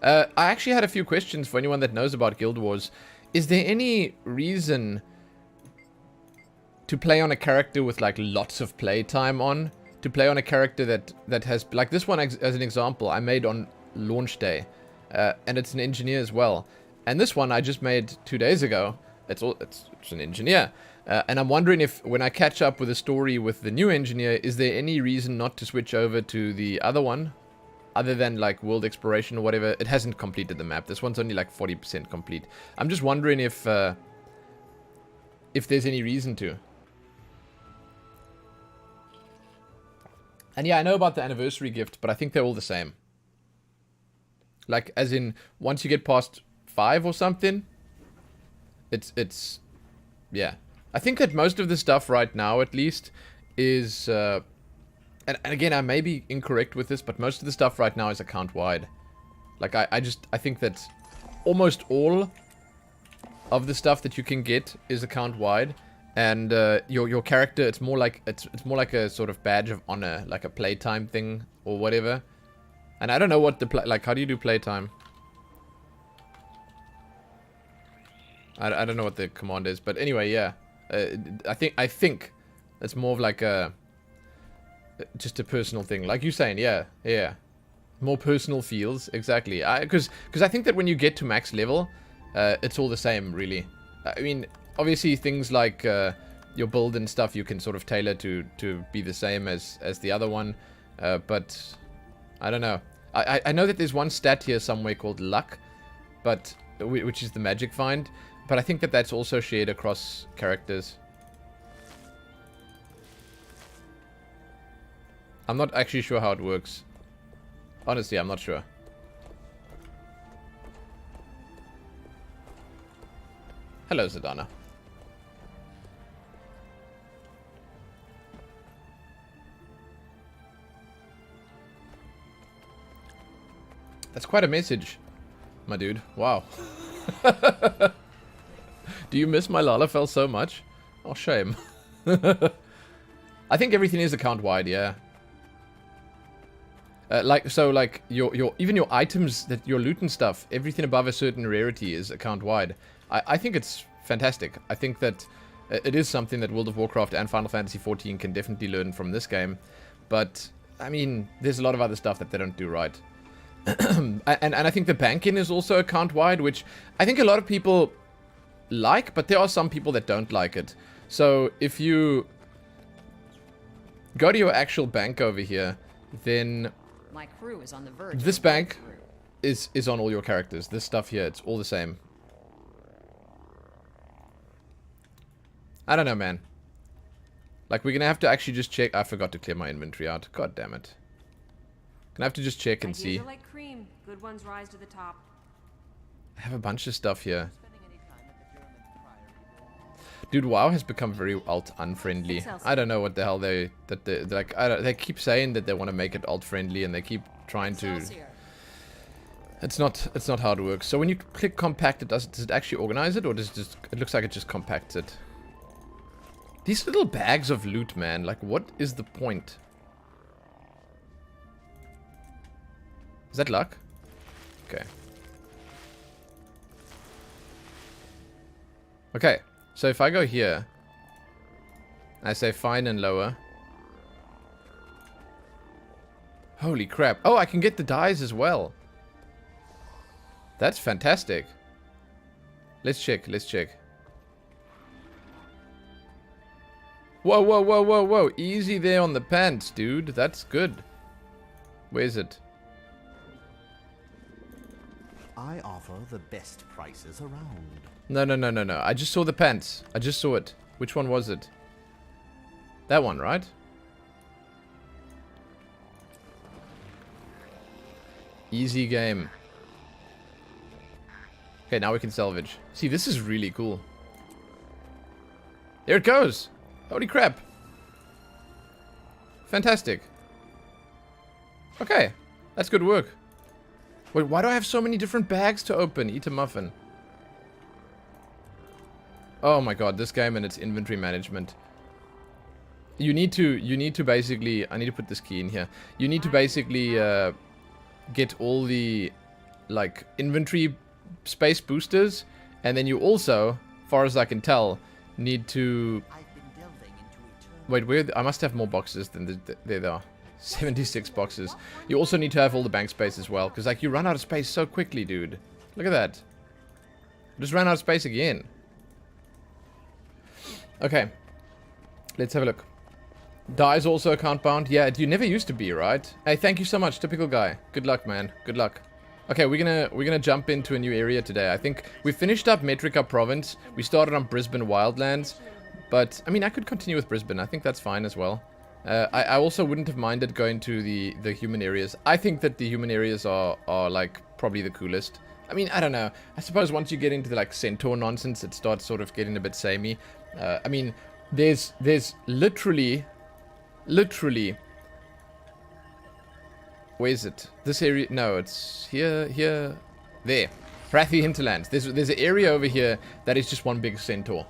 I actually had a few questions for anyone that knows about Guild Wars. Is there any reason to play on a character with like lots of playtime on? To play on a character that has, like this one as an example, I made on launch day, and it's an engineer as well. And this one I just made 2 days ago. It's an engineer, and I'm wondering if when I catch up with a story with the new engineer, is there any reason not to switch over to the other one, other than like world exploration or whatever? It hasn't completed the map. This one's only like 40% complete. I'm just wondering if there's any reason to. And yeah, I know about the anniversary gift, but I think they're all the same. Like, as in, once you get past 5 or something, it's, yeah. I think that most of the stuff right now, at least, is, and again, I may be incorrect with this, but most of the stuff right now is account-wide. Like, I think that almost all of the stuff that you can get is account-wide. And your character, it's more like a sort of badge of honor, like a playtime thing or whatever. And I don't know what like, how do you do playtime? I don't know what the command is, but anyway, yeah. I think it's more of like just a personal thing, like you saying, yeah, more personal feels, exactly. Because I think that when you get to max level, it's all the same, really. I mean, obviously things like your build and stuff you can sort of tailor to be the same as the other one, but I don't know. I know that there's one stat here somewhere called luck, but which is the magic find, but I think that that's also shared across characters. I'm not actually sure how it works. Honestly, I'm not sure. Hello, Zadana. That's quite a message, my dude. Wow. Do you miss my Lalafell so much? Oh, shame. I think everything is account-wide, yeah. Like even your items, that your loot and stuff, everything above a certain rarity is account-wide. I think it's fantastic. I think that it is something that World of Warcraft and Final Fantasy XIV can definitely learn from this game. But, I mean, there's a lot of other stuff that they don't do right. and I think the banking is also account-wide, which I think a lot of people like, but there are some people that don't like it. So, if you go to your actual bank over here, then my crew is on the verge. This bank is on all your characters. This stuff here, it's all the same. I don't know, man. Like, we're gonna have to actually just check. I forgot to clear my inventory out. God damn it. Gonna have to just check and see. Like cream. Good ones rise to the top. I have a bunch of stuff here. Dude, WoW has become very alt-unfriendly. I don't know what the hell they keep saying that they want to make it alt-friendly, and they keep trying to. It's not how it works. So when you click compact, does it actually organize it, or does it just? It looks like it just compacts it. These little bags of loot, man. Like, what is the point? Is that luck? Okay. Okay. So if I go here, I say fine and lower. Holy crap. Oh, I can get the dyes as well. That's fantastic. Let's check, let's check. Whoa, whoa, whoa, whoa, whoa. Easy there on the pants, dude. That's good. Where is it? I offer the best prices around. No, no, no, no, no. I just saw the pants. I just saw it. Which one was it? That one, right? Easy game. Okay, now we can salvage. See, this is really cool. There it goes. Holy crap. Fantastic. Okay. That's good work. Wait, why do I have so many different bags to open? Eat a muffin. Oh my god, this game and its inventory management. You need to basically, I need to put this key in here. You need to basically get all the like inventory space boosters, and then you also, far as I can tell, need to... Wait, where? I must have more boxes than there they are. 76 boxes. You also need to have all the bank space as well, because like you run out of space so quickly, dude. Look at that. Just ran out of space again. Okay. Let's have a look. Die is also account bound. Yeah, you never used to be, right? Hey, thank you so much, typical guy. Good luck, man. Good luck. Okay, we're gonna jump into a new area today. I think we finished up Metrica Province. We started on Brisbane Wildlands, but I mean, I could continue with Brisbane. I think that's fine as well. I also wouldn't have minded going to the human areas. I think that the human areas are like probably the coolest. I mean, I don't know. I suppose once you get into the like centaur nonsense, it starts sort of getting a bit samey. I mean, there's literally. Where is it? This area? No, it's here. There. Wrathy Hinterlands. There's an area over here that is just one big centaur.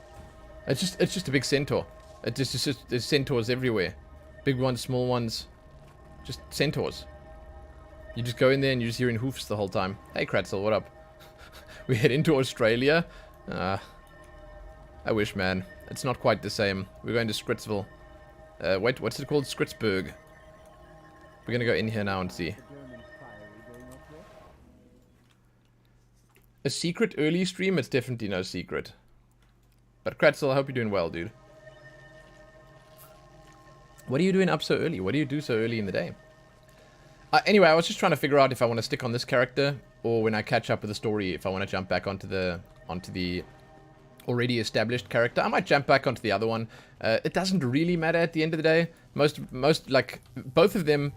It's just a big centaur. There's centaurs everywhere. Big ones, small ones. Just centaurs. You just go in there and you're just hearing hoofs the whole time. Hey, Kratzel, what up? We head into Australia. I wish, man. It's not quite the same. We're going to Scritsville. Wait, what's it called? Scritsburg. We're gonna go in here now and see. A secret early stream? It's definitely no secret. But Kratzel, I hope you're doing well, dude. What are you doing up so early? What do you do so early in the day? Anyway, I was just trying to figure out if I want to stick on this character, or when I catch up with the story, if I want to jump back onto the already established character. I might jump back onto the other one. It doesn't really matter at the end of the day. Most like both of them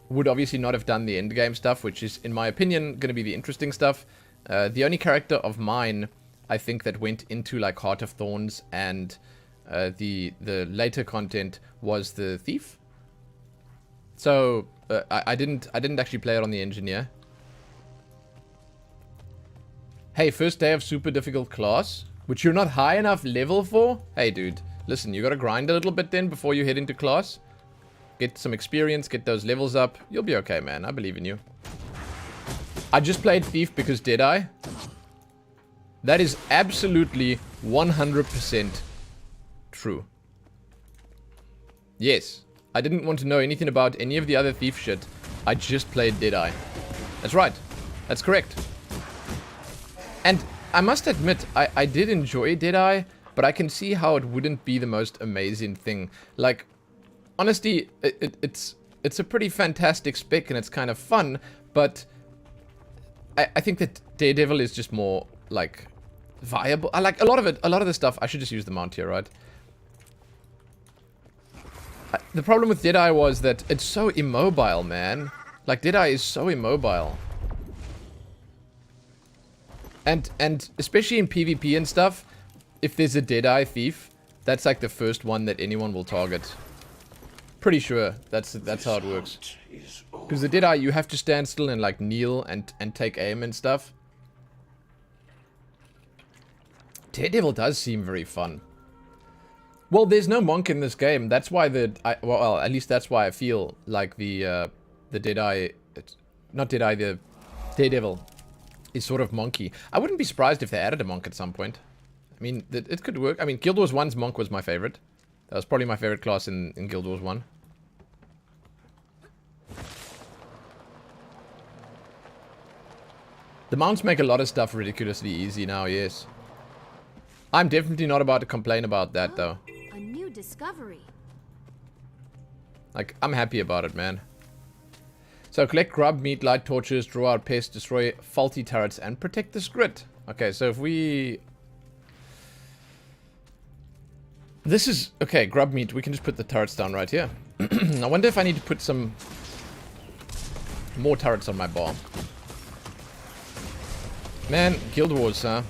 would obviously not have done the end game stuff, which is, in my opinion, going to be the interesting stuff. The only character of mine, I think, that went into like Heart of Thorns and the later content was the Thief. So I didn't actually play it on the Engineer. Hey, first day of super difficult class, which you're not high enough level for? Hey, dude, listen, you gotta grind a little bit then before you head into class. Get some experience, get those levels up. You'll be okay, man. I believe in you. I just played Thief because Deadeye. That is absolutely 100% true. Yes, I didn't want to know anything about any of the other Thief shit. I just played Deadeye. That's right. That's correct. And I must admit, I did enjoy Deadeye, but I can see how it wouldn't be the most amazing thing. Like, honestly, it's a pretty fantastic spec and it's kind of fun, but I think that Daredevil is just more, like, viable. I like a lot of the stuff. I should just use the mount here, right? The problem with Deadeye was that it's so immobile, man. Like, Deadeye is so immobile. And especially in PvP and stuff, if there's a Deadeye Thief, that's like the first one that anyone will target. Pretty sure that's how it works. Because the Deadeye, you have to stand still and like kneel and take aim and stuff. Daredevil does seem very fun. Well, there's no monk in this game. That's why well, at least that's why I feel like the Deadeye, not Deadeye, the Daredevil is sort of monkey. I wouldn't be surprised if they added a monk at some point. I mean, it could work. I mean, Guild Wars 1's monk was my favorite. That was probably my favorite class in Guild Wars 1. The mounts make a lot of stuff ridiculously easy now, yes. I'm definitely not about to complain about that, though. A new discovery. Like, I'm happy about it, man. So, collect grub, meat, light torches, draw out pests, destroy faulty turrets, and protect the Skrit. Okay, so if we... This is... Okay, grub meat. We can just put the turrets down right here. I wonder if I need to put some more turrets on my bar. Man, Guild Wars, huh?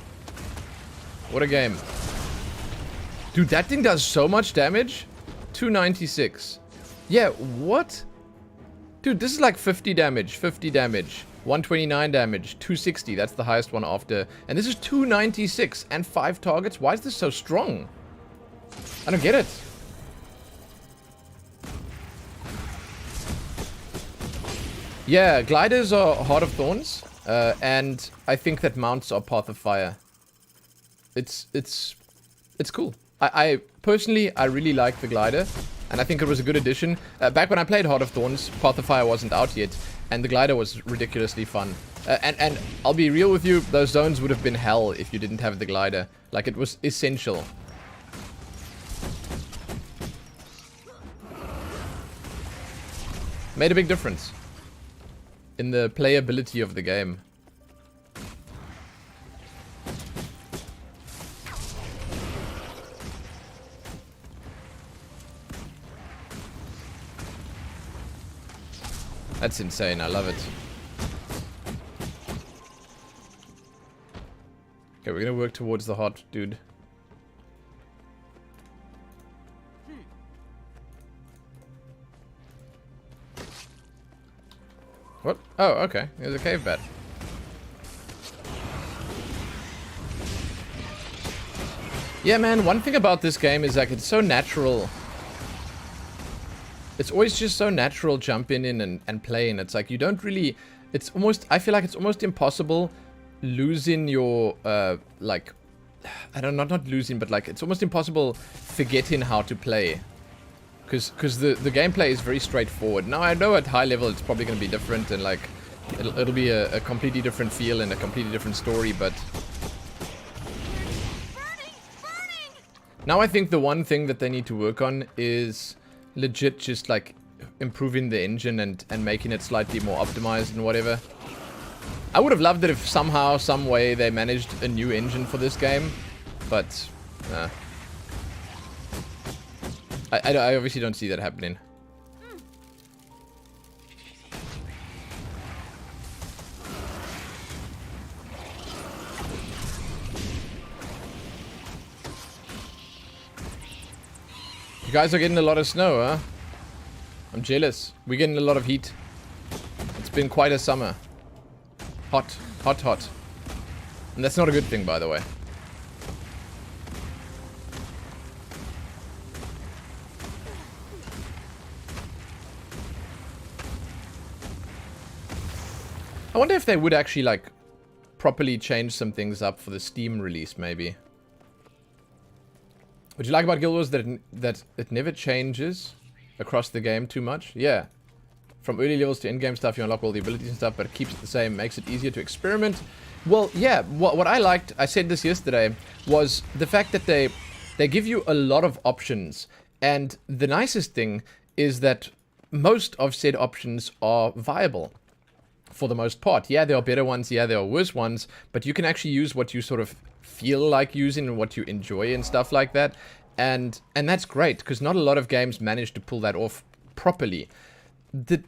What a game. Dude, that thing does so much damage. 296. Yeah, what? Dude, this is like 50 damage, 129 damage, 260. That's the highest one after. And this is 296 and 5 targets. Why is this so strong? I don't get it. Yeah, gliders are Heart of Thorns. And I think that mounts are Path of Fire. It's cool. I personally, I really like the glider, and I think it was a good addition. Back when I played Heart of Thorns, Path of Fire wasn't out yet, and the glider was ridiculously fun. And I'll be real with you, those zones would have been hell if you didn't have the glider. Like, it was essential. Made a big difference in the playability of the game. That's insane, I love it. Okay, we're gonna work towards the hot dude. What? Oh, okay. There's a cave bat. Yeah, man, one thing about this game is, like, it's so natural. It's always just so natural jumping in and playing. It's like, you don't really... It's almost... I feel like it's almost impossible losing your, like... I don't know, not losing, but, like, it's almost impossible forgetting how to play. Because the gameplay is very straightforward. Now, I know at high level it's probably going to be different, and, like, it'll be a completely different feel and a completely different story, but... Now I think the one thing that they need to work on is legit just, like, improving the engine and making it slightly more optimized and whatever. I would have loved it if somehow, some way they managed a new engine for this game, but I obviously don't see that happening. You guys are getting a lot of snow, huh? I'm jealous. We're getting a lot of heat. It's been quite a summer. Hot, hot, hot. And that's not a good thing, by the way. I wonder if they would actually, like, properly change some things up for the Steam release, maybe. What you like about Guild Wars that it never changes across the game too much? Yeah. From early levels to end-game stuff, you unlock all the abilities and stuff, but it keeps it the same, makes it easier to experiment. Well, yeah, what I liked, I said this yesterday, was the fact that they give you a lot of options. And the nicest thing is that most of said options are viable. For the most part. Yeah, there are better ones, yeah, there are worse ones, but you can actually use what you sort of feel like using and what you enjoy and stuff like that. And that's great, because not a lot of games manage to pull that off properly. You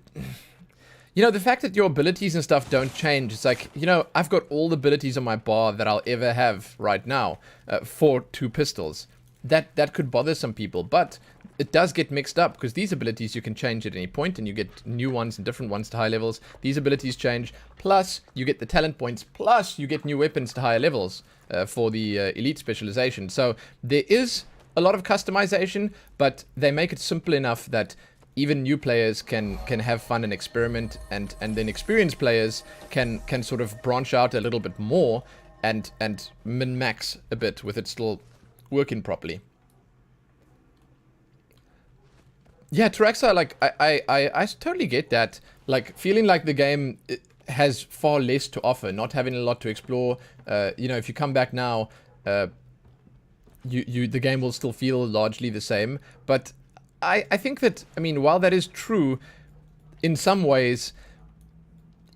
know, the fact that your abilities and stuff don't change, it's like, you know, I've got all the abilities on my bar that I'll ever have right now for 2 pistols. That could bother some people, but it does get mixed up, because these abilities you can change at any point, and you get new ones and different ones to high levels. These abilities change, plus you get the talent points, plus you get new weapons to higher levels for the elite specialization. So there is a lot of customization, but they make it simple enough that even new players can have fun and experiment, and then experienced players can sort of branch out a little bit more and min-max a bit with it still working properly. Yeah, Taraxa, like, I totally get that. Like, feeling like the game has far less to offer, not having a lot to explore. You know, if you come back now, the game will still feel largely the same. But I think that, I mean, while that is true, in some ways,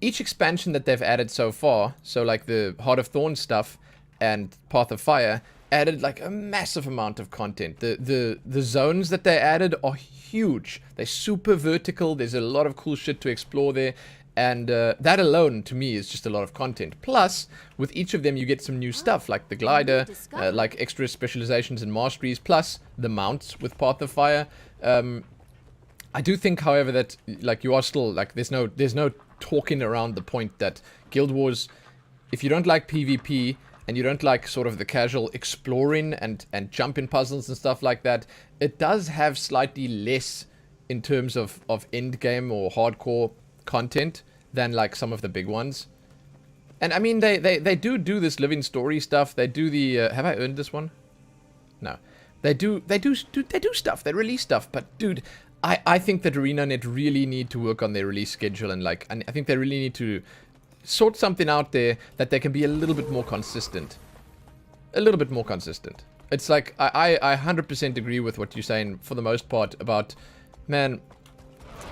each expansion that they've added so far, so like the Heart of Thorns stuff and Path of Fire, added like a massive amount of content. The zones that they added are huge. They're super vertical. There's a lot of cool shit to explore there. And that alone, to me, is just a lot of content. Plus, with each of them, you get some new stuff, like the glider, like extra specializations and masteries, plus the mounts with Path of Fire. I do think, however, that, like, you are still, like, there's no talking around the point that Guild Wars, if you don't like PvP, and you don't like sort of the casual exploring and jumping puzzles and stuff like that, it does have slightly less in terms of end game or hardcore content than like some of the big ones. And I mean, they do this living story stuff. They do the have I earned this one? No. They do stuff. They release stuff. But dude, I think that ArenaNet really need to work on their release schedule, and like, I think they really need to sort something out there that they can be a little bit more consistent. A little bit more consistent. It's like, I 100% agree with what you're saying for the most part about, man,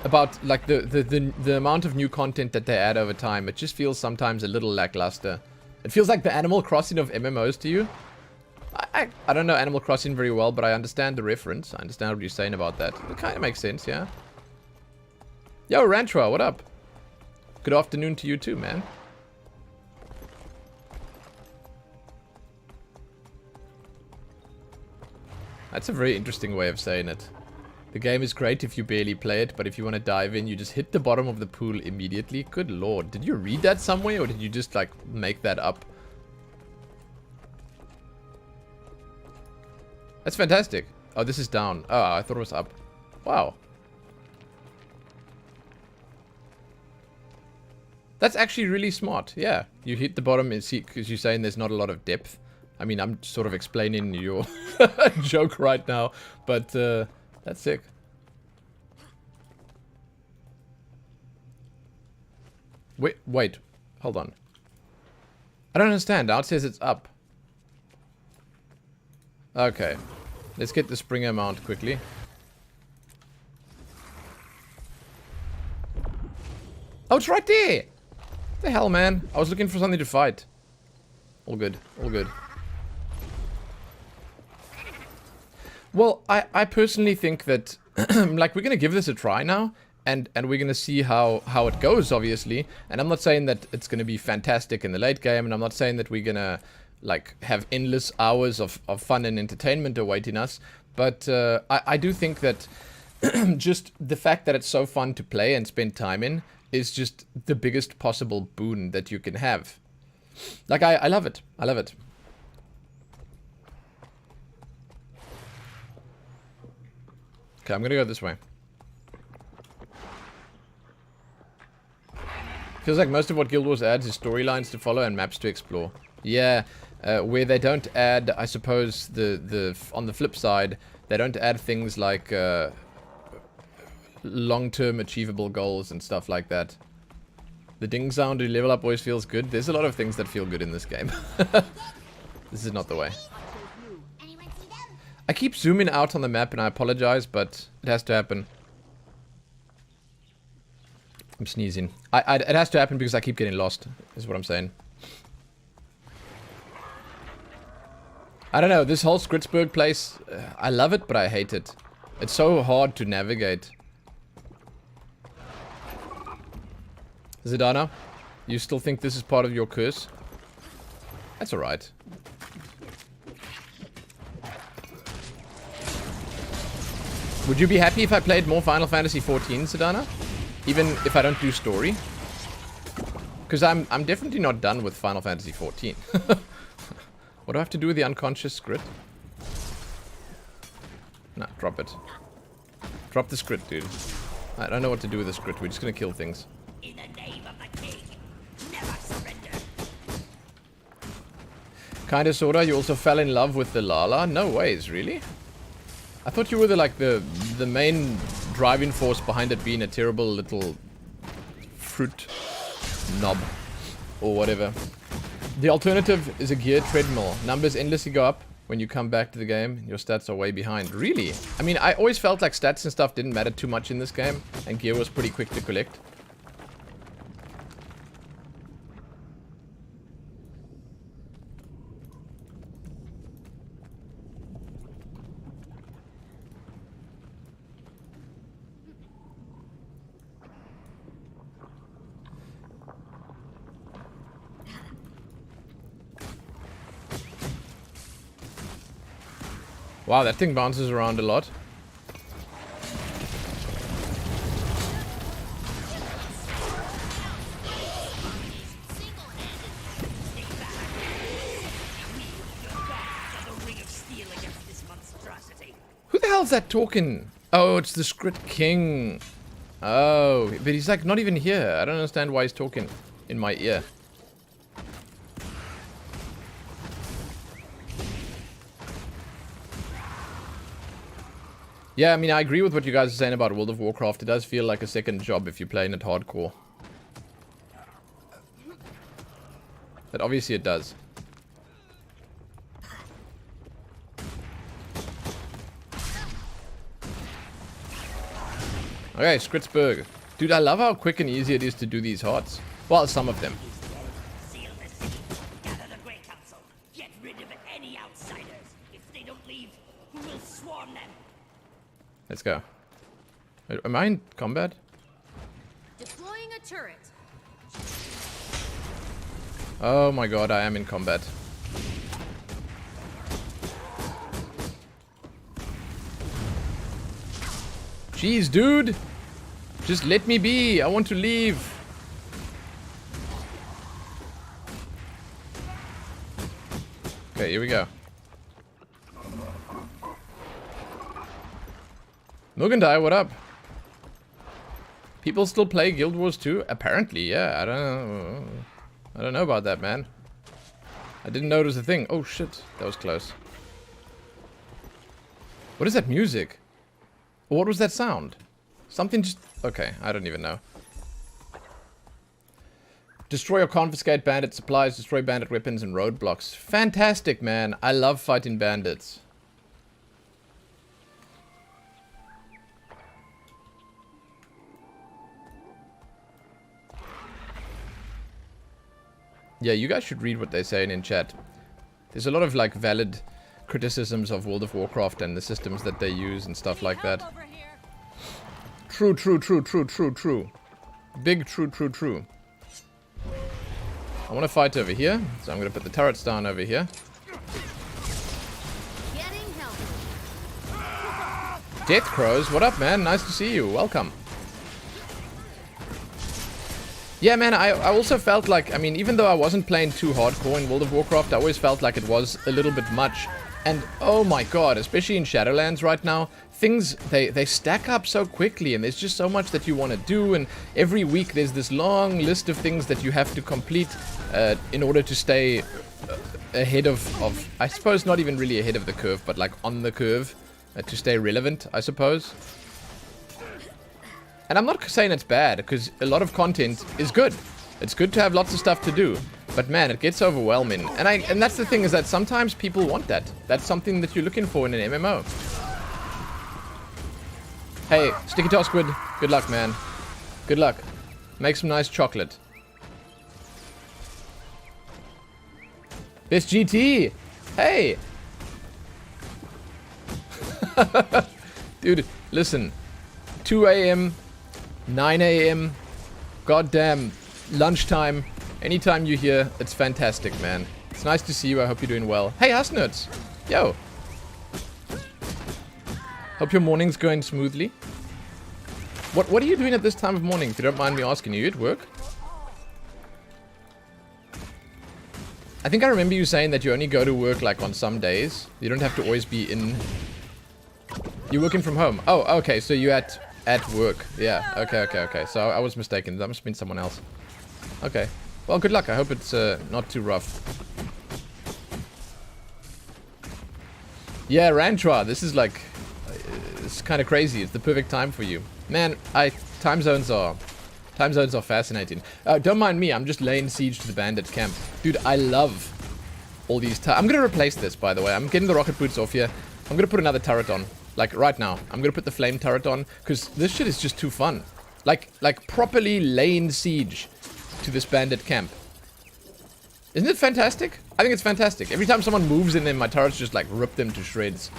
about like the amount of new content that they add over time. It just feels sometimes a little lackluster. It feels like the Animal Crossing of MMOs to you. I don't know Animal Crossing very well, but I understand the reference. I understand what you're saying about that. It kind of makes sense, yeah. Yo, Ranchua, what up? Good afternoon to you too, man. That's a very interesting way of saying it. The game is great if you barely play it, but if you want to dive in, you just hit the bottom of the pool immediately. Good lord. Did you read that somewhere, or did you just, like, make that up? That's fantastic. Oh, this is down. Oh, I thought it was up. Wow. That's actually really smart. Yeah. You hit the bottom and see, because you're saying there's not a lot of depth. I mean, I'm sort of explaining your joke right now, but that's sick. Wait. Hold on. I don't understand. Now it says it's up. Okay. Let's get the Springer mount quickly. Oh, it's right there! What the hell, man? I was looking for something to fight. All good. All good. Well, I personally think that, like, we're gonna give this a try now, and we're gonna see how it goes, obviously. And I'm not saying that it's gonna be fantastic in the late game, and I'm not saying that we're gonna, like, have endless hours of fun and entertainment awaiting us. But I do think that just the fact that it's so fun to play and spend time in is just the biggest possible boon that you can have. Like, I love it. I love it. Okay, I'm gonna go this way. Feels like most of what Guild Wars adds is storylines to follow and maps to explore. Yeah, where they don't add, I suppose, on the flip side, they don't add things like long-term achievable goals and stuff like that. The ding sound to level up always feels good. There's a lot of things that feel good in this game. This is not the way. I keep zooming out on the map and I apologize, but it has to happen. I'm sneezing. It has to happen because I keep getting lost, is what I'm saying. I don't know, this whole Skritsburg place, I love it, but I hate it. It's so hard to navigate. Zidana, you still think this is part of your curse? That's alright. Would you be happy if I played more Final Fantasy XIV, Zidana? Even if I don't do story? Because I'm definitely not done with Final Fantasy XIV. What do I have to do with the unconscious Skrit? Nah, drop it. Drop the Skrit, dude. I don't know what to do with the Skrit. We're just gonna kill things. In the name of the king, never surrender. Kinda sorta, you also fell in love with the Lala? No ways, really? I thought you were the main driving force behind it being a terrible little fruit knob or whatever. The alternative is a gear treadmill. Numbers endlessly go up when you come back to the game. Your stats are way behind. Really? I mean, I always felt like stats and stuff didn't matter too much in this game, and gear was pretty quick to collect. Wow, that thing bounces around a lot. Who the hell's that talking? Oh, it's the Skrit King. Oh, but he's like not even here. I don't understand why he's talking in my ear. Yeah, I mean, I agree with what you guys are saying about World of Warcraft. It does feel like a second job if you're playing it hardcore. But obviously it does. Okay, Skritzberg. Dude, I love how quick and easy it is to do these hearts. Well, some of them. Seal the city. Gather the Grey Council. Get rid of any outsiders. If they don't leave, we'll swarm them. Let's go. Wait, am I in combat? Deploying a turret. Oh my god, I am in combat. Jeez, dude! Just let me be! I want to leave! Okay, here we go. Mugendai, what up? People still play Guild Wars 2? Apparently, yeah. I don't know about that, man. I didn't know it was a thing. Oh shit, that was close. What is that music? What was that sound? Something just... Okay, I don't even know. Destroy or confiscate bandit supplies, destroy bandit weapons and roadblocks. Fantastic, man. I love fighting bandits. Yeah, you guys should read what they're saying in chat. There's a lot of, like, valid criticisms of World of Warcraft and the systems that they use and stuff like that. True, true, true, true, true, true. Big true, true, true. I want to fight over here, so I'm going to put the turrets down over here. Getting help. Death Crows, what up, man? Nice to see you. Welcome. Yeah, man, I also felt like, I mean, even though I wasn't playing too hardcore in World of Warcraft, I always felt like it was a little bit much. And, oh my god, especially in Shadowlands right now, things, they stack up so quickly, and there's just so much that you want to do, and every week there's this long list of things that you have to complete in order to stay ahead of, I suppose not even really ahead of the curve, but like on the curve, to stay relevant, I suppose. And I'm not saying it's bad, because a lot of content is good. It's good to have lots of stuff to do. But man, it gets overwhelming. And that's the thing, is that sometimes people want that. That's something that you're looking for in an MMO. Hey, Sticky Toss Squid, good luck, man. Good luck. Make some nice chocolate. Best GT! Hey! Dude, listen. 2 a.m., 9 a.m., goddamn lunchtime, anytime you're here, it's fantastic, man. It's nice to see you. I hope you're doing well. Hey, Husnuts! Yo! Hope your morning's going smoothly. What are you doing at this time of morning, if you don't mind me asking? Are you at work? I think I remember you saying that you only go to work, like, on some days. You don't have to always be in... You're working from home. Oh, okay, so you're at work. Yeah, okay. So I was mistaken. That must have been someone else. Okay. Well, good luck. I hope it's not too rough. Yeah, Rantra, this is like... it's kind of crazy. It's the perfect time for you. Man, time zones are fascinating. Don't mind me. I'm just laying siege to the bandit camp. Dude, I love all these... I'm going to replace this, by the way. I'm getting the rocket boots off here. I'm going to put another turret on. Like, right now. I'm going to put the flame turret on. Because this shit is just too fun. Like properly laying siege to this bandit camp. Isn't it fantastic? I think it's fantastic. Every time someone moves in them, my turrets just, like, rip them to shreds.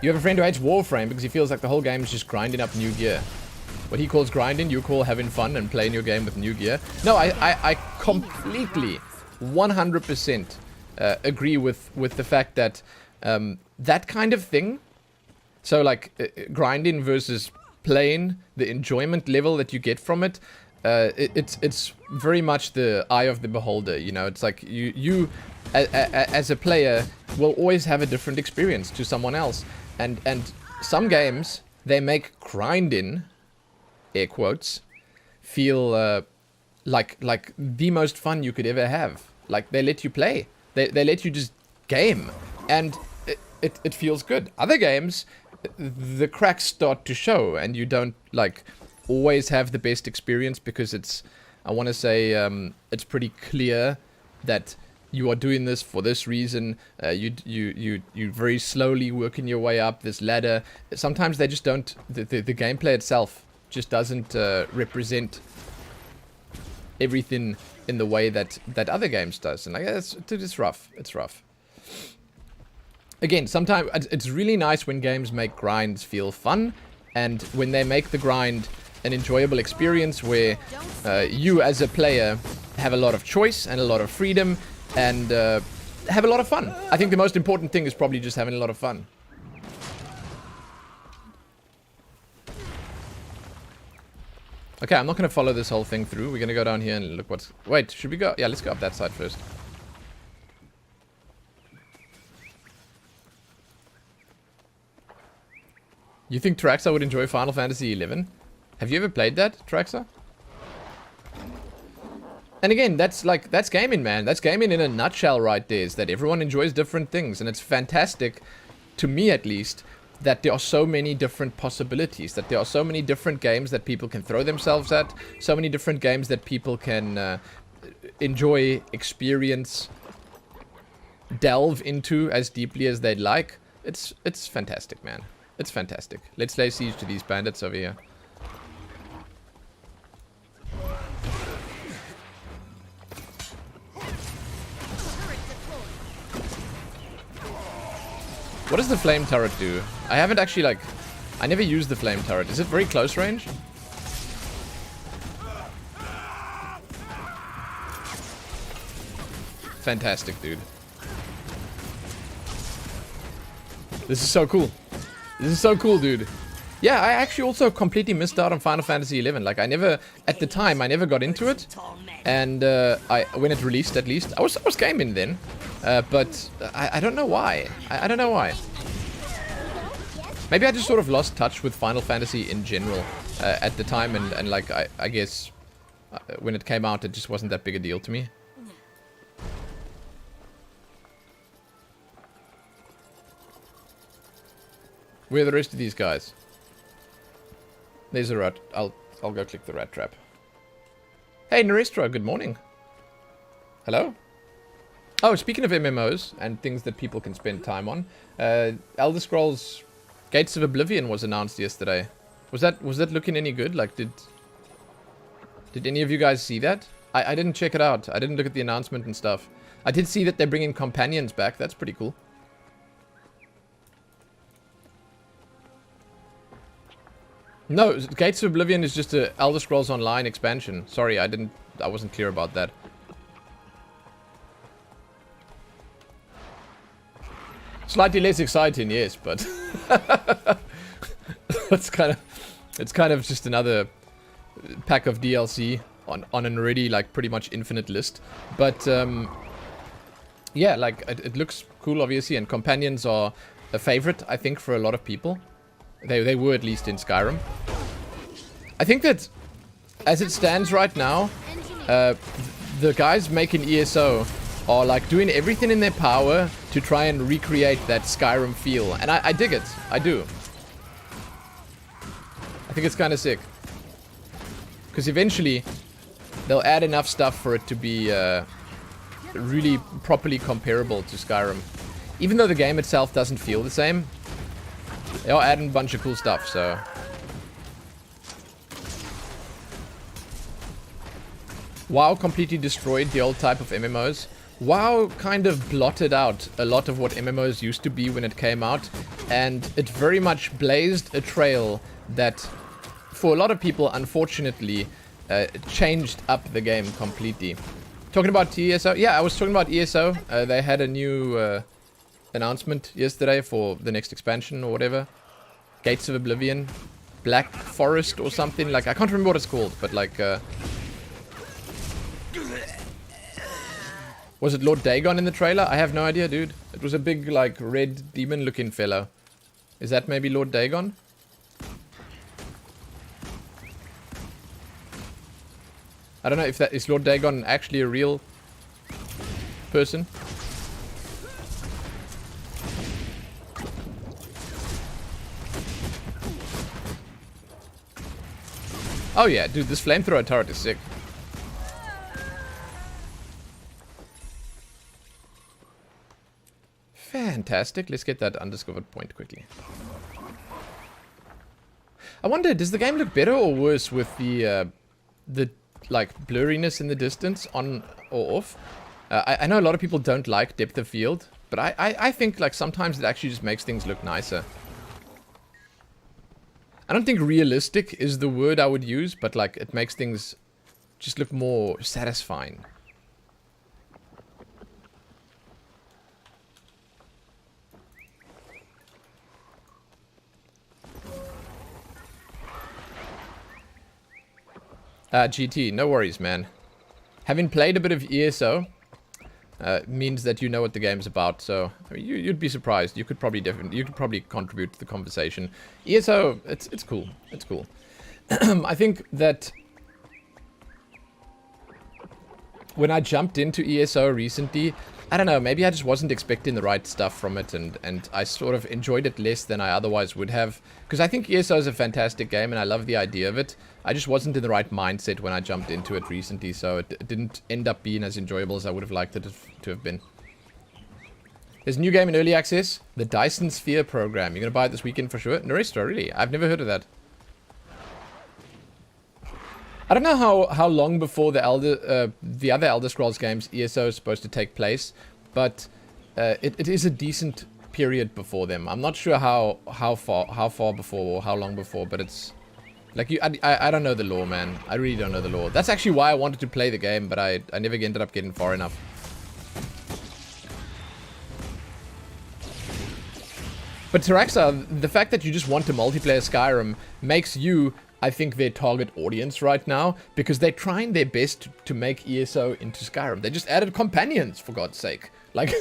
You have a friend who hates Warframe because he feels like the whole game is just grinding up new gear. What he calls grinding, you call having fun and playing your game with new gear. No, I completely, 100% agree with the fact that that kind of thing, so like grinding versus playing, the enjoyment level that you get from it, it's very much the eye of the beholder, you know. It's like you as a player will always have a different experience to someone else. And some games, they make grinding, air quotes, feel like the most fun you could ever have. Like, they let you play. They let you just game. And it feels good. Other games, the cracks start to show, and you don't like always have the best experience because it's, I want to say, it's pretty clear that you are doing this for this reason. You very slowly working your way up this ladder. Sometimes they just don't. The gameplay itself just doesn't represent everything in the way that other games does, and like it's rough. It's rough. Again, sometimes it's really nice when games make grinds feel fun, and when they make the grind an enjoyable experience where you as a player have a lot of choice and a lot of freedom and have a lot of fun. I think the most important thing is probably just having a lot of fun. Okay, I'm not going to follow this whole thing through. We're going to go down here and look what's... Wait, should we go? Yeah, let's go up that side first. You think Traxa would enjoy Final Fantasy XI? Have you ever played that, Traxa? And again, that's gaming, man. That's gaming in a nutshell right there, is that everyone enjoys different things. And it's fantastic, to me at least, that there are so many different possibilities. That there are so many different games that people can throw themselves at. So many different games that people can enjoy, experience, delve into as deeply as they'd like. It's fantastic, man. It's fantastic. Let's lay siege to these bandits over here. What does the flame turret do? I haven't actually, like... I never used the flame turret. Is it very close range? Fantastic, dude. This is so cool. This is so cool, dude. Yeah, I actually also completely missed out on Final Fantasy XI. Like, I never... At the time, I never got into it. And when it released, at least, I was gaming then. But I don't know why. I don't know why. Maybe I just sort of lost touch with Final Fantasy in general at the time. And like, I guess when it came out, it just wasn't that big a deal to me. Where are the rest of these guys? There's a rat. I'll go click the rat trap. Hey, Narestra, good morning. Hello? Oh, speaking of MMOs and things that people can spend time on, Elder Scrolls Gates of Oblivion was announced yesterday. Was that looking any good? Like, did any of you guys see that? I didn't check it out. I didn't look at the announcement and stuff. I did see that they're bringing companions back. That's pretty cool. No, Gates of Oblivion is just a Elder Scrolls Online expansion. Sorry, I wasn't clear about that. Slightly less exciting, yes, but it's kind of just another pack of DLC on an already like pretty much infinite list. But yeah, like it looks cool, obviously, and companions are a favorite, I think, for a lot of people. They were, at least in Skyrim. I think that, as it stands right now, the guys making ESO are like doing everything in their power to try and recreate that Skyrim feel. And I dig it. I do. I think it's kind of sick. Because eventually, they'll add enough stuff for it to be really properly comparable to Skyrim. Even though the game itself doesn't feel the same, they are adding a bunch of cool stuff, so... WoW completely destroyed the old type of MMOs. WoW kind of blotted out a lot of what MMOs used to be when it came out, and it very much blazed a trail that, for a lot of people, unfortunately, changed up the game completely. Talking about ESO? Yeah, I was talking about ESO. They had a new... announcement yesterday for the next expansion or whatever. Gates of Oblivion. Black Forest or something. Like, I can't remember what it's called, but like... was it Lord Dagon in the trailer? I have no idea, dude. It was a big, like, red demon-looking fellow. Is that maybe Lord Dagon? I don't know if that... Is Lord Dagon actually a real Oh yeah, dude, this flamethrower turret is sick. Fantastic. Let's get that undiscovered point quickly. I wonder, does the game look better or worse with the like blurriness in the distance on or off? I know a lot of people don't like depth of field, but I think like sometimes it actually just makes things look nicer. I don't think realistic is the word I would use, but like it makes things just look more satisfying. GT, no worries, man. Having played a bit of ESO means that you know what the game's about. So I mean, you'd be surprised. You could probably contribute to the conversation. ESO, it's cool. It's cool. I think that when I jumped into ESO recently, I don't know, maybe I just wasn't expecting the right stuff from it, and I sort of enjoyed it less than I otherwise would have. Because I think ESO is a fantastic game, and I love the idea of it. I just wasn't in the right mindset when I jumped into it recently, so it didn't end up being as enjoyable as I would have liked it to have been. There's a new game in early access, the Dyson Sphere program. You're going to buy it this weekend for sure? Norista, really? I've never heard of that. I don't know how long before the other Elder Scrolls games ESO is supposed to take place, but it is a decent period before them. I'm not sure how far before or how long before, but it's like I don't know the lore, man. I really don't know the lore. That's actually why I wanted to play the game, but I never ended up getting far enough. But Taraxa, the fact that you just want to multiplayer Skyrim makes you, I think, their target audience right now, because they're trying their best to make ESO into Skyrim. They just added companions, for God's sake. Like,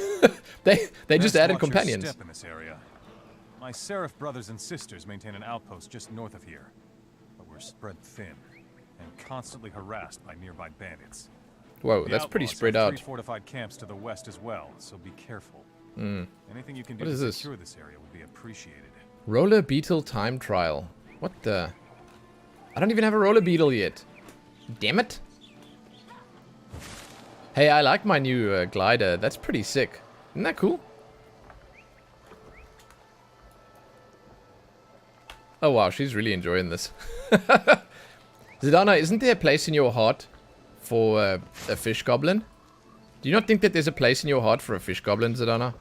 they just added companions. Step in this area. My Seraph brothers and sisters maintain an outpost just north of here, but we're spread thin and constantly harassed by nearby bandits. Whoa, that's pretty spread out. 3 fortified camps to the west as well, so be careful. Anything you can do What is to this? secure this area would be appreciated. Roller Beetle time trial. What the? I don't even have a roller beetle yet. Damn it. Hey, I like my new glider. That's pretty sick. Isn't that cool? Oh wow, she's really enjoying this. Zidana, isn't there a place in your heart for a fish goblin? Do you not think that there's a place in your heart for a fish goblin, Zidana?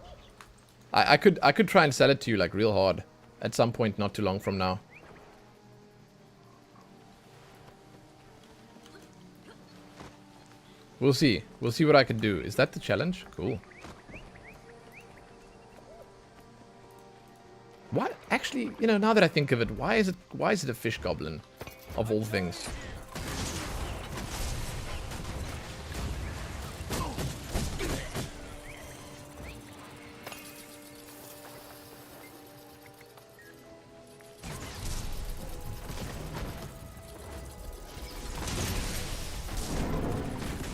I could try and sell it to you like real hard at some point not too long from now. We'll see. We'll see what I can do. Is that the challenge? Cool. What? Actually, you know, now that I think of it, why is it a fish goblin? Of all things.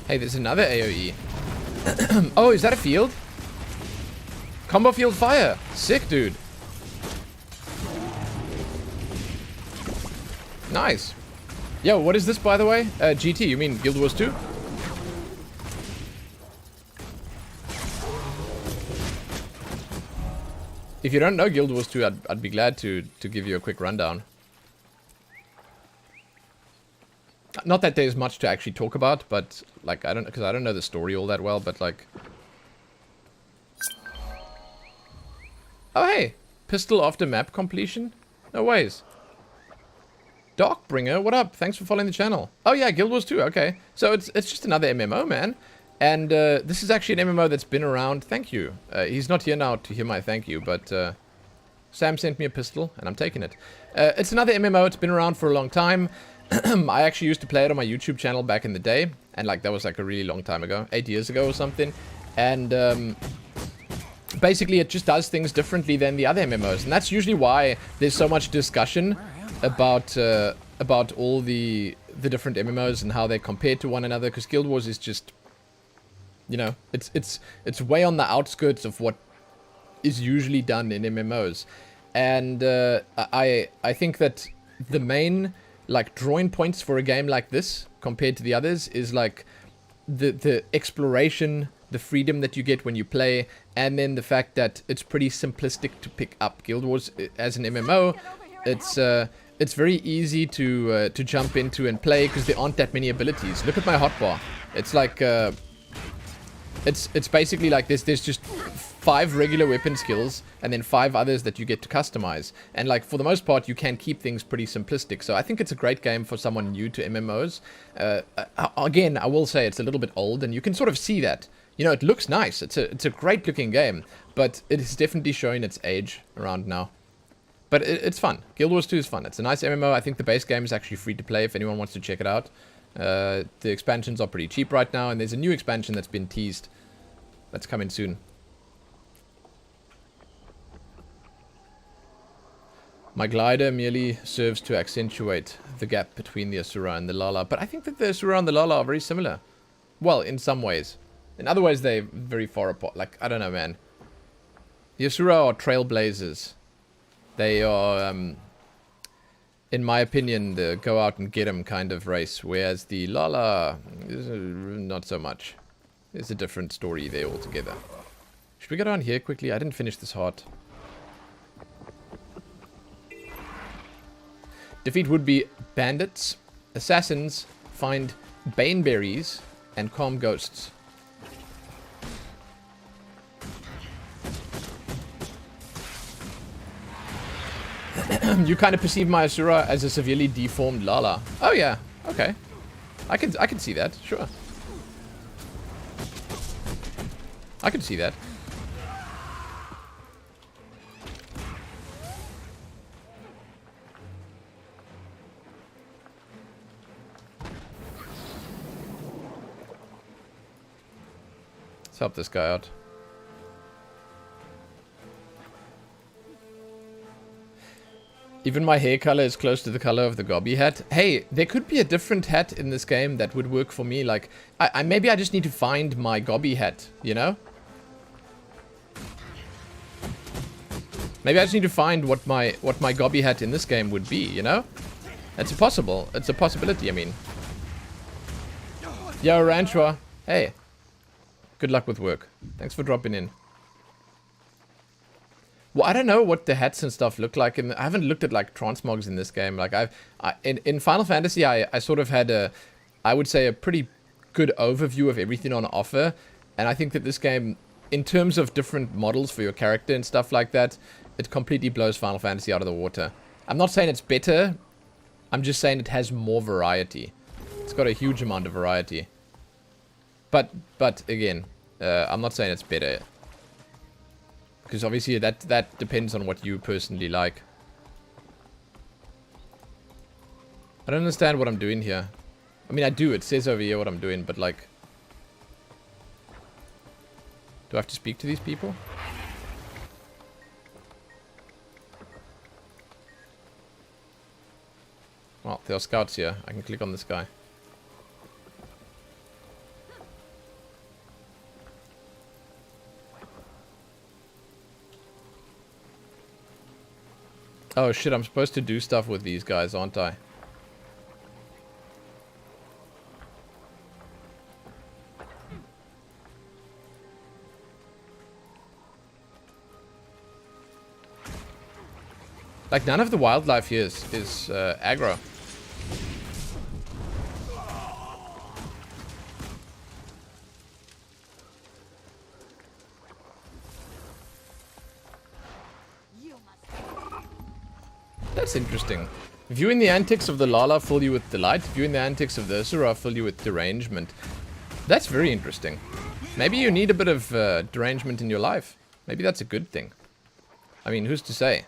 Hey, there's another AoE. Oh, is that a field? Combo field fire. Sick, dude. Nice. Yo, what is this, by the way? GT, you mean Guild Wars 2? If you don't know Guild Wars 2, I'd be glad to give you a quick rundown. Not that there's much to actually talk about, but like I don't know the story all that well, but like. Oh hey, pistol after map completion? No ways. Darkbringer, what up? Thanks for following the channel. Oh yeah, Guild Wars 2, okay. So it's just another MMO, man. And this is actually an MMO that's been around. Thank you. He's not here now to hear my thank you, but Sam sent me a pistol, and I'm taking it. It's another MMO. It's been around for a long time. I actually used to play it on my YouTube channel back in the day, and like that was like a really long time ago, 8 years ago or something. And basically, it just does things differently than the other MMOs, and that's usually why there's so much discussion about all the different MMOs and how they compare to one another. Because Guild Wars is just, you know, it's way on the outskirts of what is usually done in MMOs, and I think that the main like drawing points for a game like this compared to the others is like the exploration, the freedom that you get when you play, and then the fact that it's pretty simplistic to pick up. Guild Wars as an MMO, it's very easy to jump into and play because there aren't that many abilities. Look at my hotbar. It's like it's basically like this. There's just 5 regular weapon skills and then 5 others that you get to customize. And like for the most part, you can keep things pretty simplistic. So I think it's a great game for someone new to MMOs. Again, I will say it's a little bit old, and you can sort of see that. You know, it looks nice. It's a great looking game, but it is definitely showing its age around now. But it's fun. Guild Wars 2 is fun. It's a nice MMO. I think the base game is actually free to play if anyone wants to check it out. The expansions are pretty cheap right now, and there's a new expansion that's been teased. That's coming soon. My glider merely serves to accentuate the gap between the Asura and the Lala. But I think that the Asura and the Lala are very similar. Well, in some ways. In other ways, they're very far apart. Like, I don't know, man. The Asura are trailblazers. They are, in my opinion, the go out and get 'em kind of race. Whereas the Lala, is not so much. There's a different story there altogether. Should we go down here quickly? I didn't finish this heart. Defeat would-be bandits. Assassins find baneberries and calm ghosts. You kind of perceive my Asura as a severely deformed Lala. Oh yeah, okay. I can see that, sure. I can see that. Let's help this guy out. Even my hair color is close to the color of the Gobby hat. Hey, there could be a different hat in this game that would work for me. Like, maybe I just need to find my Gobby hat, you know? Maybe I just need to find what my Gobby hat in this game would be, you know? It's possible. It's a possibility, I mean. Yo, Ranchua. Hey. Good luck with work. Thanks for dropping in. Well, I don't know what the hats and stuff look like, and I haven't looked at like transmogs in this game. Like in Final Fantasy, I sort of had I would say a pretty good overview of everything on offer, and I think that this game, in terms of different models for your character and stuff like that, it completely blows Final Fantasy out of the water. I'm not saying it's better. I'm just saying it has more variety. It's got a huge amount of variety. But again, I'm not saying it's better. Because obviously that depends on what you personally like. I don't understand what I'm doing here. I mean, I do. It says over here what I'm doing, but like... Do I have to speak to these people? Well, there are scouts here. I can click on this guy. Oh shit, I'm supposed to do stuff with these guys, aren't I? Like, none of the wildlife here is aggro. That's interesting. Viewing the antics of the Lala fill you with delight. Viewing the antics of the Asura fill you with derangement. That's very interesting. Maybe you need a bit of derangement in your life. Maybe that's a good thing. I mean, who's to say?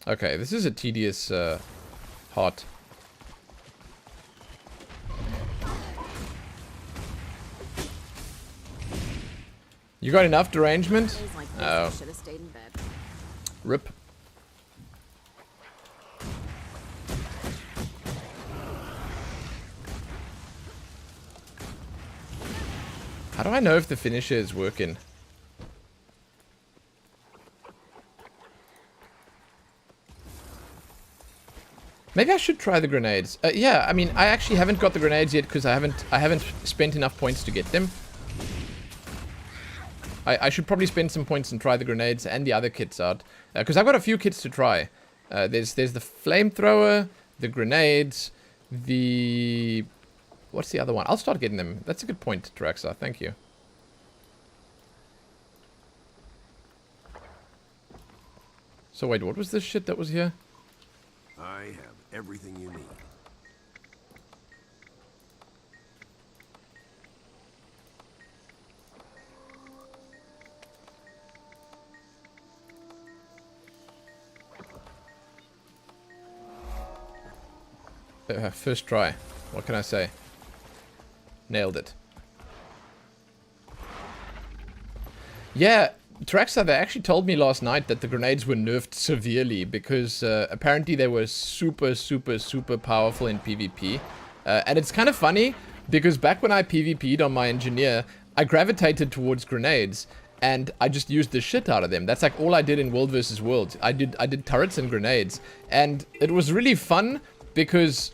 Okay, this is a tedious heart. You got enough derangement? Oh. Rip. How do I know if the finisher is working? Maybe I should try the grenades. Yeah, I mean, I actually haven't got the grenades yet because I haven't spent enough points to get them. I should probably spend some points and try the grenades and the other kits out. Because I've got a few kits to try. There's the flamethrower, the grenades, the... What's the other one? I'll start getting them. That's a good point, Traxa. Thank you. So wait, what was this shit that was here? I have everything you need. First try. What can I say? Nailed it. Yeah, Traxa, they actually told me last night that the grenades were nerfed severely because apparently they were super powerful in PvP. And it's kind of funny because back when I PvP'd on my engineer, I gravitated towards grenades and I just used the shit out of them. That's like all I did in World vs. World. I did turrets and grenades, and it was really fun because,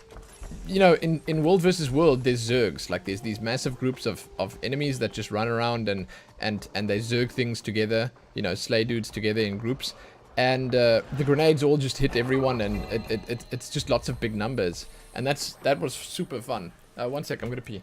you know, in World vs. World, there's Zergs. Like, there's these massive groups of enemies that just run around and they Zerg things together. You know, slay dudes together in groups. And the grenades all just hit everyone, and it's just lots of big numbers. And that was super fun. 1 sec, I'm gonna pee.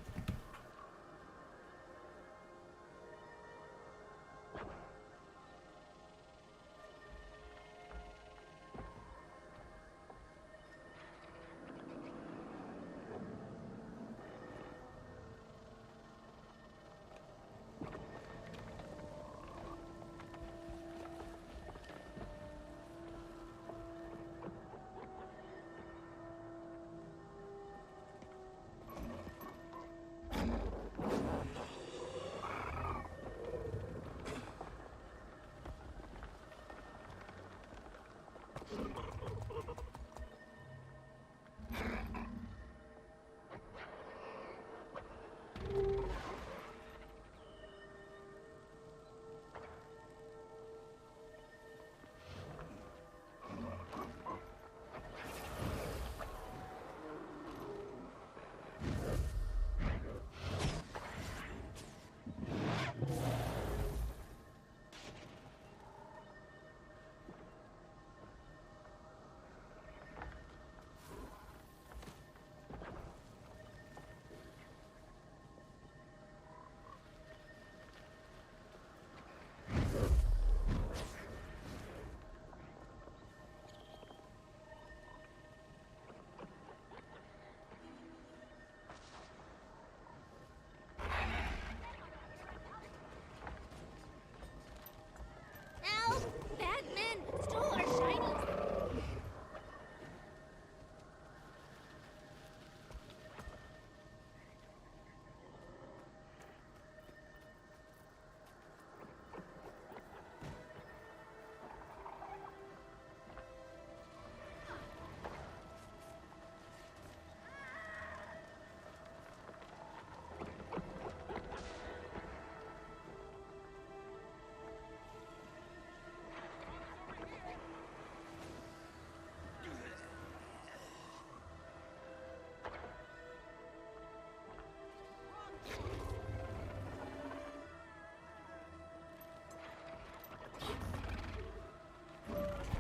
Ow! Bad men stole our shinies.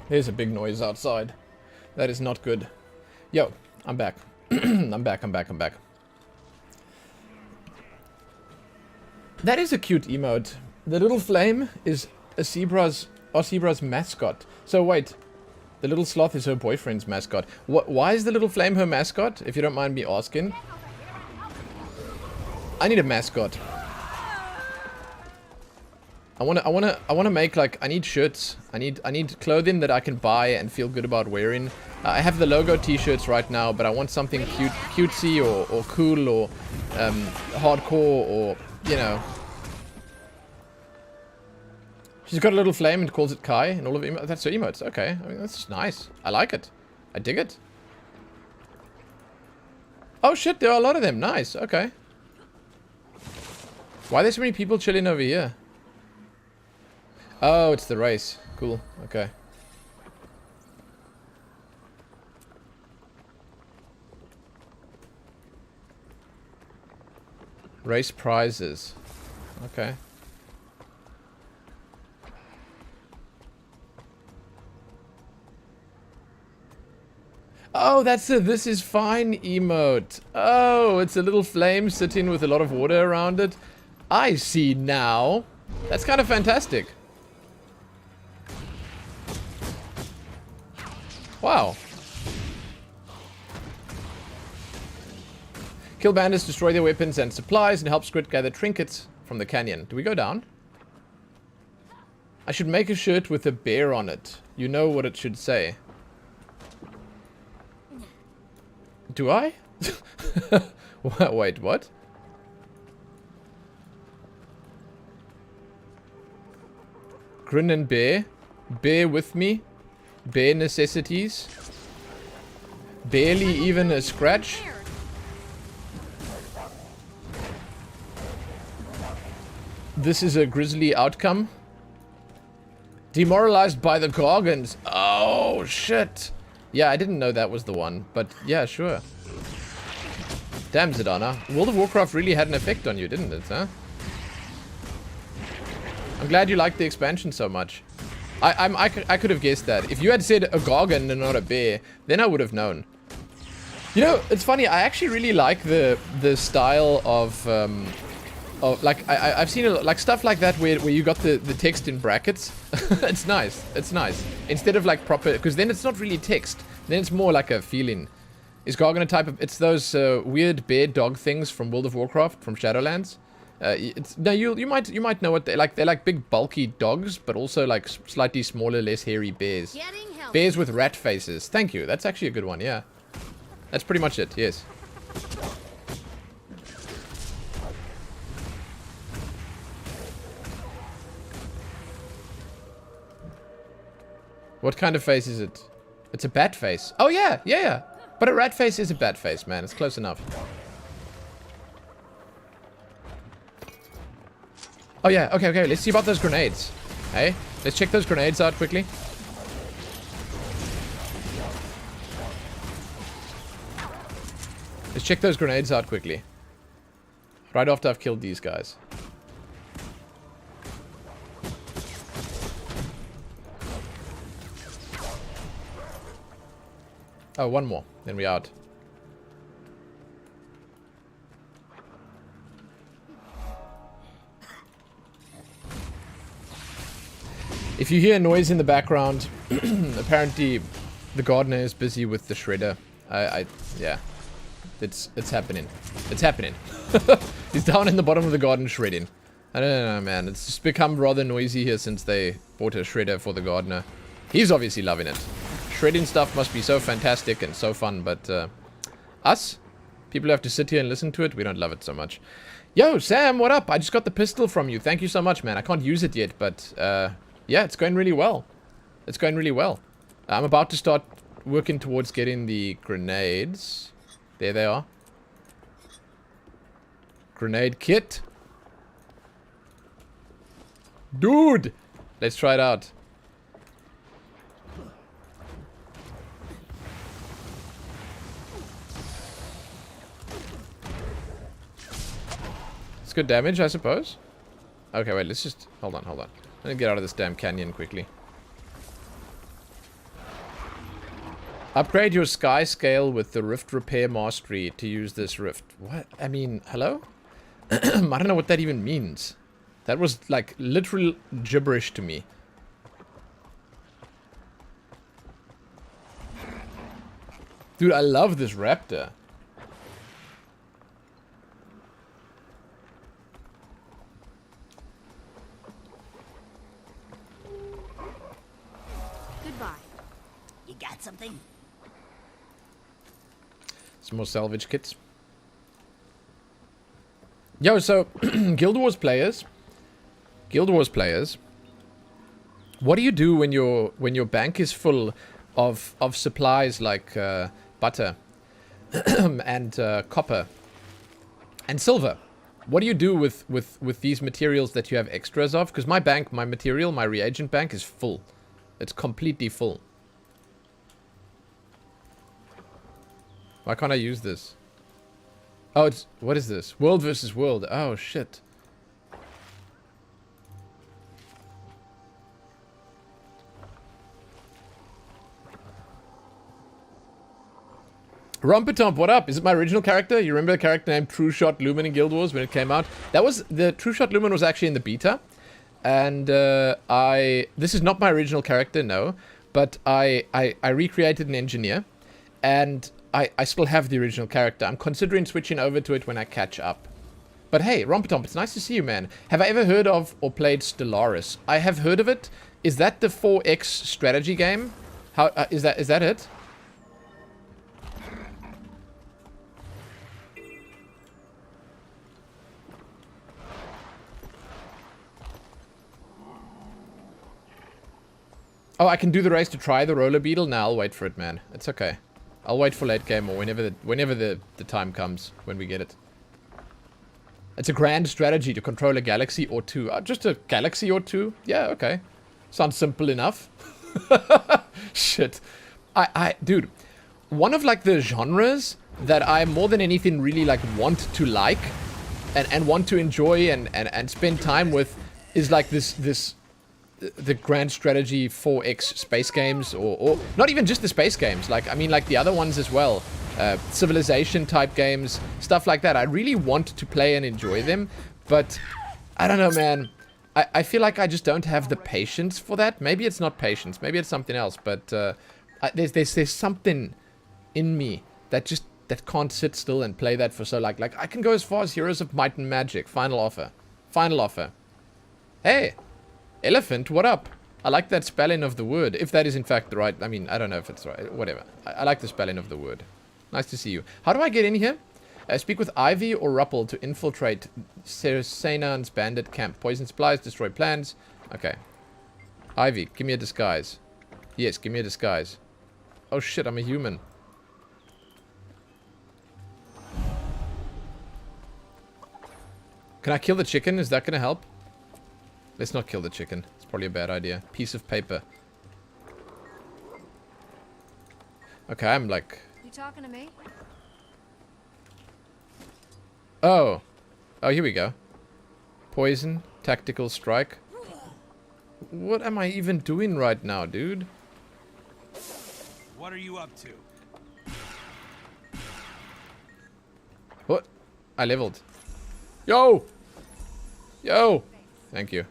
There's a big noise outside. That is not good. Yo, I'm back. I'm back. That is a cute emote. The little flame is Zebra's mascot. So wait, the little sloth is her boyfriend's mascot. Why is the little flame her mascot, if you don't mind me asking? I need a mascot. I wanna make, like, I need shirts. I need clothing that I can buy and feel good about wearing. I have the logo t-shirts right now, but I want something cutesy or cool or hardcore or, you know. She's got a little flame and calls it Kai and all of emotes. That's her emotes. Okay, I mean, that's just nice. I like it. I dig it. Oh shit, there are a lot of them. Nice. Okay. Why are there so many people chilling over here? Oh, it's the race. Cool. Okay. Race prizes. Okay. Oh, that's a "this is fine" emote. Oh, it's a little flame sitting with a lot of water around it. I see now. That's kind of fantastic. Wow. Kill bandits, destroy their weapons and supplies, and help Squid gather trinkets from the canyon. Do we go down? I should make a shirt with a bear on it. You know what it should say. Do I? Wait, what? Grin and bear. Bear with me. Bare necessities. Barely even a scratch. This is a grisly outcome. Demoralized by the Gorgons. Oh, shit. Yeah, I didn't know that was the one. But, yeah, sure. Damn, Zidana. World of Warcraft really had an effect on you, didn't it, huh? I'm glad you liked the expansion so much. I could have guessed that. If you had said a Gorgon and not a bear, then I would have known. You know, it's funny. I actually really like the style of like I've seen like stuff like that where you got the text in brackets. It's nice. It's nice. Instead of like proper, because then it's not really text. Then it's more like a feeling. Is Gorgon a type of? It's those weird bear dog things from World of Warcraft from Shadowlands. No, you might know what they're like. They're like big bulky dogs, but also like slightly smaller, less hairy bears. Bears with rat faces. Thank you. That's actually a good one. Yeah, that's pretty much it. Yes. What kind of face is it? It's a bat face. Oh yeah, yeah. But a rat face is a bat face, man. It's close enough. Oh yeah, okay, let's see about those grenades. Hey, let's check those grenades out quickly. Let's check those grenades out quickly. Right after I've killed these guys. Oh, one more. Then we're out. If you hear noise in the background, apparently the gardener is busy with the shredder. Yeah. It's happening. It's happening. He's down in the bottom of the garden shredding. I don't know, man. It's just become rather noisy here since they bought a shredder for the gardener. He's obviously loving it. Shredding stuff must be so fantastic and so fun, but us? People who have to sit here and listen to it, we don't love it so much. Yo, Sam, what up? I just got the pistol from you. Thank you so much, man. I can't use it yet, but yeah, it's going really well. It's going really well. I'm about to start working towards getting the grenades. There they are. Grenade kit. Dude! Let's try it out. It's good damage, I suppose. Okay, wait, let's just... Hold on. Let me get out of this damn canyon quickly. Upgrade your sky scale with the rift repair mastery to use this rift. What? I mean, hello? I don't know what that even means. That was, like, literal gibberish to me. Dude, I love this raptor. Goodbye. You got something? Some more salvage kits. Yo, so Guild Wars players, what do you do when your bank is full of supplies like butter and copper and silver? What do you do with these materials that you have extras of? Because my bank, my reagent bank is full. It's completely full. Why can't I use this? Oh, what is this? World versus world. Oh, shit. Rompertomp, what up? Is it my original character? You remember the character named True Shot Lumen in Guild Wars when it came out? That was, the True Shot Lumen was actually in the beta. And this is not my original character, no. But I recreated an engineer. And I still have the original character. I'm considering switching over to it when I catch up. But hey, Rompertomp, it's nice to see you, man. Have I ever heard of or played Stellaris? I have heard of it. Is that the 4X strategy game? How is that it? Oh, I can do the race to try the roller beetle? Now I'll wait for it, man. It's okay. I'll wait for late game or whenever the time comes when we get it. It's a grand strategy to control a galaxy or two. Just a galaxy or two? Yeah, okay. Sounds simple enough. Shit. Dude, one of like the genres that I more than anything really like want to like and want to enjoy and spend time with is like the grand strategy 4X space games or not even just the space games, like I mean like the other ones as well, civilization type games, stuff like that. I really want to play and enjoy them, but I don't know, man. I feel like I just don't have the patience for that. Maybe it's not patience, maybe it's something else, but there's something in me that can't sit still and play that for so like I can go as far as Heroes of Might and Magic, final offer. Hey, Elephant, what up? I like that spelling of the word. If that is in fact the right... I mean, I don't know if it's right. Whatever. I like the spelling of the word. Nice to see you. How do I get in here? Speak with Ivy or Ruppel to infiltrate Seran's bandit camp. Poison supplies, destroy plans. Okay. Ivy, give me a disguise. Yes, give me a disguise. Oh shit, I'm a human. Can I kill the chicken? Is that gonna help? Let's not kill the chicken. It's probably a bad idea. Piece of paper. Okay, I'm like... You talking to me? Oh. Oh, here we go. Poison. Tactical strike. What am I even doing right now, dude? What are you up to? What? I leveled. Yo! Yo! Thank you.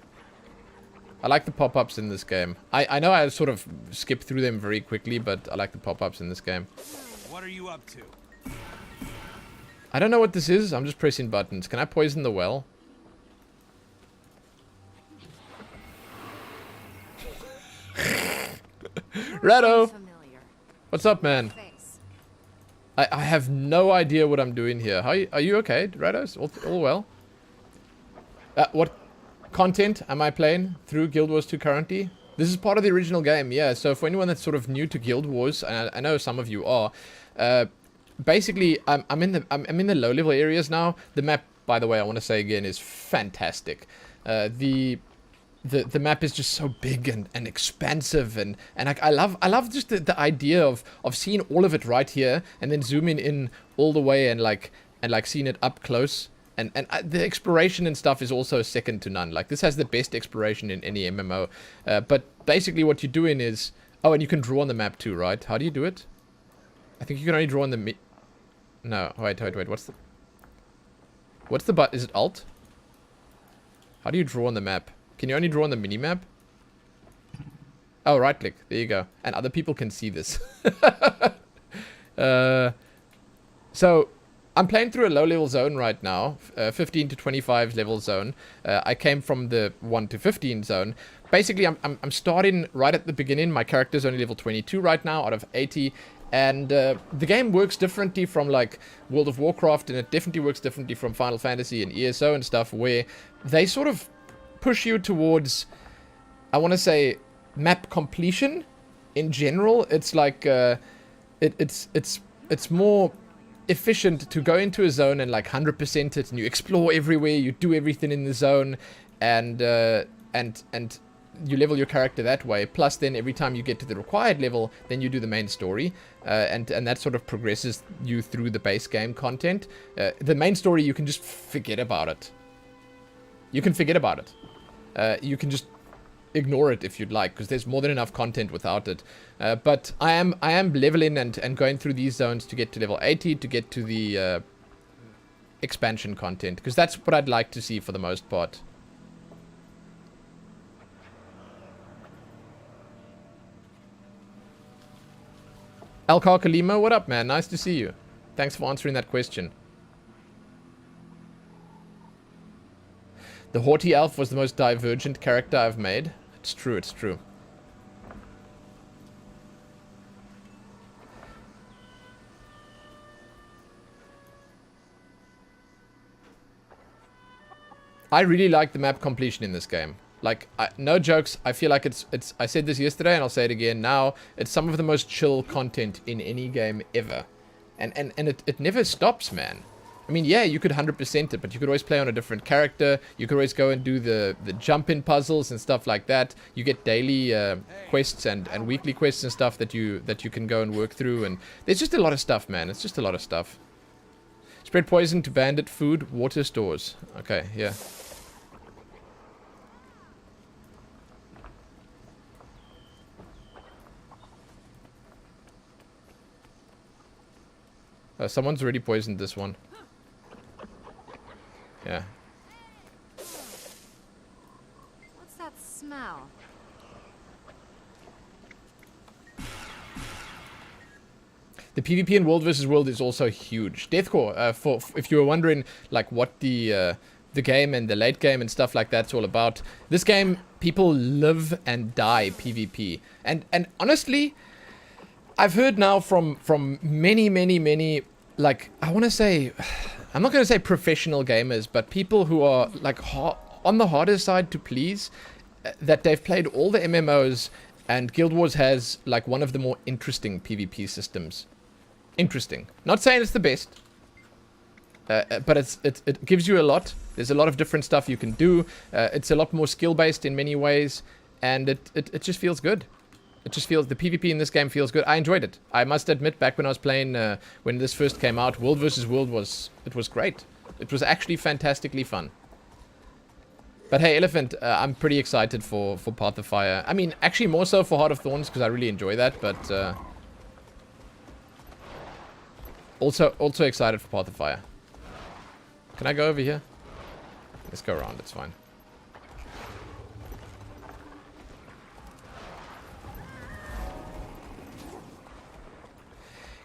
I like the pop-ups in this game. I know I sort of skip through them very quickly, but I like the pop-ups in this game. What are you up to? I don't know what this is. I'm just pressing buttons. Can I poison the well? Rado! What's up, man? I have no idea what I'm doing here. Are you okay, Rados? All well? What content am I playing through Guild Wars 2 currently? This is part of the original game, yeah. So for anyone that's sort of new to Guild Wars, and I know some of you are, basically I'm in the low level areas now. The map, by the way, I want to say again, is fantastic. The map is just so big and expansive, and I love just the idea of seeing all of it right here and then zooming in all the way and like seeing it up close. And the exploration and stuff is also second to none. Like, this has the best exploration in any MMO. But basically what you're doing is... Oh, and you can draw on the map too, right? How do you do it? I think you can only draw on the... No, wait. What's the button? Is it Alt? How do you draw on the map? Can you only draw on the mini-map? Oh, right-click. There you go. And other people can see this. So... I'm playing through a low-level zone right now, 15 to 25 level zone. I came from the 1 to 15 zone. Basically, I'm starting right at the beginning. My character's only level 22 right now out of 80. And the game works differently from like World of Warcraft, and it definitely works differently from Final Fantasy and ESO and stuff, where they sort of push you towards, I want to say, map completion. In general, it's like it's more... efficient to go into a zone and like 100% it, and you explore everywhere, you do everything in the zone, and you level your character that way. Plus, then every time you get to the required level, then you do the main story, and that sort of progresses you through the base game content. The main story, you can just forget about it. You can forget about it. You can just ignore it if you'd like, because there's more than enough content without it. But I am leveling and going through these zones to get to level 80 to get to the expansion content, because that's what I'd like to see for the most part. Alcar Kalima, what up, man? Nice to see you. Thanks for answering that question. The haughty elf was the most divergent character I've made. It's true, it's true. I really like the map completion in this game. Like, no jokes, I feel like it's I said this yesterday and I'll say it again now, it's some of the most chill content in any game ever. And it never stops, man. I mean, yeah, you could 100% it, but you could always play on a different character. You could always go and do the jump-in puzzles and stuff like that. You get daily quests and weekly quests and stuff that you can go and work through. And there's just a lot of stuff, man. It's just a lot of stuff. Spread poison to bandit food, water stores. Okay, yeah. Someone's already poisoned this one. Yeah. What's that smell? The PvP in World vs. World is also huge. Deathcore, for if you were wondering like what the game and the late game and stuff like that's all about, this game, people live and die PvP. And honestly, I've heard now from many, like, I want to say, I'm not going to say professional gamers, but people who are like on the harder side to please, that they've played all the MMOs, and Guild Wars has like one of the more interesting PvP systems. Interesting. Not saying it's the best, but it gives you a lot. There's a lot of different stuff you can do. It's a lot more skill based in many ways, and it just feels good. It just feels, the PvP in this game feels good. I enjoyed it. I must admit, back when I was playing, when this first came out, World vs. World was great. It was actually fantastically fun. But hey, Elephant, I'm pretty excited for Path of Fire. I mean, actually more so for Heart of Thorns, because I really enjoy that, but also excited for Path of Fire. Can I go over here? Let's go around, it's fine.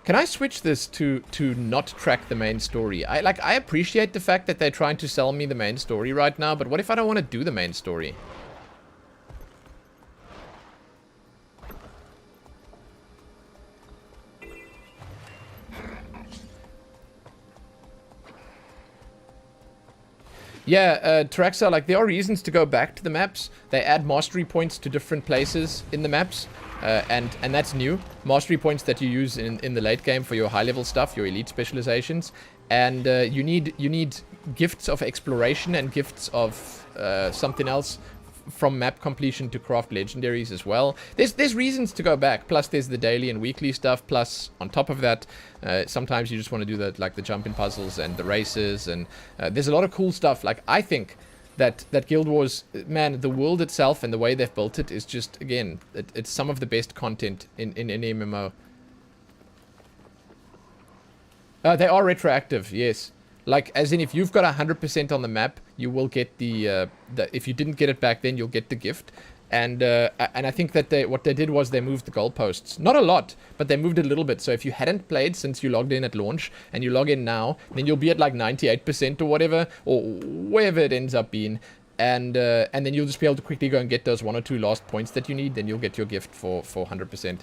Can I switch this to not track the main story? I appreciate the fact that they're trying to sell me the main story right now, but what if I don't want to do the main story? Yeah, Traxa, like, there are reasons to go back to the maps. They add mastery points to different places in the maps. And that's new. Mastery points that you use in the late game for your high level stuff, your elite specializations. And you need gifts of exploration and gifts of something else from map completion to craft legendaries as well. There's reasons to go back. Plus there's the daily and weekly stuff. Plus on top of that, sometimes you just want to do the jump-in puzzles and the races. And there's a lot of cool stuff. Like, I think that Guild Wars, man, the world itself and the way they've built it is just, again, it's some of the best content in any MMO. They are retroactive, yes. Like, as in, if you've got 100% on the map, you will get the if you didn't get it back then, you'll get the gift. And I think that what they did was they moved the goalposts. Not a lot, but they moved it a little bit. So if you hadn't played since you logged in at launch, and you log in now, then you'll be at like 98% or whatever, or wherever it ends up being. And then you'll just be able to quickly go and get those 1 or 2 last points that you need, then you'll get your gift for 100%.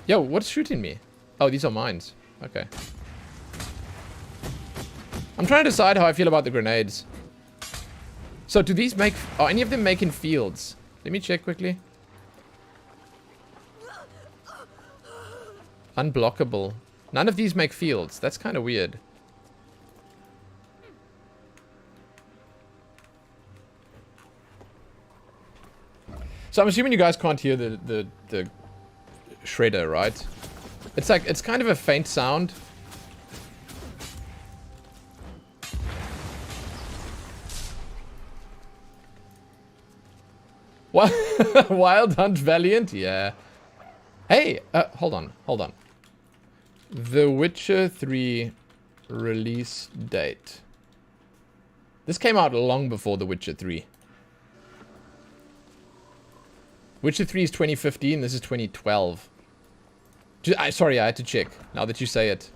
Yo, what's shooting me? Oh, these are mines. Okay. I'm trying to decide how I feel about the grenades. So do these make... Are any of them making fields? Let me check quickly. Unblockable. None of these make fields. That's kind of weird. So I'm assuming you guys can't hear the shredder, right? It's like, it's kind of a faint sound. What? Wild Hunt Valiant? Yeah. Hey, hold on. The Witcher 3 release date. This came out long before The Witcher 3. Witcher 3 is 2015, this is 2012. Sorry, I had to check, now that you say it.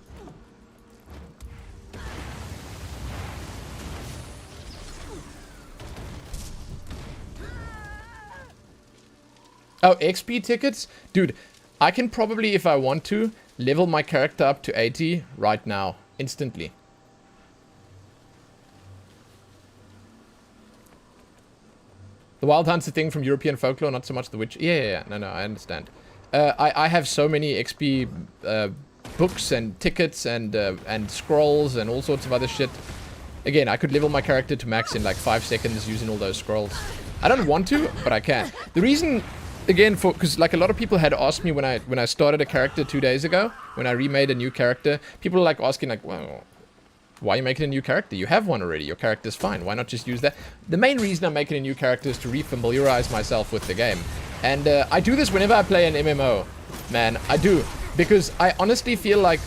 Oh, XP tickets? Dude, I can probably, if I want to, level my character up to 80 right now, instantly. The Wild Hunt's a thing from European folklore, not so much the Witch. Yeah. No, I understand. I have so many XP books and tickets and scrolls and all sorts of other shit. Again, I could level my character to max in like 5 seconds using all those scrolls. I don't want to, but I can. The reason, again, because like a lot of people had asked me when I started a character 2 days ago, when I remade a new character, people were like asking like, well, why are you making a new character? You have one already. Your character's fine. Why not just use that? The main reason I'm making a new character is to refamiliarize myself with the game. And I do this whenever I play an MMO. Man, I do. Because I honestly feel like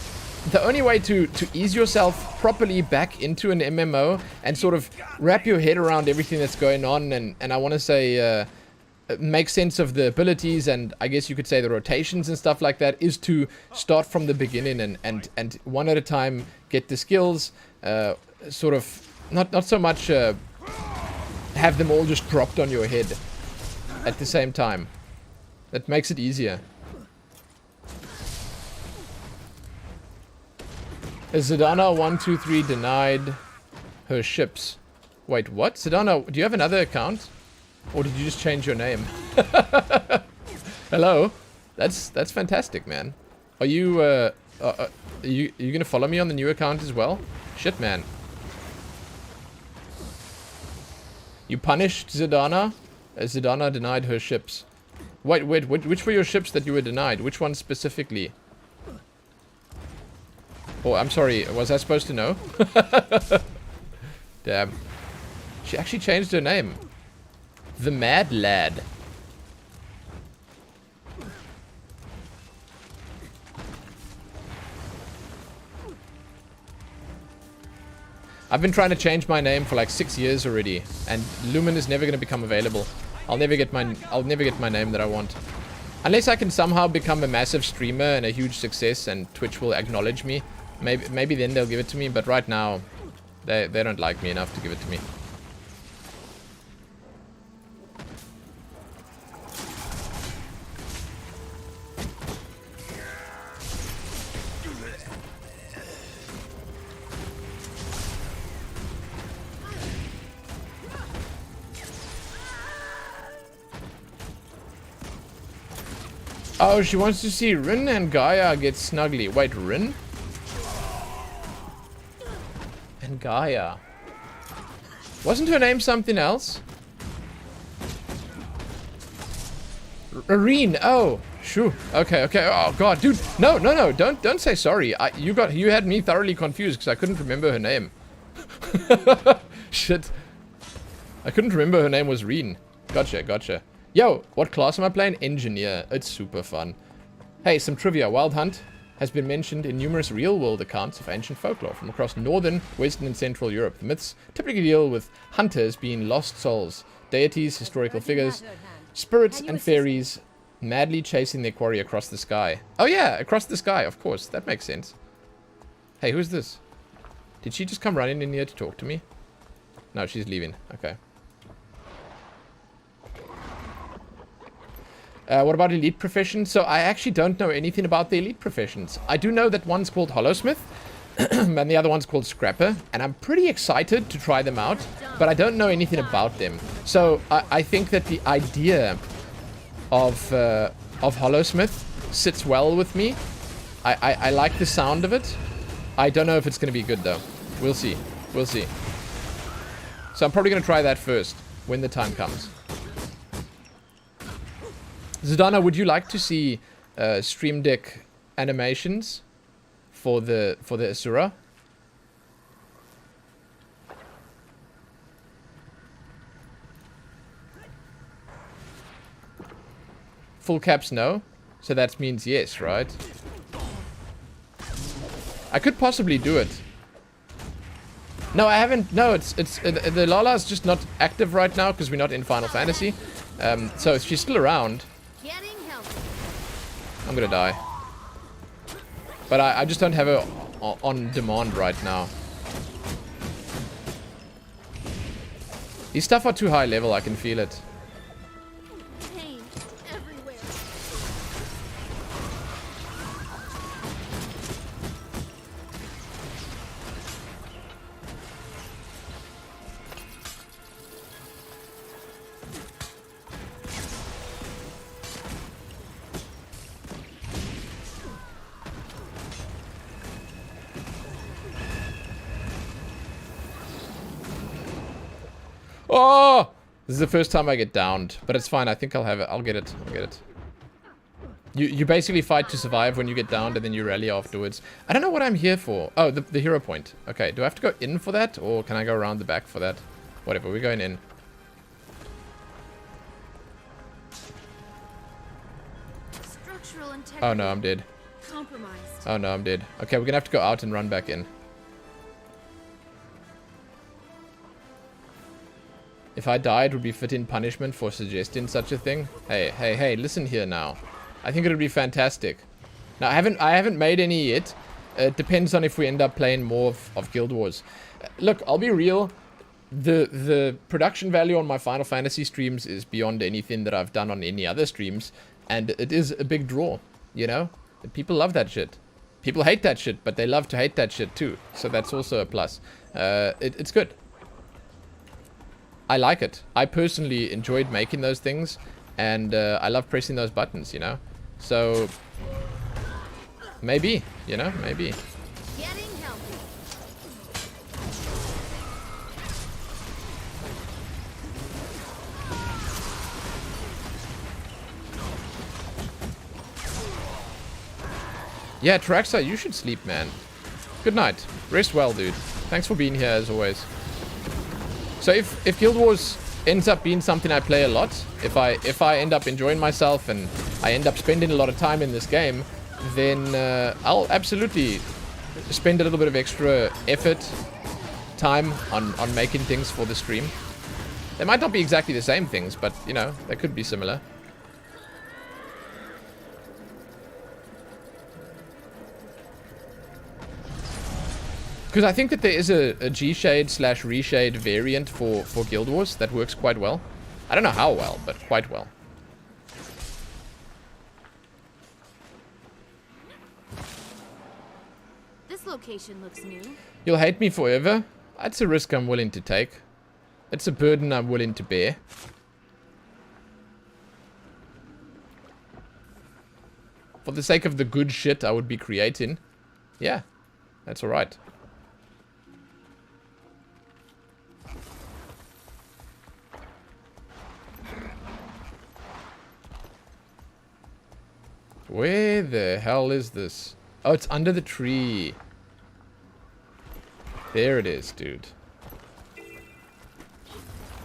the only way to ease yourself properly back into an MMO and sort of wrap your head around everything that's going on and I want to say make sense of the abilities and I guess you could say the rotations and stuff like that is to start from the beginning and one at a time get the skills, sort of not so much have them all just dropped on your head at the same time. That makes it easier. Zidana 123 denied her ships. Wait, what? Zidana, do you have another account? Or did you just change your name? Hello? That's fantastic, man. Are you gonna follow me on the new account as well? Shit, man. You punished Zidana? Zidana denied her ships. Wait, which were your ships that you were denied? Which ones specifically? Oh, I'm sorry. Was I supposed to know? Damn. She actually changed her name. The Mad Lad. I've been trying to change my name for like 6 years already, and Lumen is never going to become available. I'll never get my name that I want. Unless I can somehow become a massive streamer and a huge success and Twitch will acknowledge me. Maybe then they'll give it to me, but right now they don't like me enough to give it to me. Oh, she wants to see Rin and Gaia get snuggly. Wait, Rin? And Gaia. Wasn't her name something else? Irene. Oh, shoo. Okay. Oh god, dude. No. Don't say sorry. You had me thoroughly confused because I couldn't remember her name. Shit. I couldn't remember her name was Reen. Gotcha. Yo, what class am I playing? Engineer. It's super fun. Hey, some trivia. Wild Hunt has been mentioned in numerous real-world accounts of ancient folklore from across northern, western, and central Europe. The myths typically deal with hunters being lost souls, deities, historical figures, spirits, and fairies madly chasing their quarry across the sky. Oh yeah, across the sky, of course. That makes sense. Hey, who's this? Did she just come running in here to talk to me? No, she's leaving. Okay. What about elite professions? So I actually don't know anything about the elite professions. I do know that one's called Hollowsmith and the other one's called Scrapper, and I'm pretty excited to try them out, but I don't know anything about them. So I think that the idea of Hollowsmith sits well with me. I like the sound of it. I don't know if it's going to be good, though. We'll see. We'll see. So I'm probably going to try that first, when the time comes. Zdana, would you like to see Stream Deck animations for the Asura? Full caps, no. So that means yes, right? I could possibly do it. No, I haven't. No, it's the Lala's just not active right now because we're not in Final Fantasy. So she's still around. Getting healthy. I'm gonna die. But I just don't have her on demand right now. These stuff are too high level, I can feel it. Pain everywhere. Oh! This is the first time I get downed, but it's fine. I think I'll have it. I'll get it. I'll get it. You basically fight to survive when you get downed, and then you rally afterwards. I don't know what I'm here for. Oh, the hero point. Okay, do I have to go in for that, or can I go around the back for that? Whatever, we're going in. Structural integrity. Oh no, I'm dead. Compromised. Oh no, I'm dead. Okay, we're gonna have to go out and run back in. If I died, would be fit-in punishment for suggesting such a thing. Hey, listen here now. I think it would be fantastic. Now, I haven't made any yet. It depends on if we end up playing more of Guild Wars. Look, I'll be real. The production value on my Final Fantasy streams is beyond anything that I've done on any other streams. And it is a big draw, you know? People love that shit. People hate that shit, but they love to hate that shit too. So that's also a plus. It's good. I like it. I personally enjoyed making those things, and I love pressing those buttons, you know? So, maybe, you know, maybe. Getting healthy. Yeah, Traxa, you should sleep, man. Good night. Rest well, dude. Thanks for being here, as always. So if Guild Wars ends up being something I play a lot, if I end up enjoying myself and I end up spending a lot of time in this game, then I'll absolutely spend a little bit of extra effort, time on making things for the stream. They might not be exactly the same things, but, you know, they could be similar. Because I think that there is a G-Shade / Reshade variant for Guild Wars that works quite well. I don't know how well, but quite well. This location looks new. You'll hate me forever? That's a risk I'm willing to take. It's a burden I'm willing to bear. For the sake of the good shit I would be creating. Yeah, that's alright. Where the hell is this? Oh, it's under the tree. There it is, dude.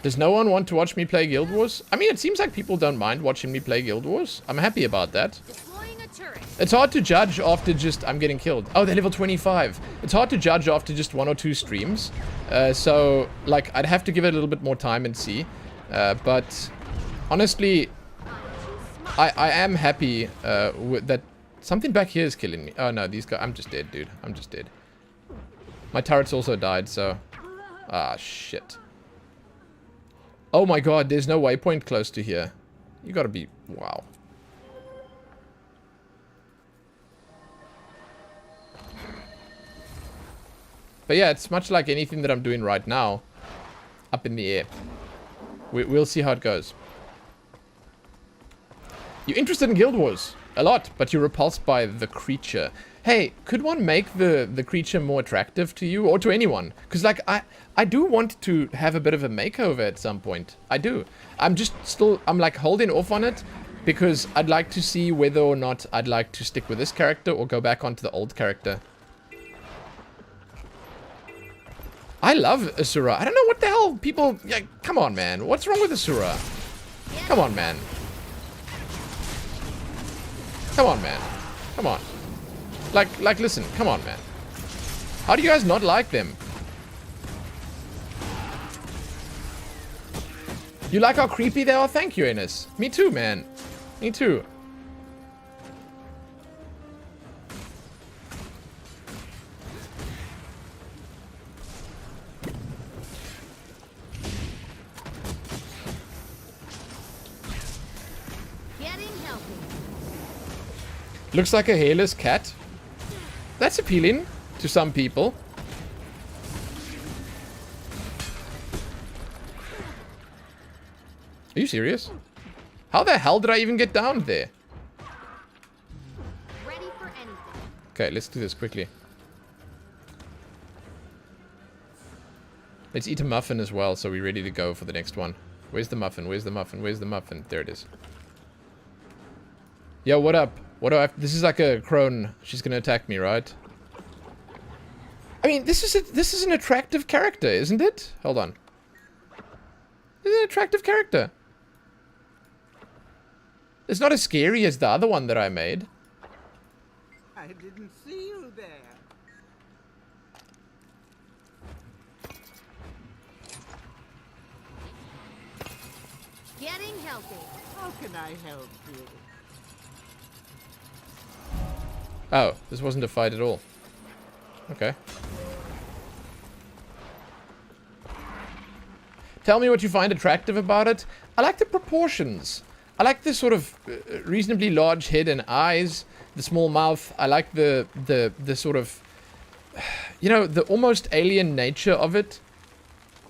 Does no one want to watch me play Guild Wars? I mean, it seems like people don't mind watching me play Guild Wars. I'm happy about that. Deploying a turret. It's hard to judge after just... I'm getting killed. Oh, they're level 25. It's hard to judge after just 1 or 2 streams. So, like, I'd have to give it a little bit more time and see. But, honestly... I am happy with that. Something back here is killing me. Oh no, these guys. I'm just dead, dude. I'm just dead. My turrets also died, so. Ah, shit. Oh my god, there's no waypoint close to here. You gotta be. Wow. But yeah, it's much like anything that I'm doing right now. Up in the air. We'll see how it goes. You're interested in Guild Wars? A lot, but you're repulsed by the creature. hey, could one make the creature more attractive to you or to anyone? Because like I do want to have a bit of a makeover at some point. I do. I'm like holding off on it because I'd like to see whether or not I'd like to stick with this character or go back onto the old character. I love Asura. I don't know what the hell people... Yeah, come on, man. What's wrong with Asura? Come on, man. Come on, man. Come on. Like, listen. Come on, man. How do you guys not like them? You like how creepy they are? Thank you, Enos. Me too, man. Me too. Looks like a hairless cat. That's appealing to some people. Are you serious? How the hell did I even get down there? Ready for anything. Okay, let's do this quickly. Let's eat a muffin as well, so we're ready to go for the next one. Where's the muffin? Where's the muffin? Where's the muffin? There it is. Yo, what up? What do I have? This is like a crone. She's gonna attack me, right? I mean, this is an attractive character, isn't it? Hold on. This is an attractive character. It's not as scary as the other one that I made. I didn't see you there. Getting healthy. How can I help you? Oh, this wasn't a fight at all. Okay. Tell me what you find attractive about it. I like the proportions. I like the sort of reasonably large head and eyes, the small mouth. I like the sort of, you know, the almost alien nature of it.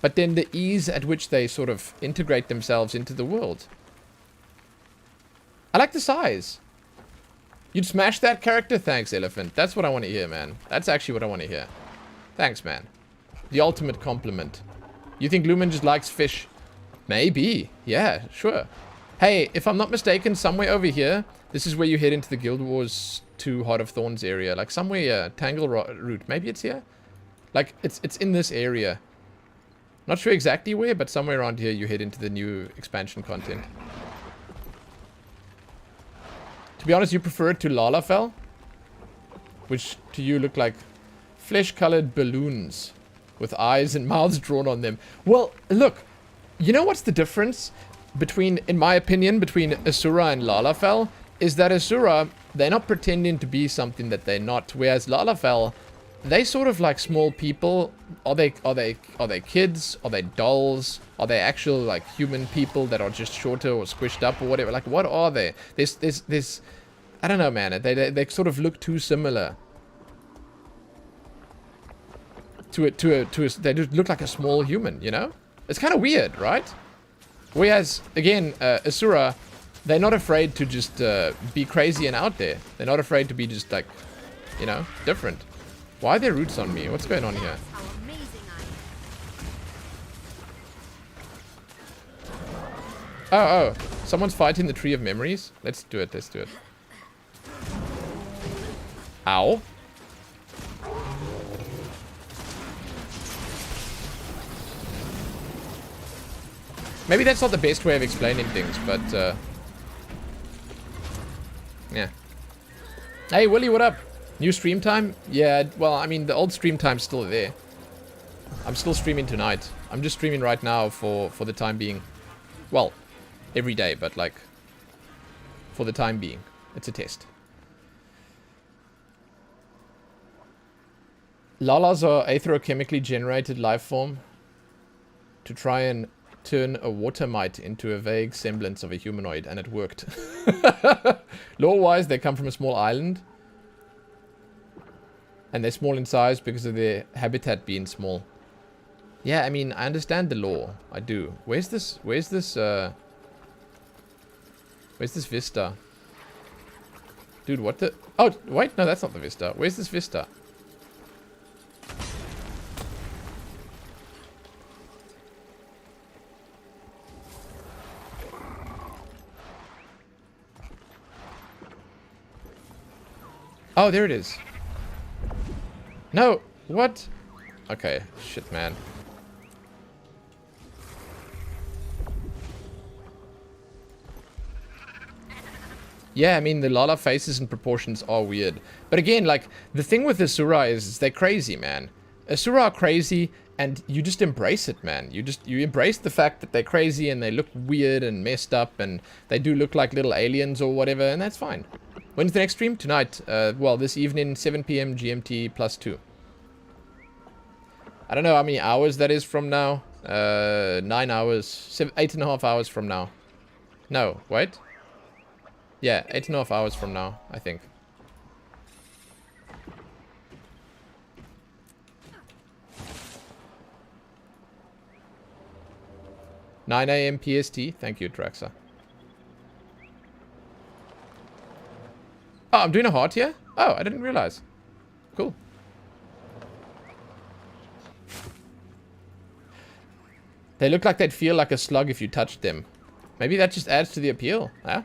But then the ease at which they sort of integrate themselves into the world. I like the size. You'd smash that character? Thanks, Elephant. That's what I want to hear, man. That's actually what I want to hear. Thanks, man. The ultimate compliment. You think Lumen just likes fish? Maybe. Yeah, sure. Hey, if I'm not mistaken, somewhere over here, this is where you head into the Guild Wars 2 Heart of Thorns area. Like somewhere, Tangle Route. Maybe it's here? Like, it's in this area. Not sure exactly where, but somewhere around here you head into the new expansion content. To be honest, you prefer it to Lalafell? Which to you look like flesh-colored balloons with eyes and mouths drawn on them. Well, look, you know what's the difference between, in my opinion, between Asura and Lalafell? Is that Asura, they're not pretending to be something that they're not, whereas Lalafell, they sort of like small people. Are they kids? Are they dolls? Are they actual like human people that are just shorter or squished up or whatever? Like, what are they? This I don't know, man. They sort of look too similar. They just look like a small human, you know? It's kind of weird, right? Whereas, again, Asura, they're not afraid to just be crazy and out there. They're not afraid to be just like, you know, different. Why are there roots on me? What's going on here? How amazing I am. Oh, someone's fighting the Tree of Memories. Let's do it, let's do it. Ow. Maybe that's not the best way of explaining things, but, yeah. Hey, Willy, what up? New stream time? Yeah, well, I mean, the old stream time's still there. I'm still streaming tonight. I'm just streaming right now for the time being. Well, every day, but, like, for the time being. It's a test. Lalas are aetherochemically generated life form to try and turn a water mite into a vague semblance of a humanoid, and it worked. Lore-wise, they come from a small island. And they're small in size because of their habitat being small. Yeah, I mean, I understand the lore. I do. Where's this vista? Dude, what the... Oh, wait, no, that's not the Vista. Where's this Vista? Oh, there it is. No, what? Okay, shit, man. Yeah, I mean, the Lala faces and proportions are weird. But again, like, the thing with Asura is they're crazy, man. Asura are crazy, and you just embrace it, man. You embrace the fact that they're crazy, and they look weird and messed up, and they do look like little aliens or whatever, and that's fine. When's the next stream? Tonight. Well, this evening, 7 p.m. GMT +2. I don't know how many hours that is from now. 9 hours. 8.5 hours from now. No, wait. Yeah, 8.5 hours from now, I think. "9 a.m. PST. Thank you, Traxa. Oh, I'm doing a heart here? Oh, I didn't realize. Cool. They look like they'd feel like a slug if you touched them. Maybe that just adds to the appeal, huh?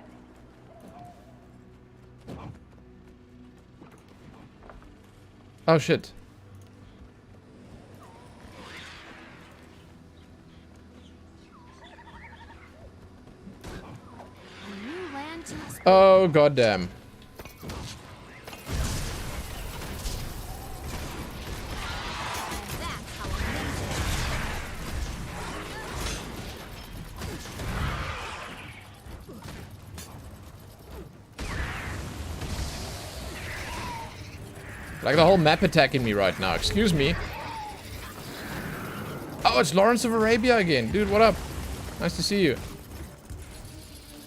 Oh, shit. New land to explore. Oh, goddamn. And that's how amazing. Like the whole map attacking me right now. Excuse me. Oh, it's Lawrence of Arabia again. Dude, what up? Nice to see you.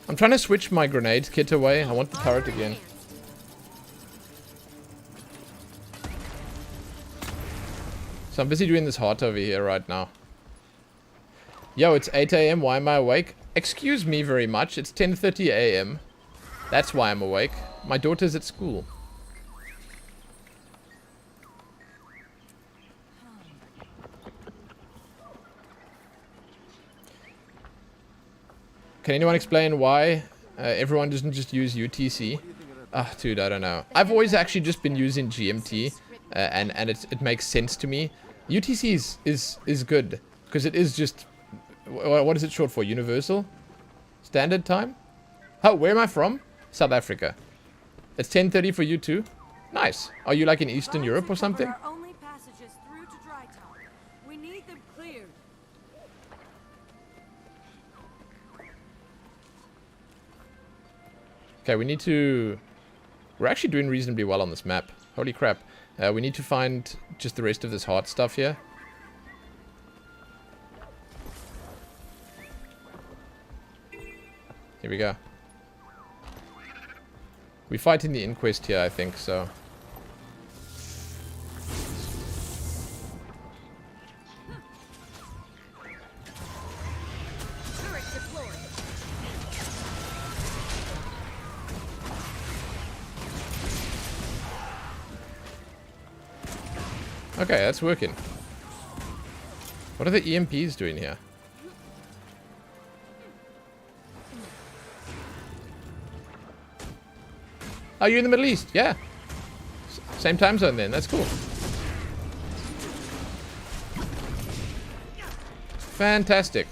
I'm trying to switch my grenade kit away. I want the turret again. So I'm busy doing this heart over here right now. Yo, it's 8 a.m. Why am I awake? Excuse me very much. It's 10:30 a.m. That's why I'm awake. My daughter's at school. Can anyone explain why everyone doesn't just use UTC? Ah, dude, I don't know. I've always actually just been using GMT, and it makes sense to me. UTC is good because it is just, what is it short for? Universal Standard Time? Oh, where am I from? South Africa. It's 10:30 for you too. Nice. Are you like in Eastern Europe or something? Our only passages through to Dry Town. We need them cleared. Okay, we need to... We're actually doing reasonably well on this map. Holy crap. We need to find just the rest of this heart stuff here. Here we go. We fight in the inquest here, I think, so... Turret deployed. Okay, that's working. What are the EMPs doing here? Oh, you're in the Middle East? Yeah. Same time zone then. That's cool. Fantastic.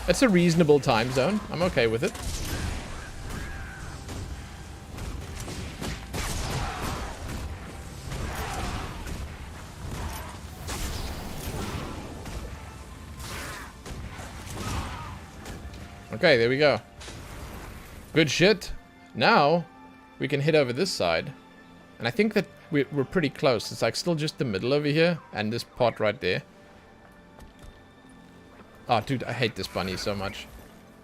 That's a reasonable time zone. I'm okay with it. Okay, there we go. Good shit. Now, we can head over this side. And I think that we're pretty close. It's like still just the middle over here. And this part right there. Oh, dude, I hate this bunny so much.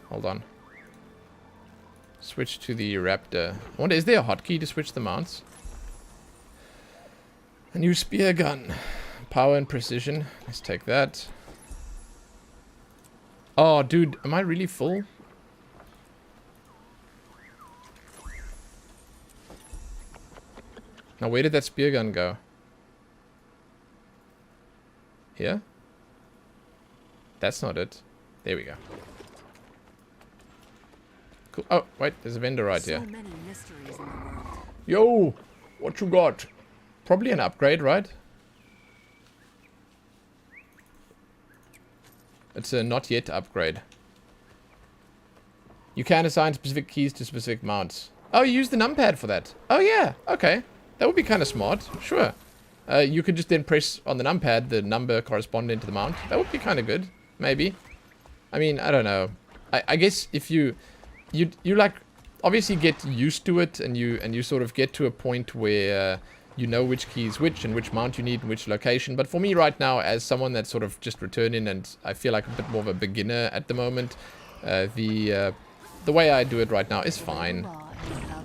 Hold on. Switch to the raptor. I wonder, is there a hotkey to switch the mounts? A new spear gun. Power and precision. Let's take that. Oh, dude, am I really full? Now, where did that spear gun go? Here? That's not it. There we go. Cool. Oh, wait, there's a vendor right here. So many mysteries in the world. Yo! What you got? Probably an upgrade, right? It's a not yet upgrade. You can assign specific keys to specific mounts. Oh, you use the numpad for that. Oh, yeah. Okay. That would be kind of smart. Sure. You could just then press on the numpad the number corresponding to the mount. That would be kind of good. Maybe. I mean, I don't know. I guess if you like obviously get used to it and you sort of get to a point where you know which key is which and which mount you need in which location. But for me right now, as someone that's sort of just returning and I feel like a bit more of a beginner at the moment, the way I do it right now is fine.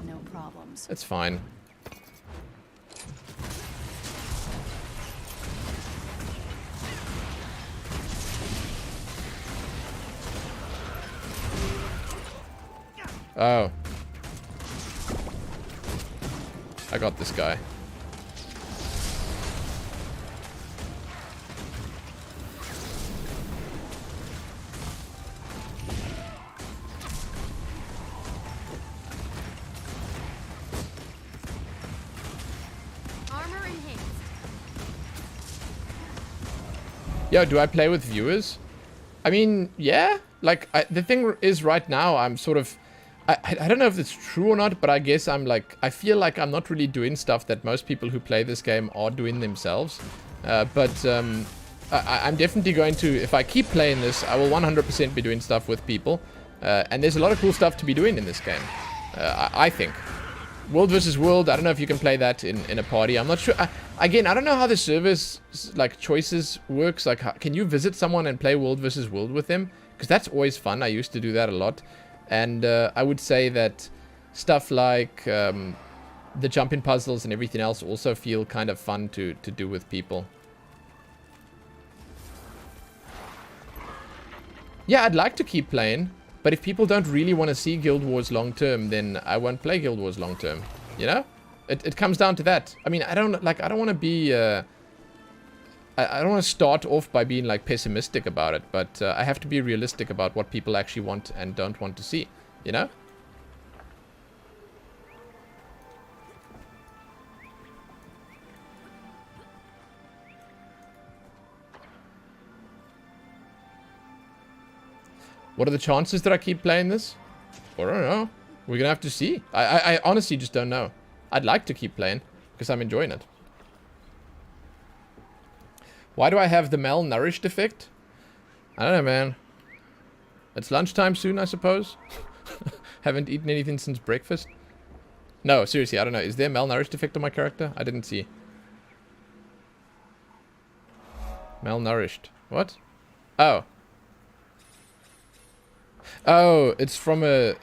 No problems. It's fine. Oh. I got this guy. Armor enhanced. Yo, do I play with viewers? I mean, yeah. Like, the thing is right now, I'm sort of... I don't know if it's true or not, but I guess I'm like... I feel like I'm not really doing stuff that most people who play this game are doing themselves. I'm definitely going to... If I keep playing this, I will 100% be doing stuff with people. And there's a lot of cool stuff to be doing in this game. I think. World versus World, I don't know if you can play that in a party. I'm not sure. Again, I don't know how the servers, like, choices works. Like, can you visit someone and play World versus World with them? Because that's always fun. I used to do that a lot. And I would say that stuff like the jumping puzzles and everything else also feel kind of fun to do with people. Yeah, I'd like to keep playing. But if people don't really want to see Guild Wars long term, then I won't play Guild Wars long term. You know? It comes down to that. I mean, I don't want to be... I don't want to start off by being, like, pessimistic about it. But I have to be realistic about what people actually want and don't want to see. You know? What are the chances that I keep playing this? I don't know. We're gonna have to see. I honestly just don't know. I'd like to keep playing because I'm enjoying it. Why do I have the malnourished effect? I don't know, man. It's lunchtime soon, I suppose. Haven't eaten anything since breakfast. No, seriously, I don't know. Is there a malnourished effect on my character? I didn't see. Malnourished. What? Oh. Oh, it's from a,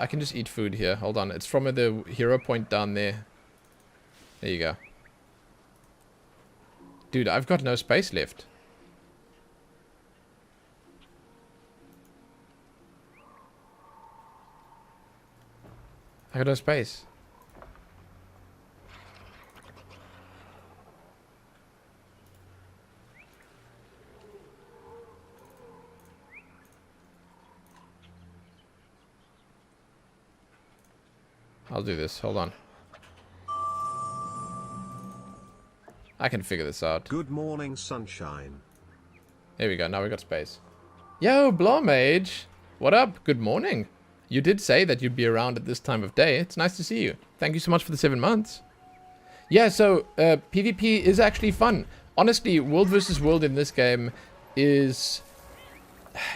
I can just eat food here. Hold on. It's from the hero point down there. There you go. Dude, I've got no space left. I got no space. I'll do this. Hold on. I can figure this out. Good morning, sunshine. There we go. Now we got space. Yo, Blomage. What up? Good morning. You did say that you'd be around at this time of day. It's nice to see you. Thank you so much for the 7 months. Yeah, so PvP is actually fun. Honestly, World versus World in this game is...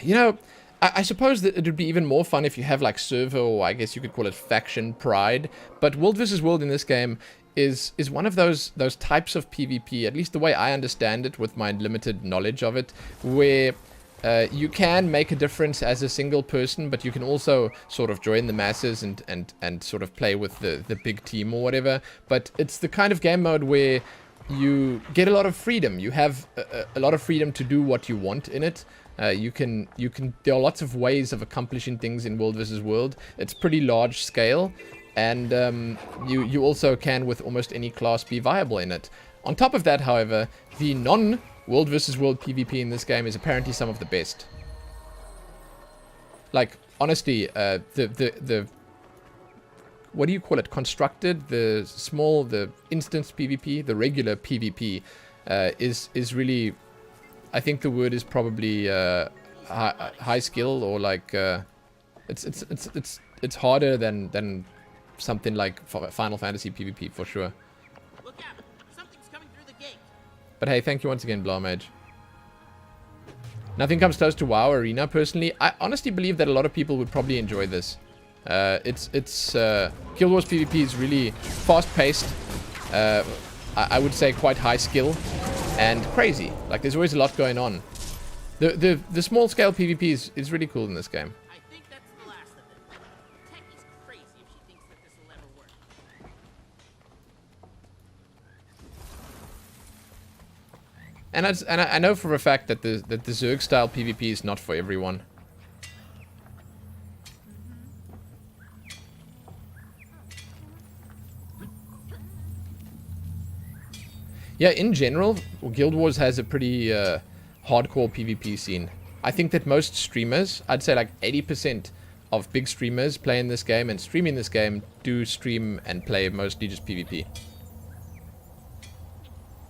You know... I suppose that it would be even more fun if you have, like, server, or I guess you could call it faction pride. But World vs. World in this game is one of those types of PvP, at least the way I understand it with my limited knowledge of it, where you can make a difference as a single person, but you can also sort of join the masses and sort of play with the big team or whatever. But it's the kind of game mode where you get a lot of freedom. You have a lot of freedom to do what you want in it. You can, there are lots of ways of accomplishing things in World vs. World. It's pretty large scale. and you also can with almost any class be viable in it. On top of that, however, the non-world versus world PvP in this game is apparently some of the best. Like, honestly, the what do you call it? Constructed, the instance PvP, the regular PvP is really, I think the word is probably high skill, or like it's harder than something like Final Fantasy PvP for sure. Look out! Something's coming through the gate. But hey, thank you once again, Blarmage. Nothing comes close to WoW Arena, personally. I honestly believe that a lot of people would probably enjoy this. Guild Wars PvP is really fast-paced. I would say quite high skill and crazy. Like, there's always a lot going on. The small-scale PvP is really cool in this game. I think that's the last of it. Techie's crazy if she thinks that this will ever work. And I know for a fact that the Zerg style PvP is not for everyone. Yeah, in general, Guild Wars has a pretty hardcore PvP scene. I think that most streamers, I'd say like 80% of big streamers play in this game and streaming this game do stream and play mostly just PvP.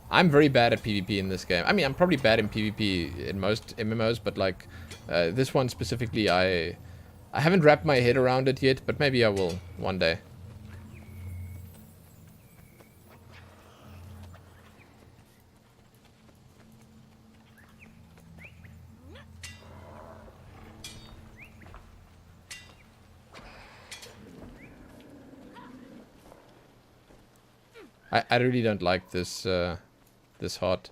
I'm very bad at PvP in this game. I mean, I'm probably bad in PvP in most MMOs, but like this one specifically, I haven't wrapped my head around it yet, but maybe I will one day. I really don't like this this heart.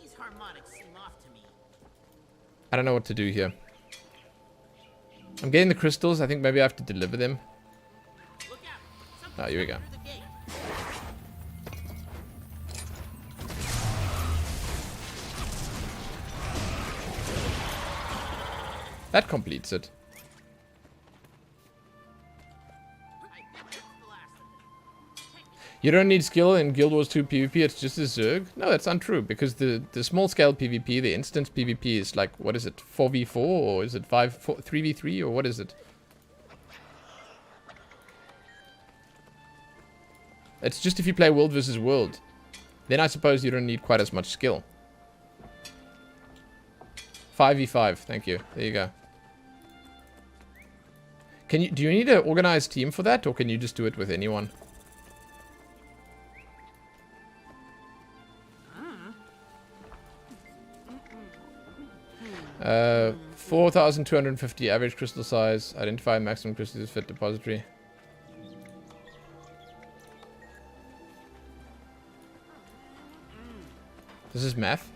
These harmonics seem off to me. I don't know what to do here. I'm getting the crystals. I think maybe I have to deliver them. Look out! Oh, Something's here we go. coming through the gate. That completes it. I think that's the last of it. You don't need skill in Guild Wars 2 PvP, it's just a Zerg? No, that's untrue, because the small scale PvP, the instance PvP is like, what is it, 4v4, or is it 3v3, or what is it? It's just if you play world versus world. Then I suppose you don't need quite as much skill. 5v5, thank you. There you go. Do you need an organized team for that, or can you just do it with anyone? 4,250 average crystal size. Identify maximum crystals fit depository. This is math.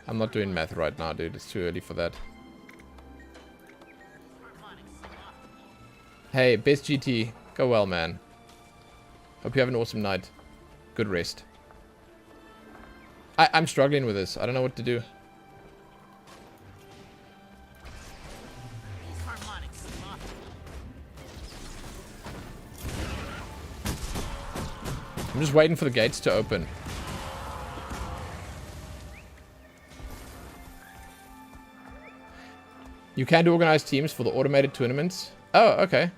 I'm not doing math right now, dude. It's too early for that. Hey, best GT. Go well, man. Hope you have an awesome night. Good rest. I'm struggling with this. I don't know what to do. These harmonics seem off to me. I'm just waiting for the gates to open. You can do organized teams for the automated tournaments. Oh, okay.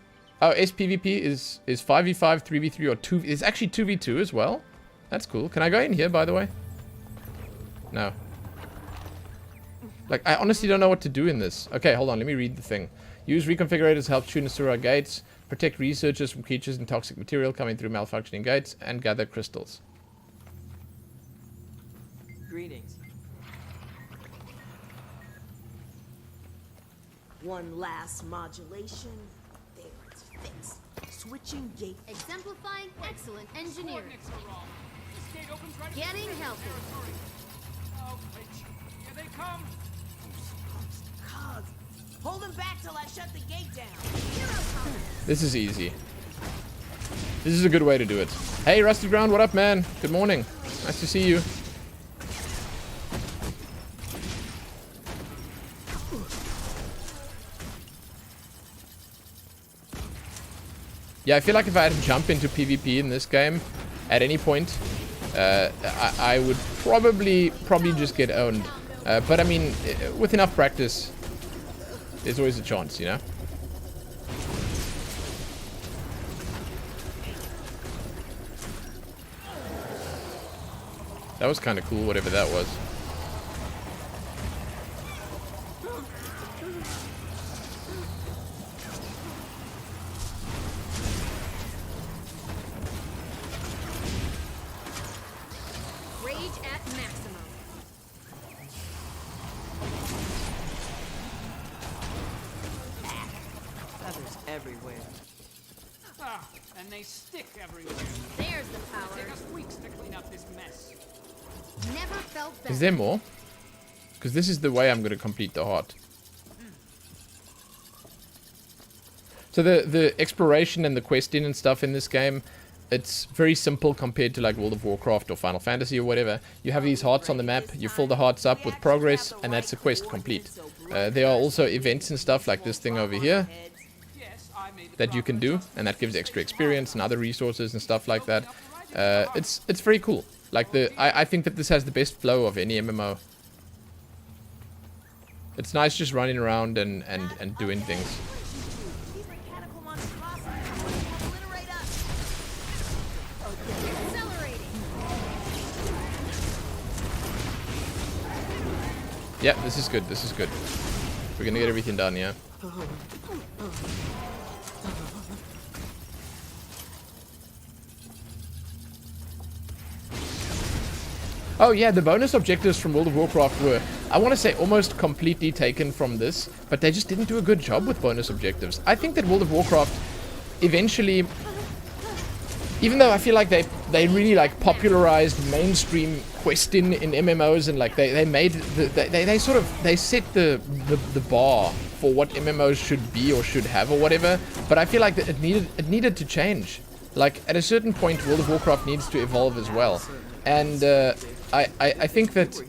Oh, SPVP is 5v5, 3v3, or 2. It's actually 2v2 as well. That's cool. Can I go in here, by the way? No. Like, I honestly don't know what to do in this. Okay, hold on. Let me read the thing. Use reconfigurators to help tune Asura gates, protect researchers from creatures and toxic material coming through malfunctioning gates, and gather crystals. Greetings. One last modulation. There, it's fixed. Switching gate. Exemplifying excellent engineering. Getting healthy. Here they come! Cogs. Hold them back till I shut the gate down. This is easy. This is a good way to do it. Hey, Rusty Ground, what up, man? Good morning. Nice to see you. Yeah, I feel like if I had to jump into PvP in this game at any point, I would probably just get owned. But I mean, with enough practice, there's always a chance, you know? That was kind of cool, whatever that was. Rage at maximum. Feathers everywhere. Ah, and they stick everywhere. There's the power. Take us weeks to clean up this mess. Never felt better. Is there more? Because this is the way I'm going to complete the heart. So the exploration and the questing and stuff in this game, it's very simple compared to like World of Warcraft or Final Fantasy or whatever. You have these hearts on the map, you fill the hearts up with progress, and that's the quest complete. There are also events and stuff like this thing over here Yes, I made the that you can do, and that gives extra experience and other resources and stuff like that. It's very cool. Like I think that this has the best flow of any MMO. It's nice just running around and doing things. These mechanical monstrosities will obliterate us. Accelerating. Yeah, this is good. This is good. We're gonna get everything done, yeah. Oh yeah, the bonus objectives from World of Warcraft were, I want to say, almost completely taken from this, but they just didn't do a good job with bonus objectives. I think that World of Warcraft eventually, even though I feel like they really like popularized mainstream questing in MMOs, and like they made they set the bar for what MMOs should be or should have or whatever, but I feel like that it needed to change. Like at a certain point, World of Warcraft needs to evolve as well. And I think that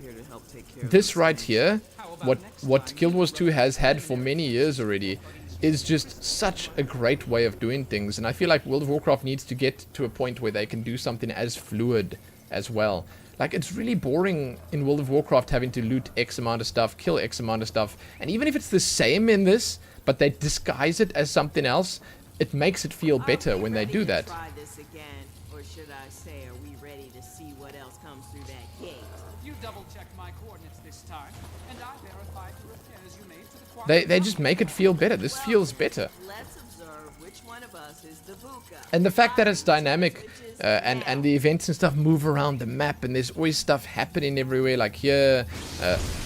this right here, what Guild Wars 2 has had for many years already, is just such a great way of doing things. And I feel like World of Warcraft needs to get to a point where they can do something as fluid as well. Like, it's really boring in World of Warcraft having to loot X amount of stuff, kill X amount of stuff. And even if it's the same in this, but they disguise it as something else, it makes it feel better when they do that. Try this again, or should I say, are we ready to see what else comes through that gate? You double-checked my coordinates this time, and I verified the repairs you made to the quarry. They just make it feel better. This feels better. Let's observe which one of us is the Buka. And the fact that it's dynamic, and the events and stuff move around the map, and there's always stuff happening everywhere, like here,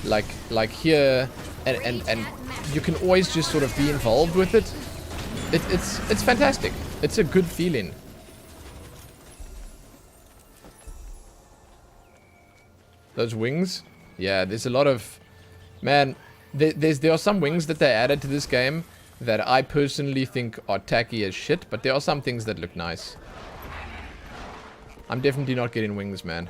like here, and you can always just sort of be involved with it. It's fantastic. It's a good feeling. Those wings, yeah. There's a lot of, man. There are some wings that they added to this game that I personally think are tacky as shit, but there are some things that look nice. I'm definitely not getting wings, man.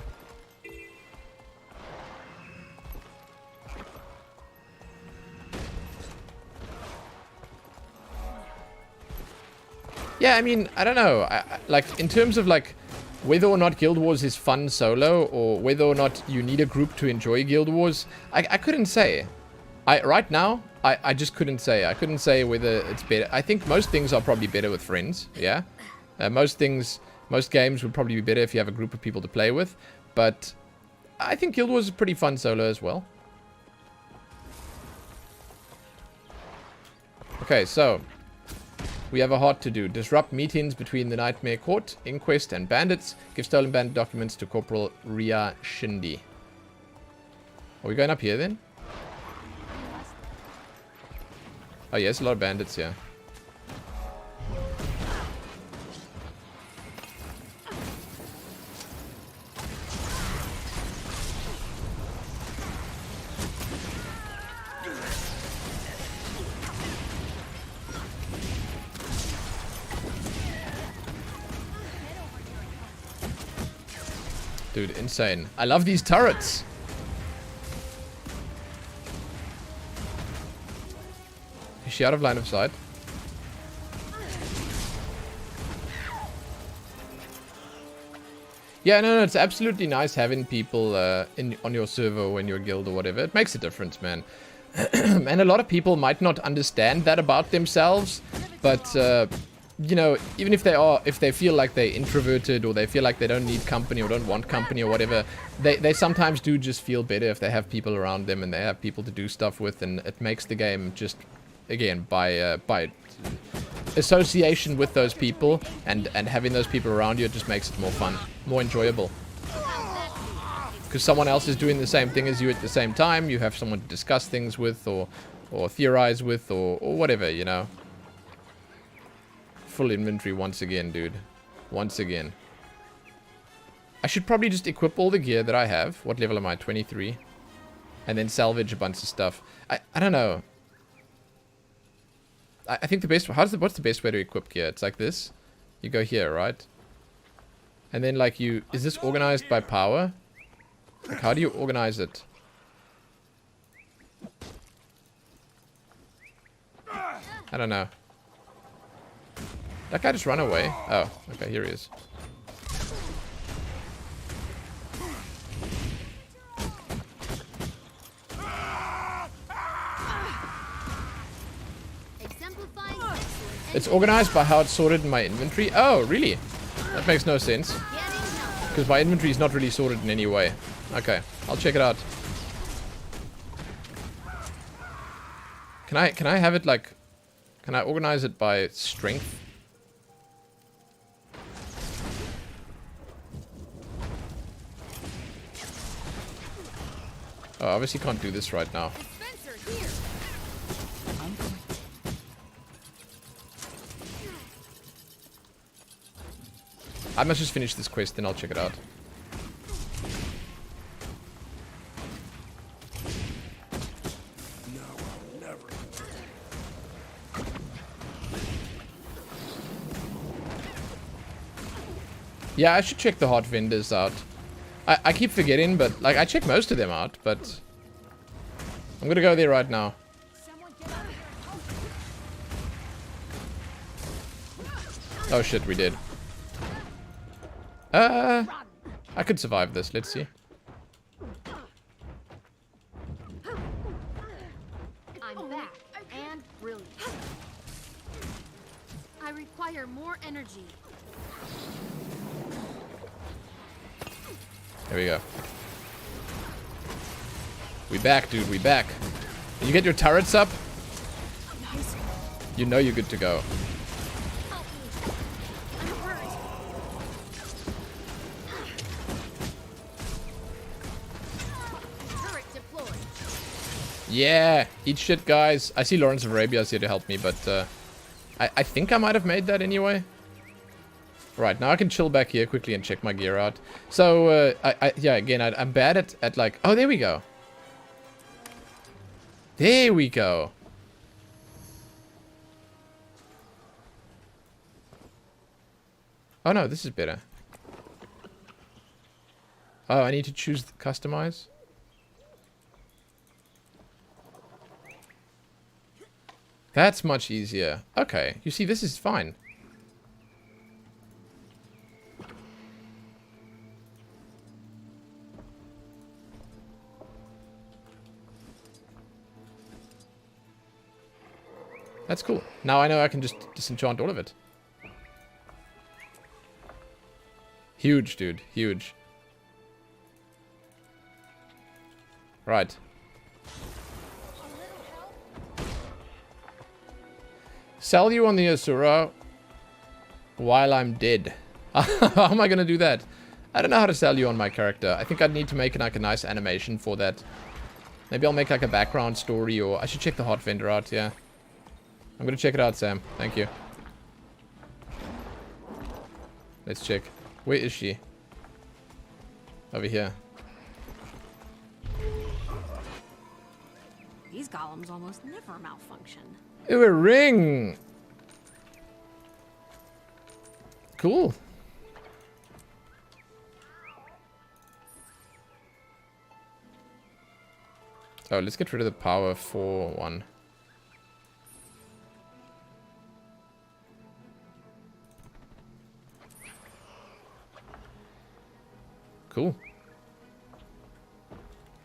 Yeah, I mean, I don't know. Like, in terms of, like, whether or not Guild Wars is fun solo, or whether or not you need a group to enjoy Guild Wars, I couldn't say. Right now, I just couldn't say. I couldn't say whether it's better. I think most things are probably better with friends, yeah? Most games would probably be better if you have a group of people to play with. But I think Guild Wars is pretty fun solo as well. Okay, so we have a heart to do. Disrupt meetings between the Nightmare Court, Inquest, and bandits. Give stolen bandit documents to Corporal Ria Shindi. Are we going up here then? Oh yeah, there's a lot of bandits here. Dude, insane. I love these turrets. Is she out of line of sight? Yeah, no, it's absolutely nice having people on your server or in your guild or whatever. It makes a difference, man. And a lot of people might not understand that about themselves, but you know, even if they feel like they're introverted or they feel like they don't need company or don't want company or whatever, they sometimes do just feel better if they have people around them and they have people to do stuff with, and it makes the game just, again, by association with those people and having those people around you, it just makes it more fun, more enjoyable. Because someone else is doing the same thing as you at the same time, you have someone to discuss things with or theorize with or whatever, you know. Full inventory once again, dude. Once again. I should probably just equip all the gear that I have. What level am I? 23. And then salvage a bunch of stuff. I don't know. I think the best... what's the best way to equip gear? It's like this. You go here, right? And then, like, you... Is this organized by power? Like, how do you organize it? I don't know. That guy just ran away. Oh, okay, here he is. It's organized by how it's sorted in my inventory. Oh, really? That makes no sense. Because my inventory is not really sorted in any way. Okay, I'll check it out. Can I have it like... Can I organize it by strength? Oh, obviously can't do this right now. I must just finish this quest, then I'll check it out. Yeah, I should check the hot vendors out. I keep forgetting, but like I check most of them out, but I'm gonna go there right now. Oh shit, we did. I could survive this. Let's see. I'm back and brilliant. I require more energy. There we go. We back, dude. We back. Can you get your turrets up? You know you're good to go. Yeah, eat shit, guys. I see Lawrence of Arabia is here to help me, but I think I might have made that anyway. Right, now I can chill back here quickly and check my gear out. So, yeah, again, I'm bad at like... Oh, there we go. There we go. Oh, no, this is better. Oh, I need to choose the customize. That's much easier. Okay, you see, this is fine. That's cool. Now I know I can just disenchant all of it. Huge, dude. Huge. Right. Sell you on the Asura while I'm dead. How am I going to do that? I don't know how to sell you on my character. I think I'd need to make like a nice animation for that. Maybe I'll make like a background story, or I should check the hot vendor out, yeah. I'm going to check it out, Sam. Thank you. Let's check. Where is she? Over here. These golems almost never malfunction. Ooh, a ring! Cool. Oh, let's get rid of the power 4 one. Cool.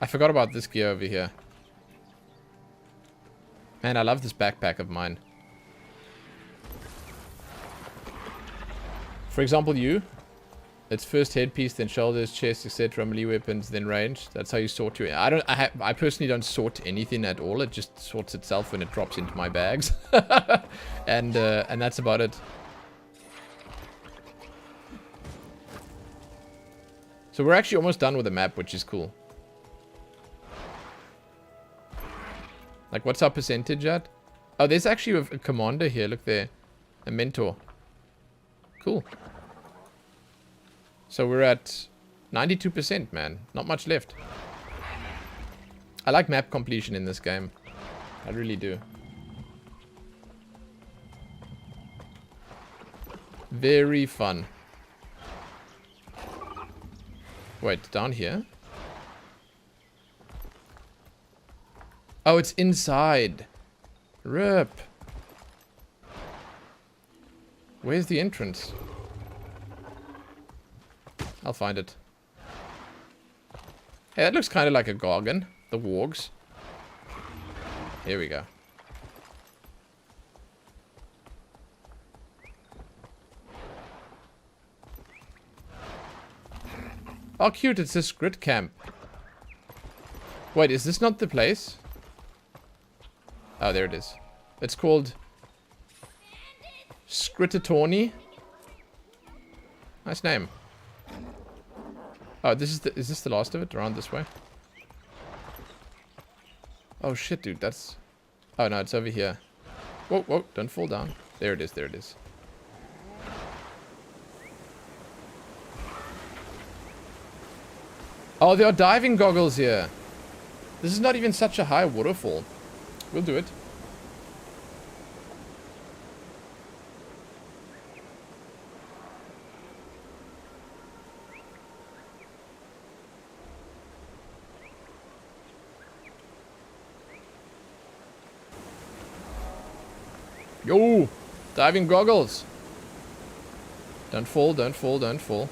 I forgot about this gear over here. Man, I love this backpack of mine. For example, you. It's first headpiece, then shoulders, chest, etc. Melee weapons, then range. That's how you sort your... I personally don't sort anything at all. It just sorts itself when it drops into my bags. and that's about it. So we're actually almost done with the map, which is cool. Like, what's our percentage at? Oh, there's actually a commander here. Look there. A mentor. Cool. So we're at 92%, man. Not much left. I like map completion in this game. I really do. Very fun. Wait, down here? Oh, it's inside. Rip. Where's the entrance? I'll find it. Hey, that looks kind of like a gargan. The wargs. Here we go. Oh, cute. It's this grid camp. Wait, is this not the place? Oh, there it is. It's called Scrittatorni. Nice name. Oh, is this the last of it? Around this way? Oh shit, dude, that's... Oh no, it's over here. Whoa, whoa, don't fall down. There it is, there it is. Oh, there are diving goggles here. This is not even such a high waterfall. We'll do it. Yo! Diving goggles! Don't fall, don't fall, don't fall.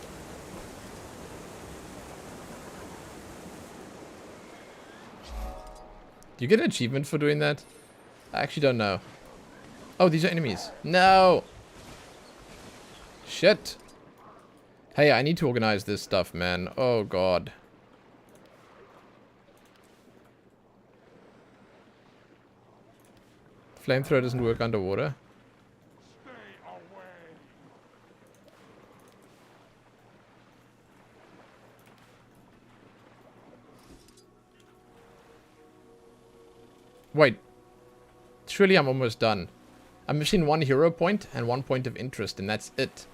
Do you get an achievement for doing that? I actually don't know. Oh, these are enemies. No! Shit! Hey, I need to organize this stuff, man. Oh, God. Flamethrower doesn't work underwater. Wait. Surely I'm almost done. I'm missing 1 hero point and 1 point of interest, and that's it.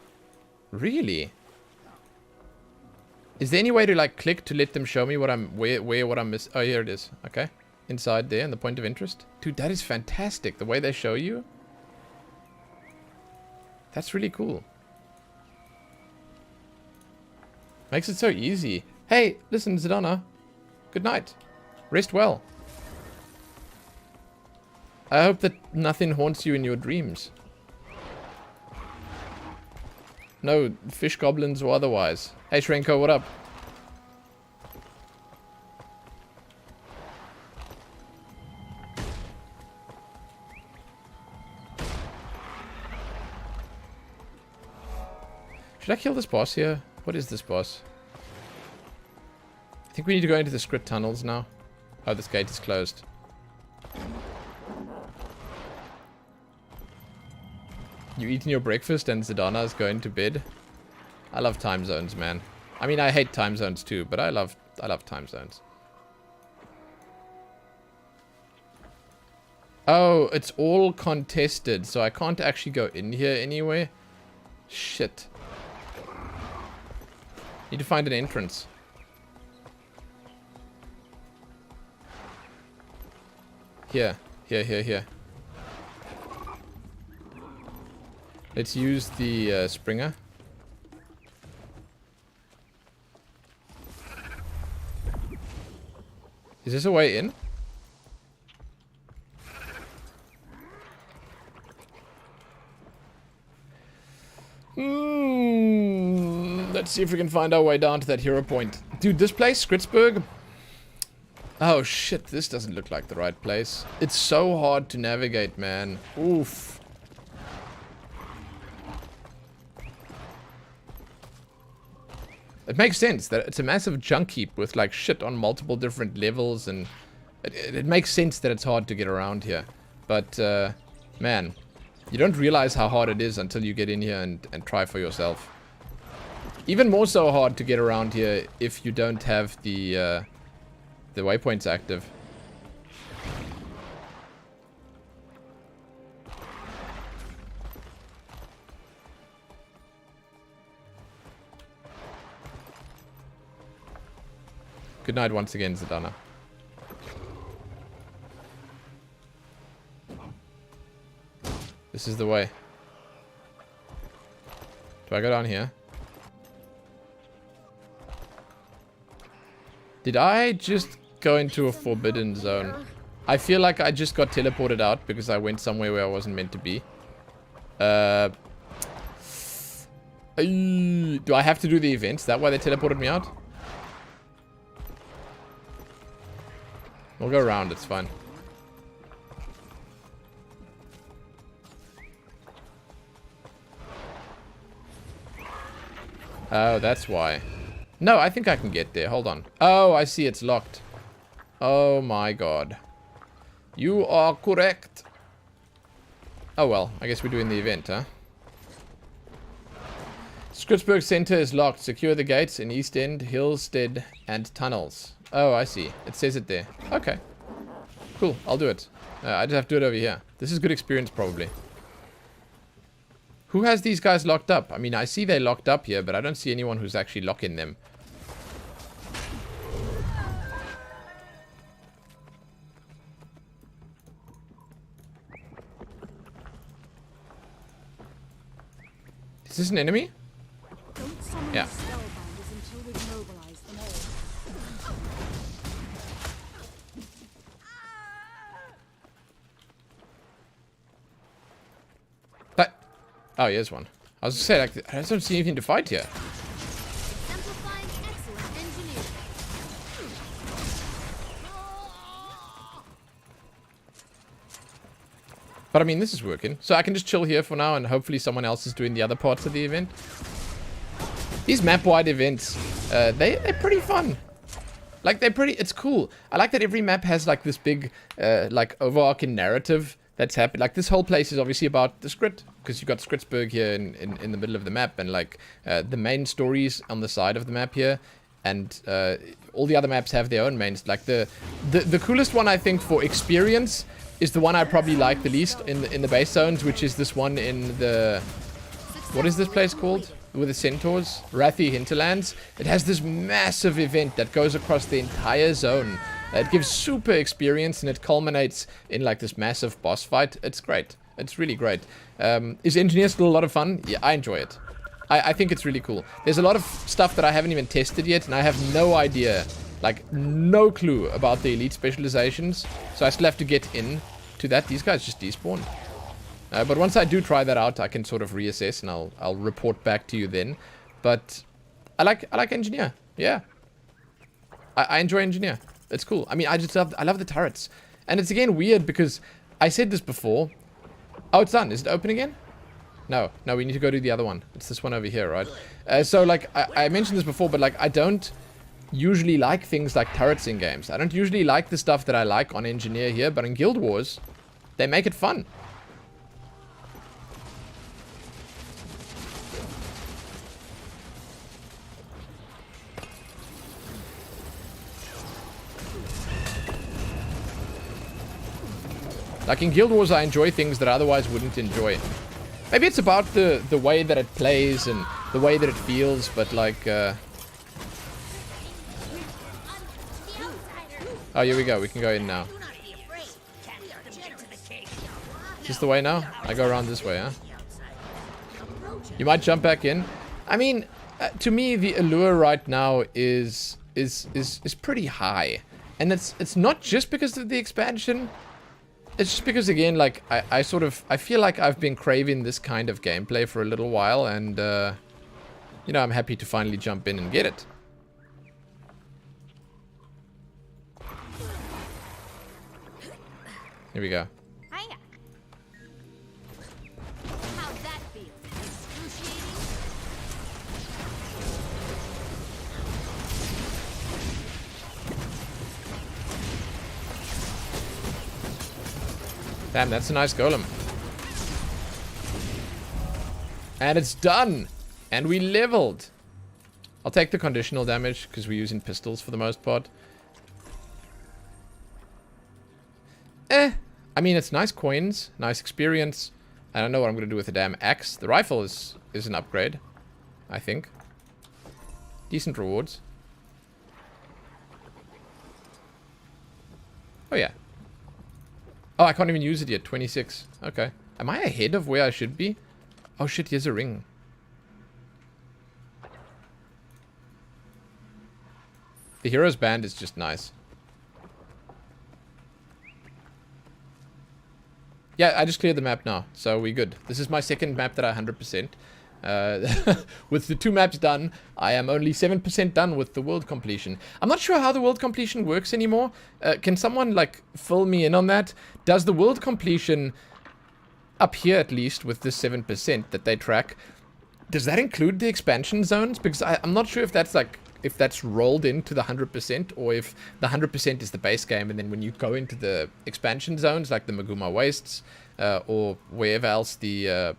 Really? Is there any way to, like, click to let them show me what I'm... Where what I'm missing? Oh, here it is. Okay. Inside there, and the point of interest. Dude, that is fantastic. The way they show you. That's really cool. Makes it so easy. Hey, listen, Zidana. Good night. Rest well. I hope that nothing haunts you in your dreams. No fish goblins or otherwise. Hey, Shrenko, what up? Should I kill this boss here? What is this boss? I think we need to go into the script tunnels now. Oh, this gate is closed. You eating your breakfast and Zidana is going to bed? I love time zones, man. I mean, I hate time zones too, but I love time zones. Oh, it's all contested, so I can't actually go in here anyway. Shit. Need to find an entrance. Here. Here. Let's use the Springer. Is this a way in? Let's see if we can find our way down to that hero point. Dude, this place, Skritzberg. Oh shit, this doesn't look like the right place. It's so hard to navigate, man. Oof. It makes sense that it's a massive junk heap with like shit on multiple different levels, and it makes sense that it's hard to get around here. But man, you don't realize how hard it is until you get in here and try for yourself. Even more so hard to get around here if you don't have the waypoints active. Good night once again, Zadana. This is the way. Do I go down here? Did I just go into a forbidden zone? I feel like I just got teleported out because I went somewhere where I wasn't meant to be. Do I have to do the events? Is that why they teleported me out? We'll go around, it's fine. Oh, that's why. No, I think I can get there. Hold on. Oh, I see. It's locked. Oh my god. You are correct. Oh well, I guess we're doing the event, huh? Skritzberg Center is locked. Secure the gates in East End, Hillstead, and tunnels. Oh, I see. It says it there. Okay. Cool. I'll do it. I just have to do it over here. This is good experience, probably. Who has these guys locked up? I mean, I see they're locked up here, but I don't see anyone who's actually locking them. Is this an enemy? Yeah. Oh, here's one. I was gonna say, like, I just don't see anything to fight here. Exemplifying excellent engineering. But I mean, this is working. So I can just chill here for now, and hopefully someone else is doing the other parts of the event. These map-wide events, they're pretty fun. Like, it's cool. I like that every map has, like, this big, like, overarching narrative that's happened. Like, this whole place is obviously about the Skrit, because you've got Skritzberg here in the middle of the map, and like the main stories on the side of the map here, and all the other maps have their own mains. Like the coolest one, I think, for experience is the one I probably like the least in the base zones, which is this one in the, what is this place called? With the centaurs, Wrathy Hinterlands. It has this massive event that goes across the entire zone. It gives super experience, and it culminates in like this massive boss fight. It's great. It's really great. Is Engineer still a lot of fun? Yeah, I enjoy it. I think it's really cool. There's a lot of stuff that I haven't even tested yet, and I have no idea, like no clue about the elite specializations. So I still have to get in to that. These guys just despawned. But once I do try that out, I can sort of reassess, and I'll report back to you then. But I like Engineer. Yeah, I enjoy Engineer. It's cool. I mean, I love the turrets, and it's again weird because I said this before. Oh, it's done. Is it open again? No, we need to go do the other one. It's this one over here, right? So like I mentioned this before, but like I don't usually like things like turrets in games. I don't usually like the stuff that I like on Engineer here, but in Guild Wars, they make it fun. Like in Guild Wars, I enjoy things that I otherwise wouldn't enjoy. Maybe it's about the way that it plays and the way that it feels, but like... Oh, here we go. We can go in now. Is this the way now? I go around this way, huh? You might jump back in. I mean, to me, the allure right now is pretty high. And it's not just because of the expansion. It's just because, again, like, I feel like I've been craving this kind of gameplay for a little while, and, you know, I'm happy to finally jump in and get it. Here we go. Hiya. How'd that feel? Excruciating? Damn, that's a nice golem. And it's done! And we leveled! I'll take the conditional damage, because we're using pistols for the most part. I mean, it's nice coins, nice experience. I don't know what I'm going to do with the damn axe. The rifle is an upgrade, I think. Decent rewards. Oh, yeah. Oh, I can't even use it yet. 26. Okay. Am I ahead of where I should be? Oh, shit, here's a ring. The hero's band is just nice. Yeah, I just cleared the map now, so we're good. This is my second map that I 100%. With the 2 maps done, I am only 7% done with the world completion. I'm not sure how the world completion works anymore. Can someone, like, fill me in on that? Does the world completion, up here at least, with this 7% that they track, does that include the expansion zones? Because I'm not sure if that's, like, if that's rolled into the 100%, or if the 100% is the base game, and then when you go into the expansion zones, like the Maguma Wastes, or wherever else the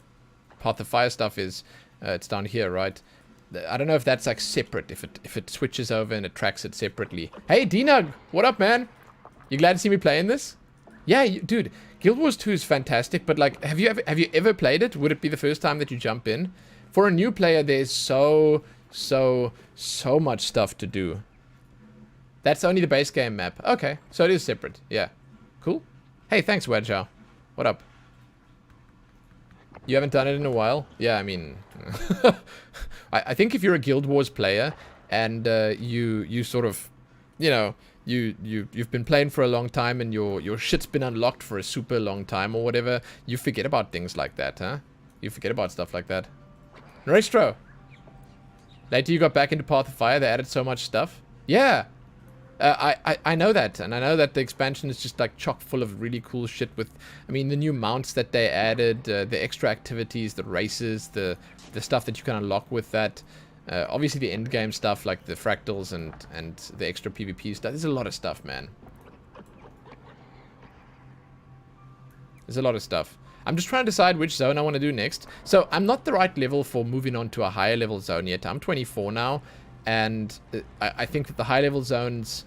Path of Fire stuff is, it's down here, right? I don't know if that's like separate, if it switches over and it tracks it separately. Hey, D-Nug! What up, man? You glad to see me playing this? Yeah, dude, Guild Wars 2 is fantastic, but like, have you ever played it? Would it be the first time that you jump in? For a new player, there's so much stuff to do. That's only the base game map. Okay, so it is separate. Yeah. Cool. Hey, thanks, Wedgeow. What up? You haven't done it in a while? Yeah, I mean... I think if you're a Guild Wars player, and you sort of... You know, you've been playing for a long time, and your shit's been unlocked for a super long time, or whatever, you forget about things like that, huh? You forget about stuff like that. Norestro! Later you got back into Path of Fire, they added so much stuff. Yeah! I know that, and I know that the expansion is just like chock full of really cool shit with, I mean, the new mounts that they added, the extra activities, the races, the stuff that you can unlock with that. Obviously the end game stuff like the fractals and the extra PvP stuff. There's a lot of stuff, man. There's a lot of stuff. I'm just trying to decide which zone I want to do next. So I'm not the right level for moving on to a higher level zone yet. I'm 24 now, and I think that the high level zones,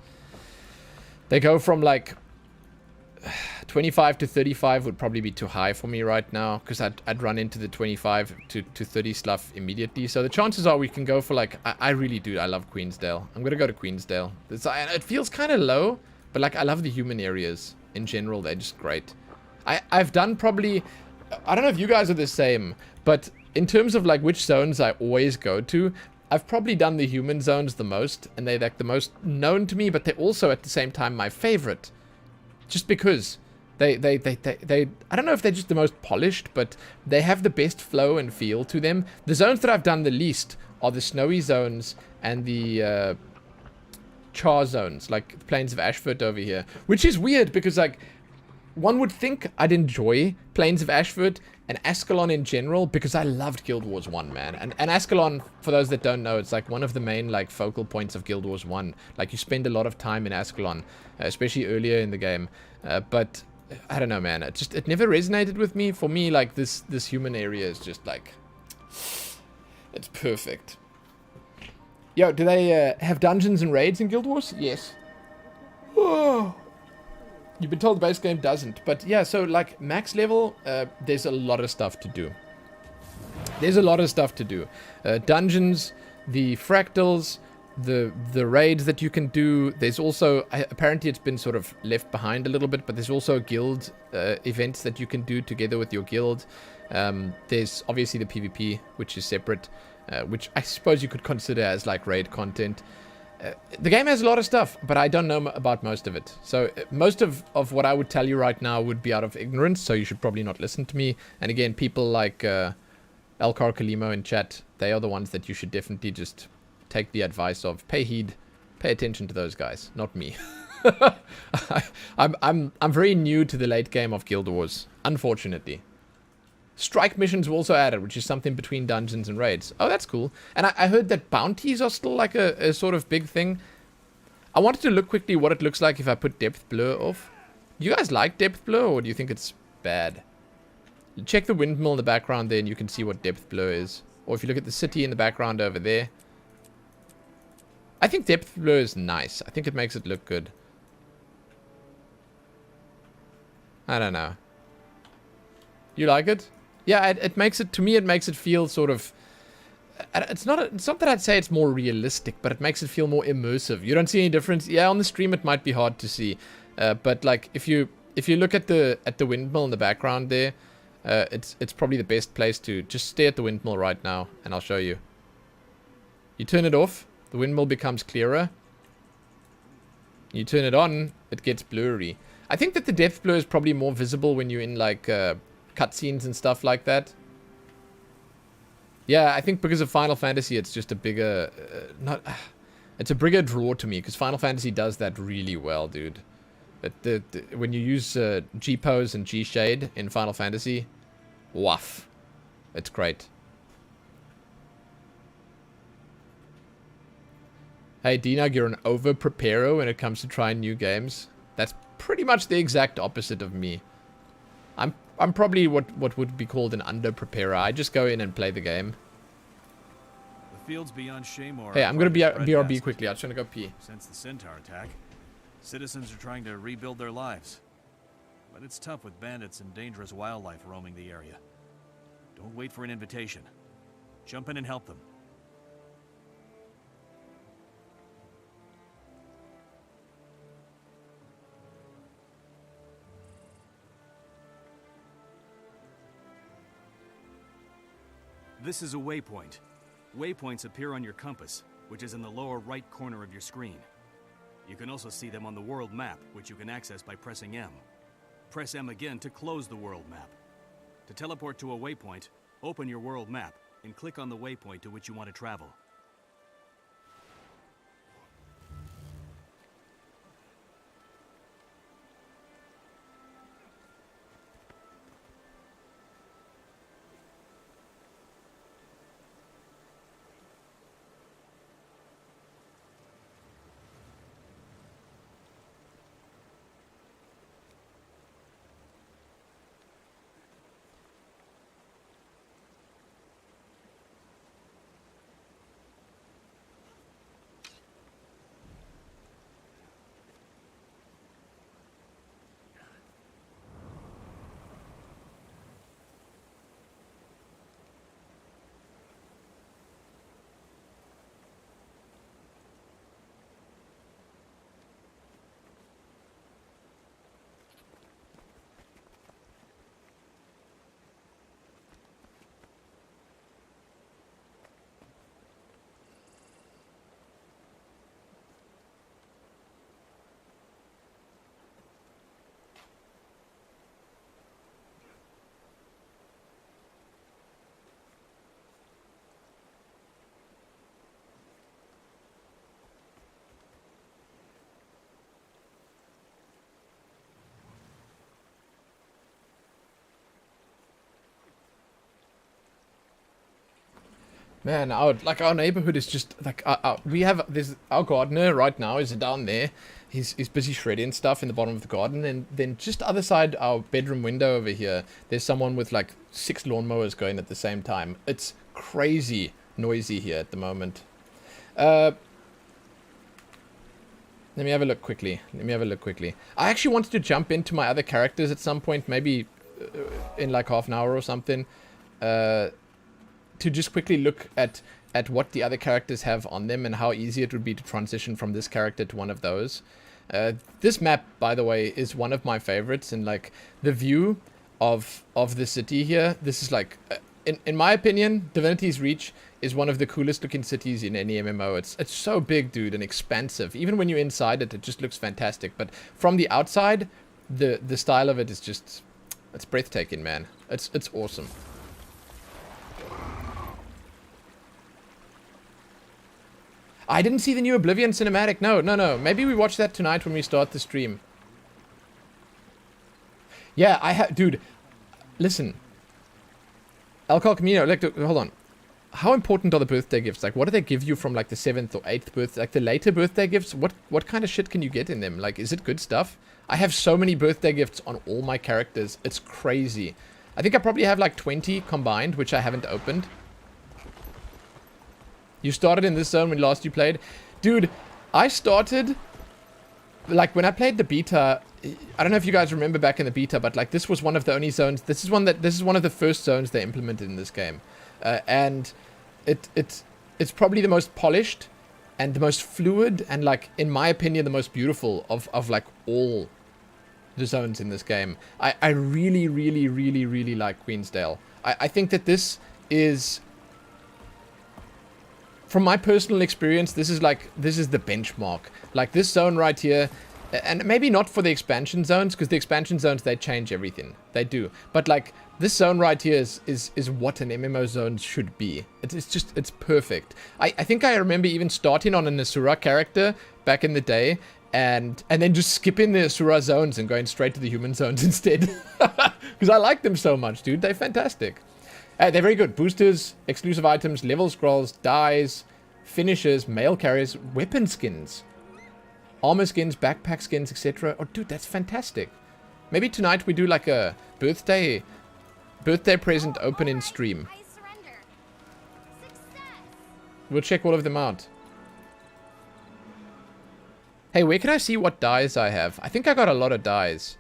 they go from like 25 to 35 would probably be too high for me right now, because I'd run into the 25 to 30 stuff immediately. So the chances are we can go for like, I really do, I love Queensdale. I'm going to go to Queensdale. It feels kind of low, but like I love the human areas in general. They're just great. I've done probably, I don't know if you guys are the same, but in terms of like which zones I always go to, I've probably done the human zones the most, and they're like the most known to me, but they're also at the same time my favorite. Just because they I don't know if they're just the most polished, but they have the best flow and feel to them. The zones that I've done the least are the snowy zones and the char zones, like the Plains of Ashford over here, which is weird because like, one would think I'd enjoy Plains of Ashford and Ascalon in general, because I loved Guild Wars 1, man. And Ascalon, for those that don't know, it's like one of the main like focal points of Guild Wars 1. Like you spend a lot of time in Ascalon, especially earlier in the game. But I don't know, man. It never resonated with me. For me, like this human area is just like, it's perfect. Yo, do they have dungeons and raids in Guild Wars? Yes. Oh. You've been told the base game doesn't. But yeah, so like max level, there's a lot of stuff to do. There's a lot of stuff to do. Dungeons, the fractals, the raids that you can do. There's also, apparently it's been sort of left behind a little bit, but there's also guild events that you can do together with your guild. There's obviously the PvP, which is separate, which I suppose you could consider as like raid content. The game has a lot of stuff, but I don't know about most of it. So most of what I would tell you right now would be out of ignorance, so you should probably not listen to me. And again, people like Elcar Kalimo in chat, they are the ones that you should definitely just take the advice of. Pay heed, pay attention to those guys, not me. I'm very new to the late game of Guild Wars, unfortunately. Strike missions were also added, which is something between dungeons and raids. Oh, that's cool. And I heard that bounties are still like a sort of big thing. I wanted to look quickly what it looks like if I put depth blur off. Do you guys like depth blur, or do you think it's bad? Check the windmill in the background there and you can see what depth blur is. Or if you look at the city in the background over there. I think depth blur is nice. I think it makes it look good. I don't know. You like it? Yeah, it makes it, to me, it makes it feel sort of, it's not that I'd say it's more realistic, but it makes it feel more immersive. You don't see any difference? Yeah, on the stream it might be hard to see, but like if you look at the windmill in the background there, it's probably the best place to just stare at the windmill right now, and I'll show you. You turn it off, the windmill becomes clearer. You turn it on, it gets blurry. I think that the depth blur is probably more visible when you're in like cutscenes and stuff like that. Yeah, I think because of Final Fantasy, it's just a bigger, it's a bigger draw to me, because Final Fantasy does that really well, dude. When you use G-Pose and G-Shade in Final Fantasy, woof, it's great. Hey, Dinag, you're an over-preparer when it comes to trying new games. That's pretty much the exact opposite of me. I'm probably what would be called an under-preparer. I just go in and play the game. The fields beyond Shaymore. Hey, I'm gonna BRB quickly. I'm just gonna go pee. Since the Centaur attack, citizens are trying to rebuild their lives. But it's tough with bandits and dangerous wildlife roaming the area. Don't wait for an invitation. Jump in and help them. This is a waypoint. Waypoints appear on your compass, which is in the lower right corner of your screen. You can also see them on the world map, which you can access by pressing M. Press M again to close the world map. To teleport to a waypoint, open your world map and click on the waypoint to which you want to travel. Man, our neighborhood is just like we have this. Our gardener right now is down there. He's busy shredding stuff in the bottom of the garden, and then just other side our bedroom window over here, there's someone with like 6 lawnmowers going at the same time. It's crazy noisy here at the moment. Let me have a look quickly. I actually wanted to jump into my other characters at some point, maybe in like half an hour or something. To just quickly look at what the other characters have on them and how easy it would be to transition from this character to one of those. This map, by the way, is one of my favorites, and like the view of the city here. This is like in my opinion, Divinity's Reach is one of the coolest looking cities in any MMO. It's so big, dude, and expansive. Even when you're inside it, it just looks fantastic. But from the outside, the style of it is just, it's breathtaking, man. It's awesome. I didn't see the new Oblivion cinematic. No. Maybe we watch that tonight when we start the stream. Yeah, dude, listen. Alcohol Camino, like, hold on. How important are the birthday gifts? Like, what do they give you from, like, the 7th or 8th birthday? Like, the later birthday gifts? What kind of shit can you get in them? Like, is it good stuff? I have so many birthday gifts on all my characters. It's crazy. I think I probably have, like, 20 combined, which I haven't opened. You started in this zone when last you played? Dude, I started... Like, when I played the beta... I don't know if you guys remember back in the beta, but, like, this was one of the only zones... This is one of the first zones they implemented in this game. And it's probably the most polished and the most fluid and, like, in my opinion, the most beautiful of like, all the zones in this game. I really, really, really, really like Queensdale. I think that this is... From my personal experience, this is the benchmark. Like, this zone right here, and maybe not for the expansion zones, because the expansion zones, they change everything. They do. But, like, this zone right here is what an MMO zone should be. It's perfect. I think I remember even starting on an Asura character back in the day, and then just skipping the Asura zones and going straight to the human zones instead. Because I like them so much, dude. They're fantastic. They're very good. Boosters, exclusive items, level scrolls, dyes, finishers, mail carriers, weapon skins, armor skins, backpack skins, etc. Oh, dude, that's fantastic. Maybe tonight we do like a birthday present open-in stream. I surrender. Success. We'll check all of them out. Hey, where can I see what dyes I have? I think I got a lot of dyes.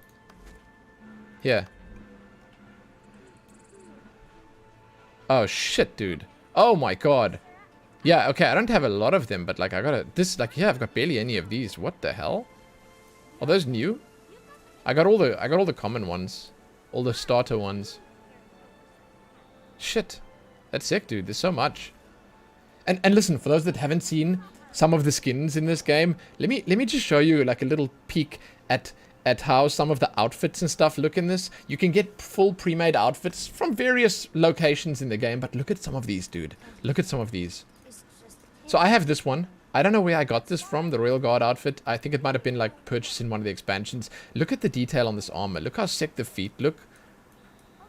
Here. Oh, shit, dude. Oh, my God. Yeah, okay, I don't have a lot of them, but, like, yeah, I've got barely any of these. What the hell? Are those new? I got all the common ones. All the starter ones. Shit. That's sick, dude. There's so much. And listen, for those that haven't seen some of the skins in this game, let me just show you, like, a little peek at how some of the outfits and stuff look in this. You can get full pre-made outfits from various locations in the game, but look at some of these, dude. Look at some of these. So I have this one. I don't know where I got this from, the Royal Guard outfit. I think it might have been, like, purchased in one of the expansions. Look at the detail on this armor. Look how sick the feet look.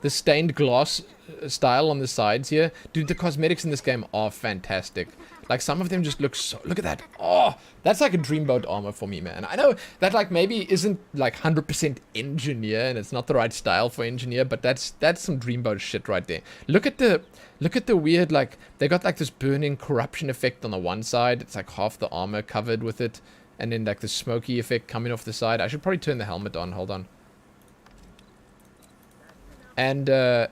The stained glass style on the sides here. Dude, the cosmetics in this game are fantastic. Like, some of them just look so... Look at that. Oh, that's like a dreamboat armor for me, man. I know that, like, maybe isn't, like, 100% engineer, and it's not the right style for engineer, but that's some dreamboat shit right there. Look at the weird, like... They got, like, this burning corruption effect on the one side. It's, like, half the armor covered with it. And then, like, the smoky effect coming off the side. I should probably turn the helmet on. Hold on. And where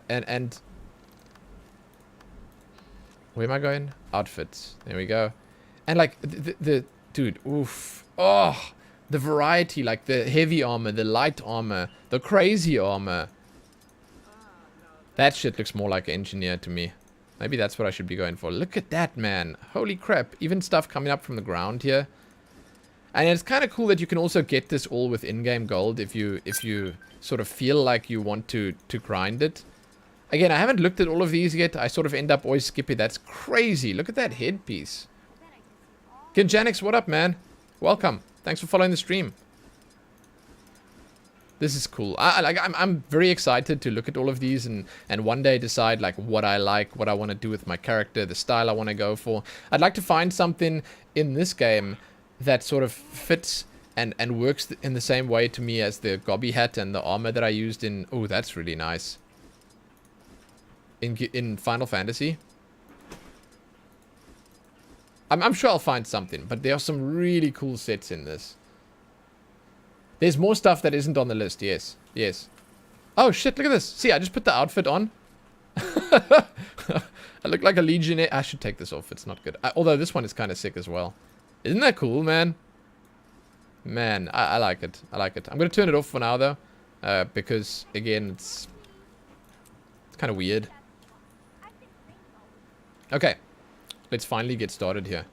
am I going? Outfits. There we go. And, like, the dude, oof. Oh, the variety, like the heavy armor, the light armor, the crazy armor. That shit looks more like an engineer to me. Maybe that's what I should be going for. Look at that, man. Holy crap. Even stuff coming up from the ground here. And it's kind of cool that you can also get this all with in-game gold if you sort of feel like you want to grind it. Again, I haven't looked at all of these yet. I sort of end up always skipping. That's crazy. Look at that headpiece. Kinjanix, what up, man? Welcome. Thanks for following the stream. This is cool. I'm very excited to look at all of these and one day decide, like, what I like, what I want to do with my character, the style I want to go for. I'd like to find something in this game that sort of fits and works in the same way to me as the Gobby hat and the armor that I used in... Oh, that's really nice. In Final Fantasy. I'm sure I'll find something, but there are some really cool sets in this. There's more stuff that isn't on the list, yes. Yes. Oh, shit, look at this. See, I just put the outfit on. I look like a legionnaire. I should take this off. It's not good. Although this one is kind of sick as well. Isn't that cool, man? Man, I like it. I like it. I'm going to turn it off for now, though. Because, again, it's kind of weird. Okay. Let's finally get started here.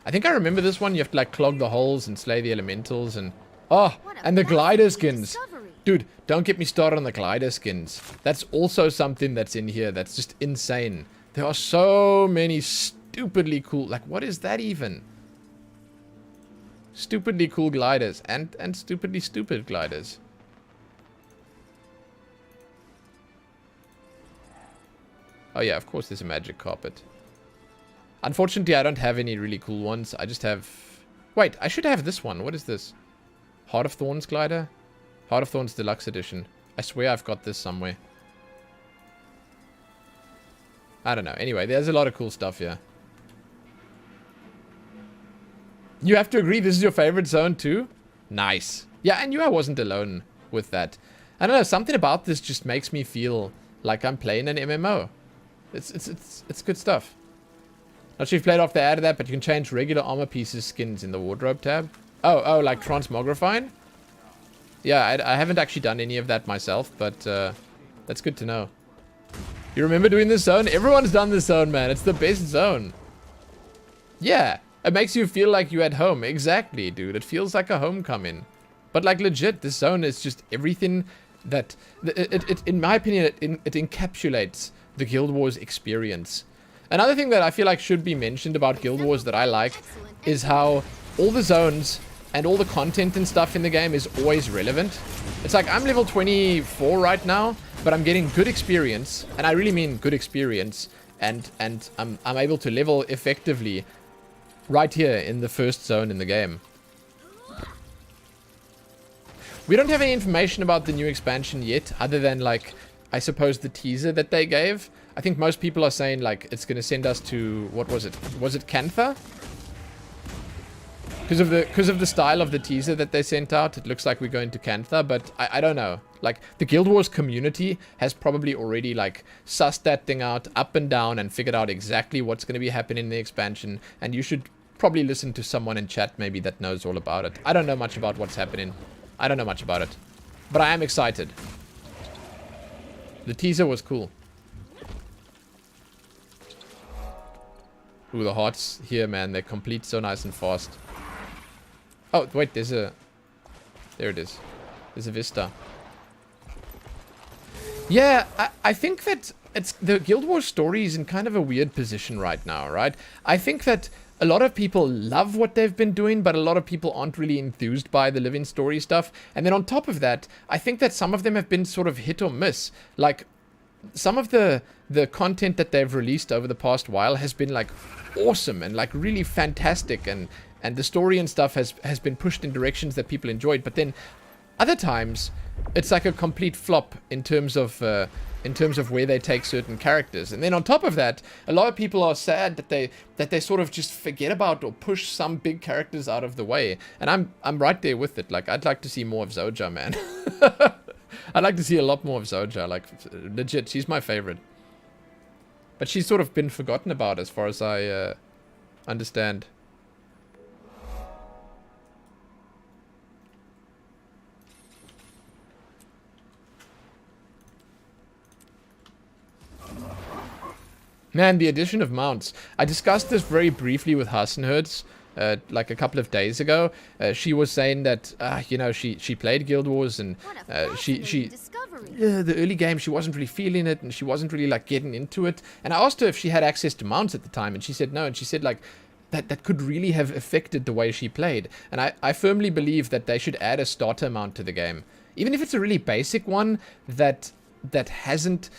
I think I remember this one. You have to like clog the holes and slay the elementals and... Oh, and the glider skins. Dude, don't get me started on the glider skins. That's also something that's in here that's just insane. There are so many stupidly cool... Like, what is that even? Stupidly cool gliders. And stupidly stupid gliders. Oh yeah, of course there's a magic carpet. Unfortunately, I don't have any really cool ones. I just have... Wait, I should have this one. What is this? Heart of Thorns glider? Heart of Thorns Deluxe Edition. I swear I've got this somewhere. I don't know. Anyway, there's a lot of cool stuff here. You have to agree this is your favorite zone too? Nice. Yeah, I knew I wasn't alone with that. I don't know, something about this just makes me feel like I'm playing an MMO. It's good stuff. Not sure if you've played off the ad of that, but you can change regular armor pieces skins in the wardrobe tab. Oh, like transmogrifying? Yeah, I haven't actually done any of that myself, but that's good to know. You remember doing this zone? Everyone's done this zone, man. It's the best zone. Yeah, it makes you feel like you're at home. Exactly, dude. It feels like a homecoming. But like legit, this zone is just everything that... in my opinion, it encapsulates the Guild Wars experience. Another thing that I feel like should be mentioned about Guild Wars that I like is how all the zones and all the content and stuff in the game is always relevant. It's like I'm level 24 right now, but I'm getting good experience, and I really mean good experience, and I'm able to level effectively right here in the first zone in the game. We don't have any information about the new expansion yet, other than like, I suppose the teaser that they gave. I think most people are saying like it's going to send us to, what was it? Was it Cantha? Because of the style of the teaser that they sent out, it looks like we're going to Cantha, but I don't know. Like, the Guild Wars community has probably already, like, sussed that thing out up and down and figured out exactly what's going to be happening in the expansion, and you should probably listen to someone in chat maybe that knows all about it. I don't know much about what's happening. I don't know much about it. But I am excited. The teaser was cool. Ooh, the hearts here, man, they complete so nice and fast. Oh, wait, there's a... There it is. There's a vista. Yeah, I think that it's the Guild Wars story is in kind of a weird position right now, right? I think that a lot of people love what they've been doing, but a lot of people aren't really enthused by the living story stuff. And then on top of that, I think that some of them have been sort of hit or miss. Like, some of the content that they've released over the past while has been, like, awesome and, like, really fantastic, and the story and stuff has been pushed in directions that people enjoyed. But then other times it's like a complete flop in terms of where they take certain characters. And then on top of that, a lot of people are sad that they sort of just forget about or push some big characters out of the way. And I'm right there with it. Like, I'd like to see more of Zoja, man. I'd like to see a lot more of Zoja. Like, legit, she's my favorite. But she's sort of been forgotten about as far as I understand. Man, the addition of mounts. I discussed this very briefly with Hassenherz, like a couple of days ago. She was saying that, you know, she played Guild Wars, and the early game, she wasn't really feeling it, and she wasn't really, like, getting into it. And I asked her if she had access to mounts at the time, and she said no, and she said, like, that could really have affected the way she played. And I firmly believe that they should add a starter mount to the game. Even if it's a really basic one that doesn't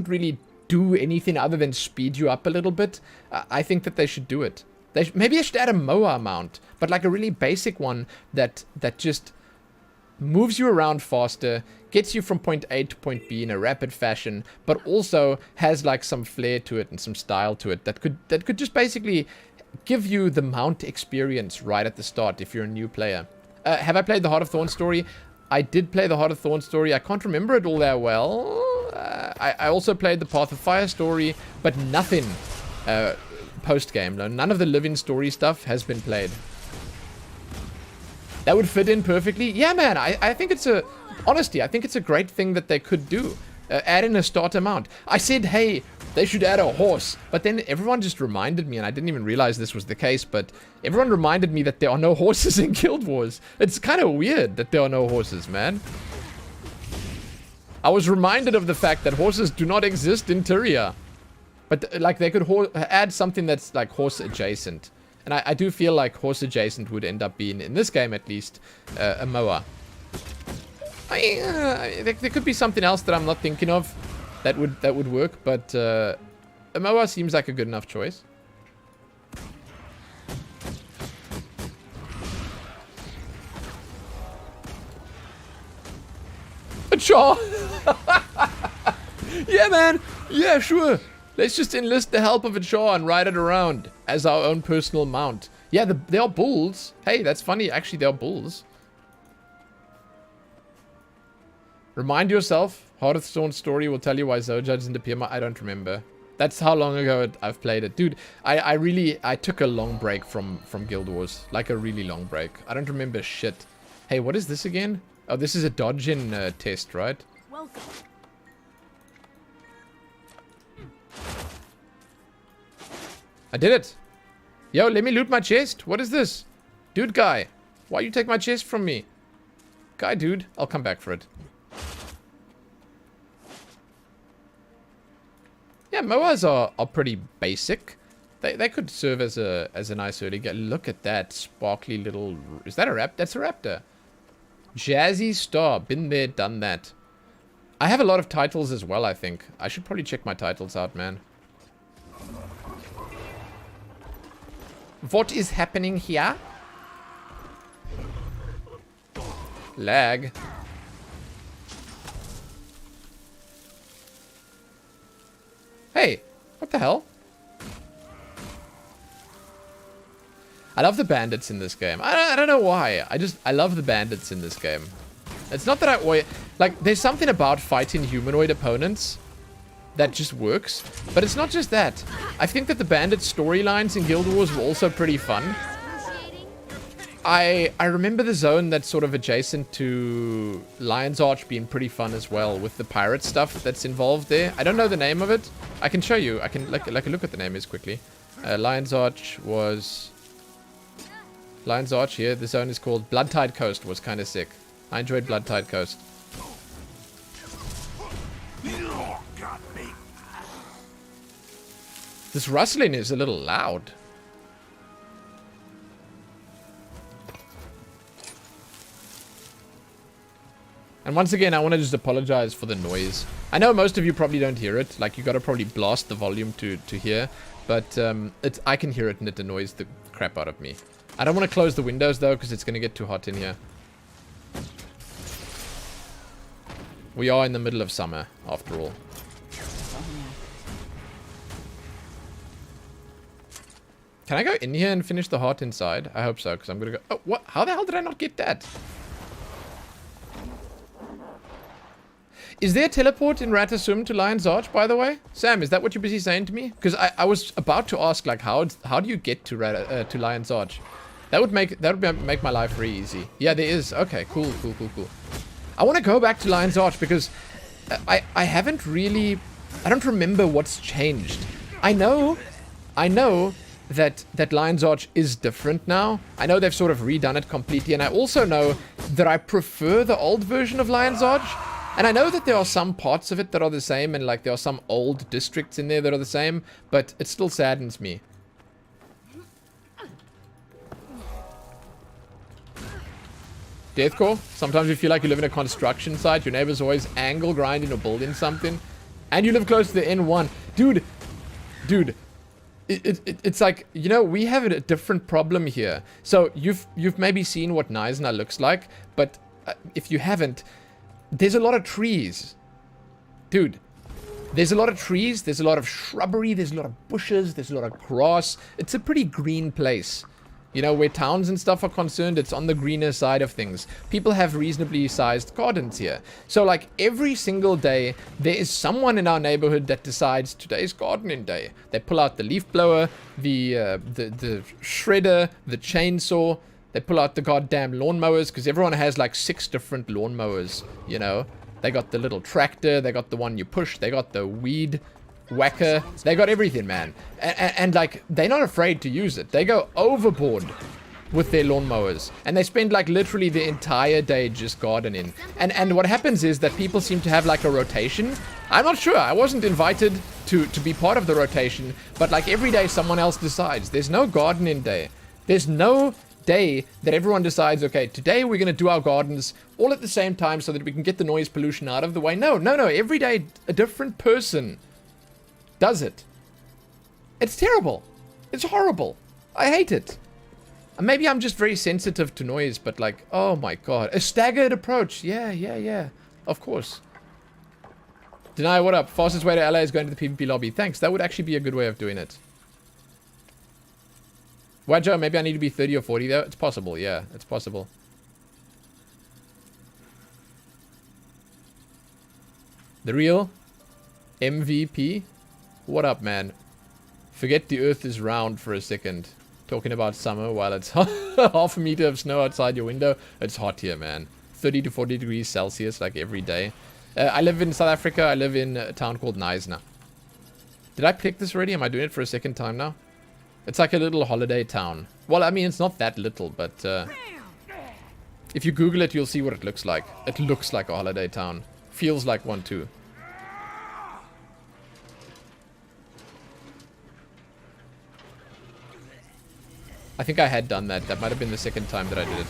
really do anything other than speed you up a little bit, I think that they should do it. Maybe they should add a Moa mount, but like a really basic one that just moves you around faster, gets you from point A to point B in a rapid fashion, but also has like some flair to it and some style to it that could just basically give you the mount experience right at the start if you're a new player. Have I played the Heart of Thorn story? I did play the Heart of Thorn story. I can't remember it all that well. I also played the Path of Fire story, but nothing post-game. None of the living story stuff has been played. That would fit in perfectly. Yeah, man, I think it's honestly, I think it's a great thing that they could do. Add in a starter mount. I said, hey, they should add a horse. But then everyone just reminded me, and I didn't even realize this was the case, but everyone reminded me that there are no horses in Guild Wars. It's kind of weird that there are no horses, man. I was reminded of the fact that horses do not exist in Tyria. But, like, they could add something that's, like, horse adjacent. And I do feel like horse adjacent would end up being, in this game at least, a mower. There could be something else that I'm not thinking of that would work, but a mower seems like a good enough choice. A chaw! Yeah, man! Yeah, sure! Let's just enlist the help of a chaw and ride it around as our own personal mount. Yeah, they are bulls. Hey, that's funny. Actually, they are bulls. Remind yourself, Hearthstone story will tell you why Zojaj doesn't appear. I don't remember. That's how long ago I've played it. Dude, I took a long break from Guild Wars. Like a really long break. I don't remember shit. Hey, what is this again? Oh, this is a dodge-in test, right? Welcome. I did it. Yo, let me loot my chest. What is this? Dude guy. Why you take my chest from me? Guy dude. I'll come back for it. Yeah, mowers are pretty basic. They could serve as a nice early game. Look at that sparkly little... Is that a raptor? That's a raptor. Jazzy Star. Been there, done that. I have a lot of titles as well, I think. I should probably check my titles out, man. What is happening here? Lag. Hey, what the hell? I love the bandits in this game. I don't know why. I love the bandits in this game. It's not that like, there's something about fighting humanoid opponents that just works. But it's not just that. I think that the bandit storylines in Guild Wars were also pretty fun. I remember the zone that's sort of adjacent to Lion's Arch being pretty fun as well, with the pirate stuff that's involved there. I don't know the name of it. I can show you. I can like look at the name is quickly. Lion's Arch was... Lion's Arch here. The zone is called Bloodtide Coast. Was kind of sick. I enjoyed Bloodtide Coast. This rustling is a little loud. And once again, I want to just apologize for the noise. I know most of you probably don't hear it. Like, you gotta probably blast the volume to hear. But I can hear it and it annoys the crap out of me. I don't want to close the windows though, because it's going to get too hot in here. We are in the middle of summer, after all. Can I go in here and finish the heart inside? I hope so, because I'm going to go... Oh, what? How the hell did I not get that? Is there a teleport in Ratasum to Lion's Arch, by the way? Sam, is that what you're busy saying to me? Because I was about to ask, like, how do you get to Lion's Arch? That would make my life very easy. Yeah, there is. Okay, cool. I want to go back to Lion's Arch because I haven't really... I don't remember what's changed. I know that Lion's Arch is different now. I know they've sort of redone it completely, and I also know that I prefer the old version of Lion's Arch. And I know that there are some parts of it that are the same, and like there are some old districts in there that are the same, but it still saddens me. Deathcore, sometimes you feel like you live in a construction site, your neighbor's always angle grinding or building something, and you live close to the N1. Dude, it's like, you know, we have a different problem here. So you've maybe seen what Neisner looks like, but if you haven't, there's a lot of trees. Dude, there's a lot of trees, there's a lot of shrubbery, there's a lot of bushes, there's a lot of grass. It's a pretty green place. You know, where towns and stuff are concerned, it's on the greener side of things. People have reasonably sized gardens here. So, like, every single day, there is someone in our neighborhood that decides today's gardening day. They pull out the leaf blower, the shredder, the chainsaw. They pull out the goddamn lawnmowers, because everyone has, like, 6 different lawnmowers, you know. They got the little tractor. They got the one you push. They got the weed whacker. They got everything, man. And like, they're not afraid to use it. They go overboard with their lawnmowers. And they spend like literally the entire day just gardening. And what happens is that people seem to have like a rotation. I'm not sure. I wasn't invited to be part of the rotation. But like every day someone else decides. There's no gardening day. There's no day that everyone decides, okay, today we're going to do our gardens all at the same time so that we can get the noise pollution out of the way. No. Every day a different person does it. It's terrible. It's horrible. I hate it. Maybe I'm just very sensitive to noise, but like, oh my god. A staggered approach. Yeah. Of course. Deny, what up? Fastest way to LA is going to the PvP lobby. Thanks. That would actually be a good way of doing it. Why, Joe? Maybe I need to be 30 or 40 though. It's possible. Yeah, it's possible. The real MVP? What up, man? Forget the earth is round for a second. Talking about summer while it's half a meter of snow outside your window. It's hot here, man. 30 to 40 degrees Celsius, like every day. I live in South Africa. I live in a town called Knysna. Did I pick this already? Am I doing it for a second time now? It's like a little holiday town. Well, I mean, it's not that little, but if you Google it, you'll see what it looks like. It looks like a holiday town. Feels like one too. I think I had done that. That might have been the second time that I did it.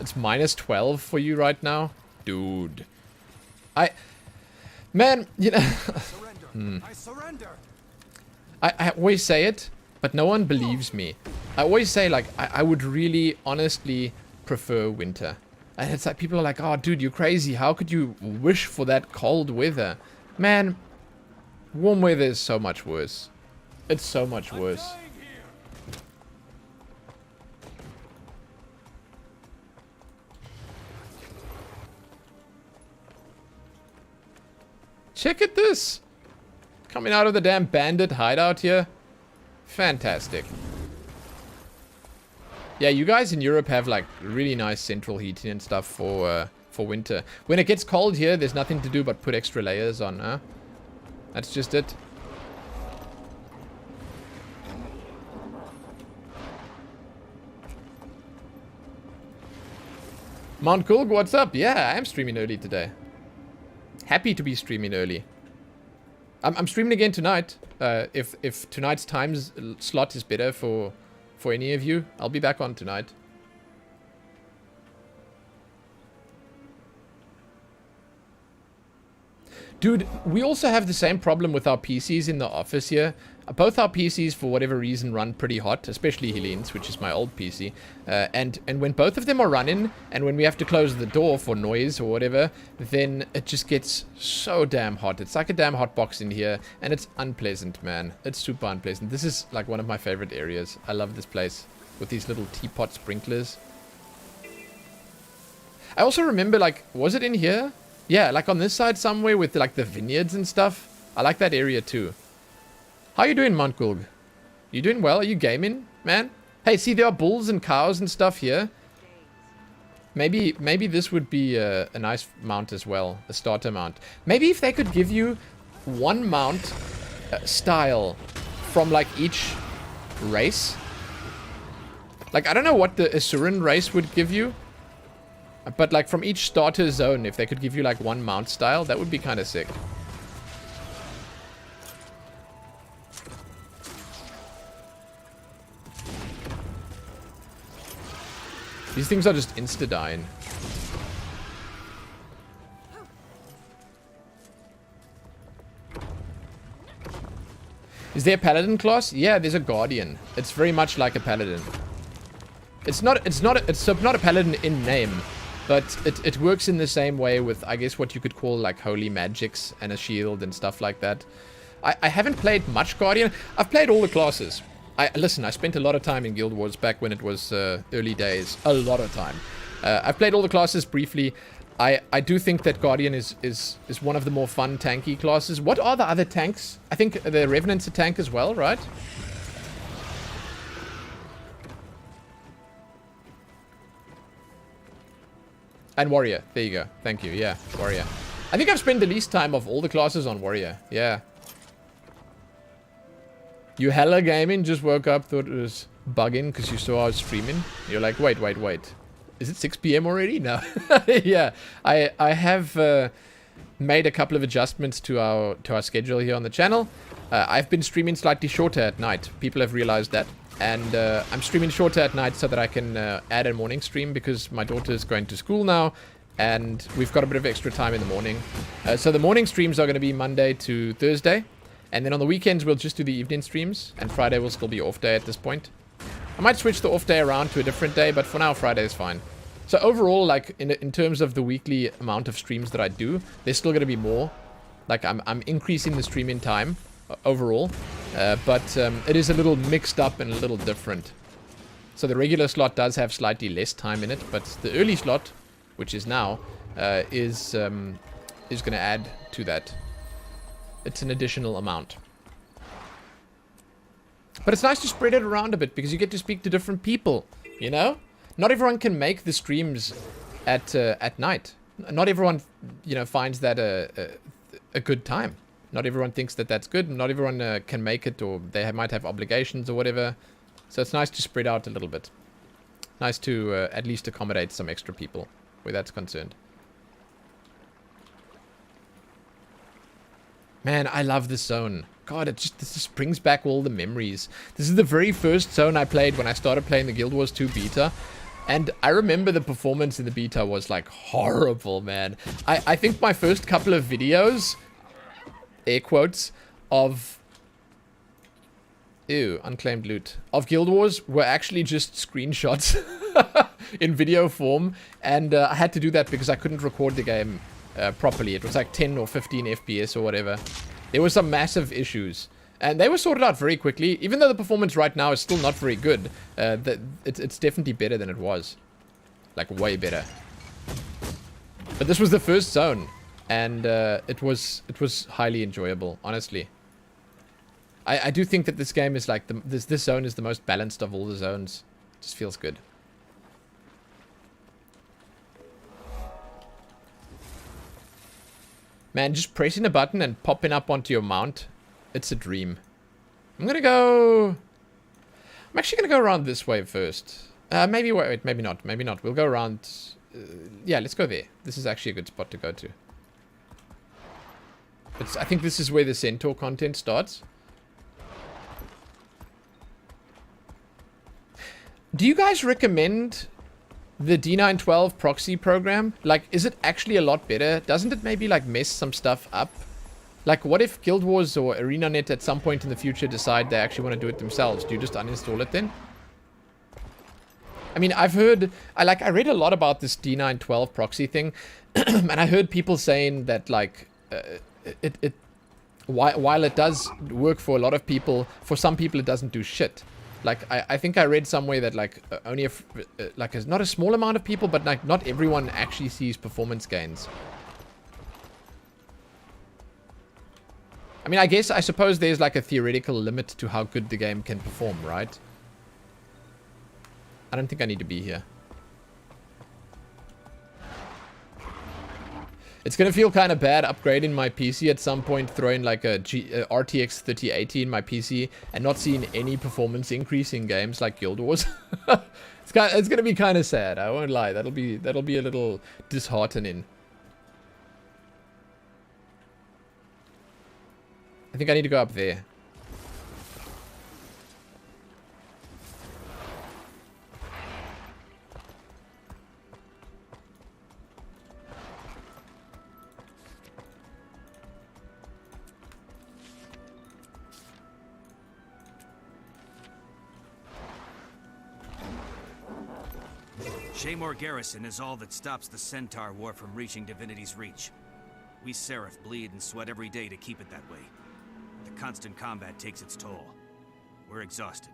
It's minus 12 for you right now? Dude. Man, you know... I surrender. I always say it, but no one believes me. I always say, like, I would really, honestly prefer winter. And it's like, people are like, oh, dude, you're crazy. How could you wish for that cold weather? Man, warm weather is so much worse. It's so much worse. Check at this. Coming out of the damn bandit hideout here. Fantastic. Yeah, you guys in Europe have like really nice central heating and stuff for winter. When it gets cold here, there's nothing to do but put extra layers on, huh? That's just it. Mount Kulg, what's up? Yeah, I am streaming early today. Happy to be streaming early. I'm streaming again tonight. If tonight's time slot is better for any of you, I'll be back on tonight. Dude, we also have the same problem with our PCs in the office here. Both our PCs, for whatever reason, run pretty hot, especially Helene's, which is my old PC. And when both of them are running, and when we have to close the door for noise or whatever, then it just gets so damn hot. It's like a damn hot box in here, and it's unpleasant, man. It's super unpleasant. This is like one of my favorite areas. I love this place with these little teapot sprinklers. I also remember, like, was it in here? Yeah, like on this side somewhere with like the vineyards and stuff. I like that area too. How you doing, Mount Kulg? You doing well? Are you gaming, man? Hey, see, there are bulls and cows and stuff here. Maybe this would be a nice mount as well, a starter mount. Maybe if they could give you one mount style from like each race. Like, I don't know what the Asuran race would give you. But like from each starter zone, if they could give you like one mount style, that would be kind of sick. These things are just insta-dying. Is there a paladin class? Yeah, there's a guardian. It's very much like a paladin. It's not a paladin in name. But it works in the same way with, I guess, what you could call, like, holy magics and a shield and stuff like that. I haven't played much Guardian. I've played all the classes. Listen, I spent a lot of time in Guild Wars back when it was early days. A lot of time. I've played all the classes briefly. I do think that Guardian is one of the more fun tanky classes. What are the other tanks? I think the Revenant's a tank as well, right? And warrior. There you go. Thank you. Yeah, warrior. I think I've spent the least time of all the classes on warrior. Yeah. You hella gaming, just woke up, thought it was bugging because you saw I was streaming. You're like, wait. Is it 6 p.m. already? No. Yeah. I have made a couple of adjustments to our schedule here on the channel. I've been streaming slightly shorter at night. People have realized that. And I'm streaming shorter at night so that I can add a morning stream because my daughter is going to school now. And we've got a bit of extra time in the morning. So the morning streams are going to be Monday to Thursday. And then on the weekends, we'll just do the evening streams. And Friday will still be off day at this point. I might switch the off day around to a different day, but for now, Friday is fine. So overall, like, in terms of the weekly amount of streams that I do, there's still going to be more. Like, I'm increasing the streaming time overall. But it is a little mixed up and a little different. So the regular slot does have slightly less time in it, but the early slot, which is now, is going to add to that. It's an additional amount. But it's nice to spread it around a bit because you get to speak to different people, you know? Not everyone can make the streams at night. Not everyone, you know, finds that a good time. Not everyone thinks that that's good. Not everyone can make it, or they might have obligations or whatever. So it's nice to spread out a little bit. Nice to at least accommodate some extra people where that's concerned. Man, I love this zone. God, this just brings back all the memories. This is the very first zone I played when I started playing the Guild Wars 2 beta. And I remember the performance in the beta was like horrible, man. I think my first couple of videos, air quotes, of... Ew, unclaimed loot. Of Guild Wars were actually just screenshots in video form. And I had to do that because I couldn't record the game properly. It was like 10 or 15 FPS or whatever. There were some massive issues. And they were sorted out very quickly. Even though the performance right now is still not very good, it's definitely better than it was. Like, way better. But this was the first zone. And it was highly enjoyable, honestly. I do think that this game is like... This zone is the most balanced of all the zones. It just feels good. Man, just pressing a button and popping up onto your mount, it's a dream. I'm gonna go... I'm actually gonna go around this way first. Maybe, wait, maybe not, maybe not. We'll go around... yeah, let's go there. This is actually a good spot to go to. I think this is where the Centaur content starts. Do you guys recommend the D912 proxy program? Like, is it actually a lot better? Doesn't it maybe, like, mess some stuff up? Like, what if Guild Wars or ArenaNet at some point in the future decide they actually want to do it themselves? Do you just uninstall it then? I mean, I've heard... I read a lot about this D912 proxy thing. And I heard people saying that, like... while it does work for a lot of people, for some people it doesn't do shit. Like, I think I read somewhere that, like, only if, like, not a small amount of people, but, like, not everyone actually sees performance gains. I mean, I suppose there's, like, a theoretical limit to how good the game can perform, right? I don't think I need to be here. It's gonna feel kind of bad upgrading my PC at some point, throwing like a RTX 3080 in my PC and not seeing any performance increase in games like Guild Wars. It's gonna be kind of sad. I won't lie. That'll be a little disheartening. I think I need to go up there. Shaymore Garrison is all that stops the Centaur War from reaching Divinity's reach. We Seraph bleed and sweat every day to keep it that way. The constant combat takes its toll. We're exhausted.